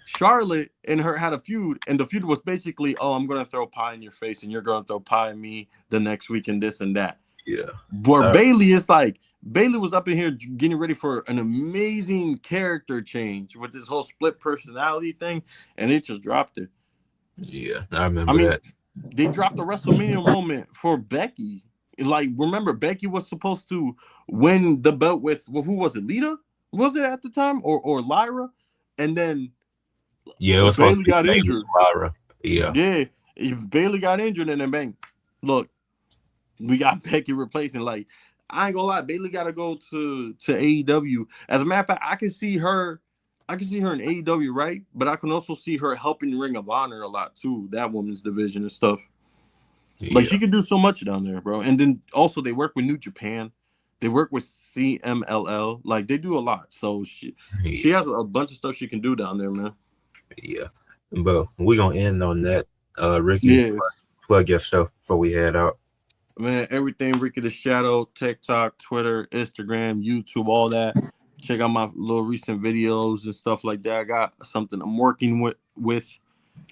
Charlotte and her had a feud, and the feud was basically, oh, I'm gonna throw pie in your face, and you're gonna throw pie in me the next week, and this and that. Yeah. Where Bayley is like, Bayley was up in here getting ready for an amazing character change with this whole split personality thing, and it just dropped it. Yeah, I remember that. They dropped the WrestleMania moment for Becky. Like, remember, Becky was supposed to win the belt with, well, who was it? Lita? Was it at the time? Or Lyra? And then Yeah, it was Bayley got injured. Lyra. Yeah. Yeah. Bayley got injured, and then bang. Look, we got Becky replacing. Like, I ain't gonna lie, Bayley gotta go to AEW. As a matter of fact, I can see her in AEW, right? But I can also see her helping Ring of Honor a lot too, that women's division and stuff. Yeah. Like, she can do so much down there, bro. And then also they work with New Japan. They work with CMLL. Like, they do a lot. So she has a bunch of stuff she can do down there, man. Yeah. But we're gonna end on that. Ricky, plug your stuff before we head out. Man, everything Ricky the Shadow, TikTok, Twitter, Instagram, YouTube, all that. Check out my little recent videos and stuff like that. I got something I'm working with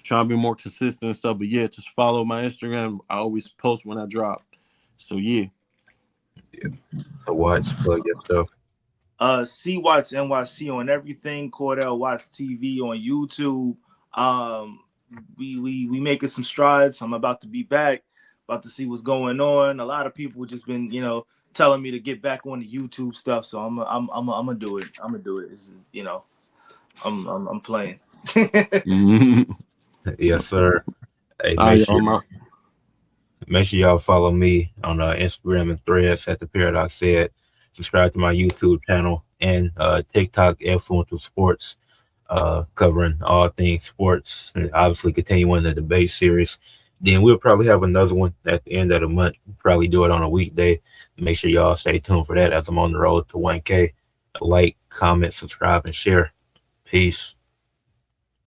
trying to be more consistent and stuff. But yeah, just follow my Instagram. I always post when I drop. So yeah. Watch, plug your stuff. C Watts NYC on everything. Cordell Watts TV on YouTube. We making some strides. I'm about to be back. About to see what's going on. A lot of people just been, telling me to get back on the YouTube stuff. So I'm gonna do it. I'm gonna do it. This is, I'm playing. Yes, sir. Hey, make sure y'all follow me on Instagram and Threads at the Paradox Said. Subscribe to my YouTube channel and TikTok, Ed Fluential Sports, covering all things sports, and obviously continuing the debate series. Then we'll probably have another one at the end of the month. We'll probably do it on a weekday. Make sure y'all stay tuned for that as I'm on the road to 1K. Like, comment, subscribe, and share. Peace.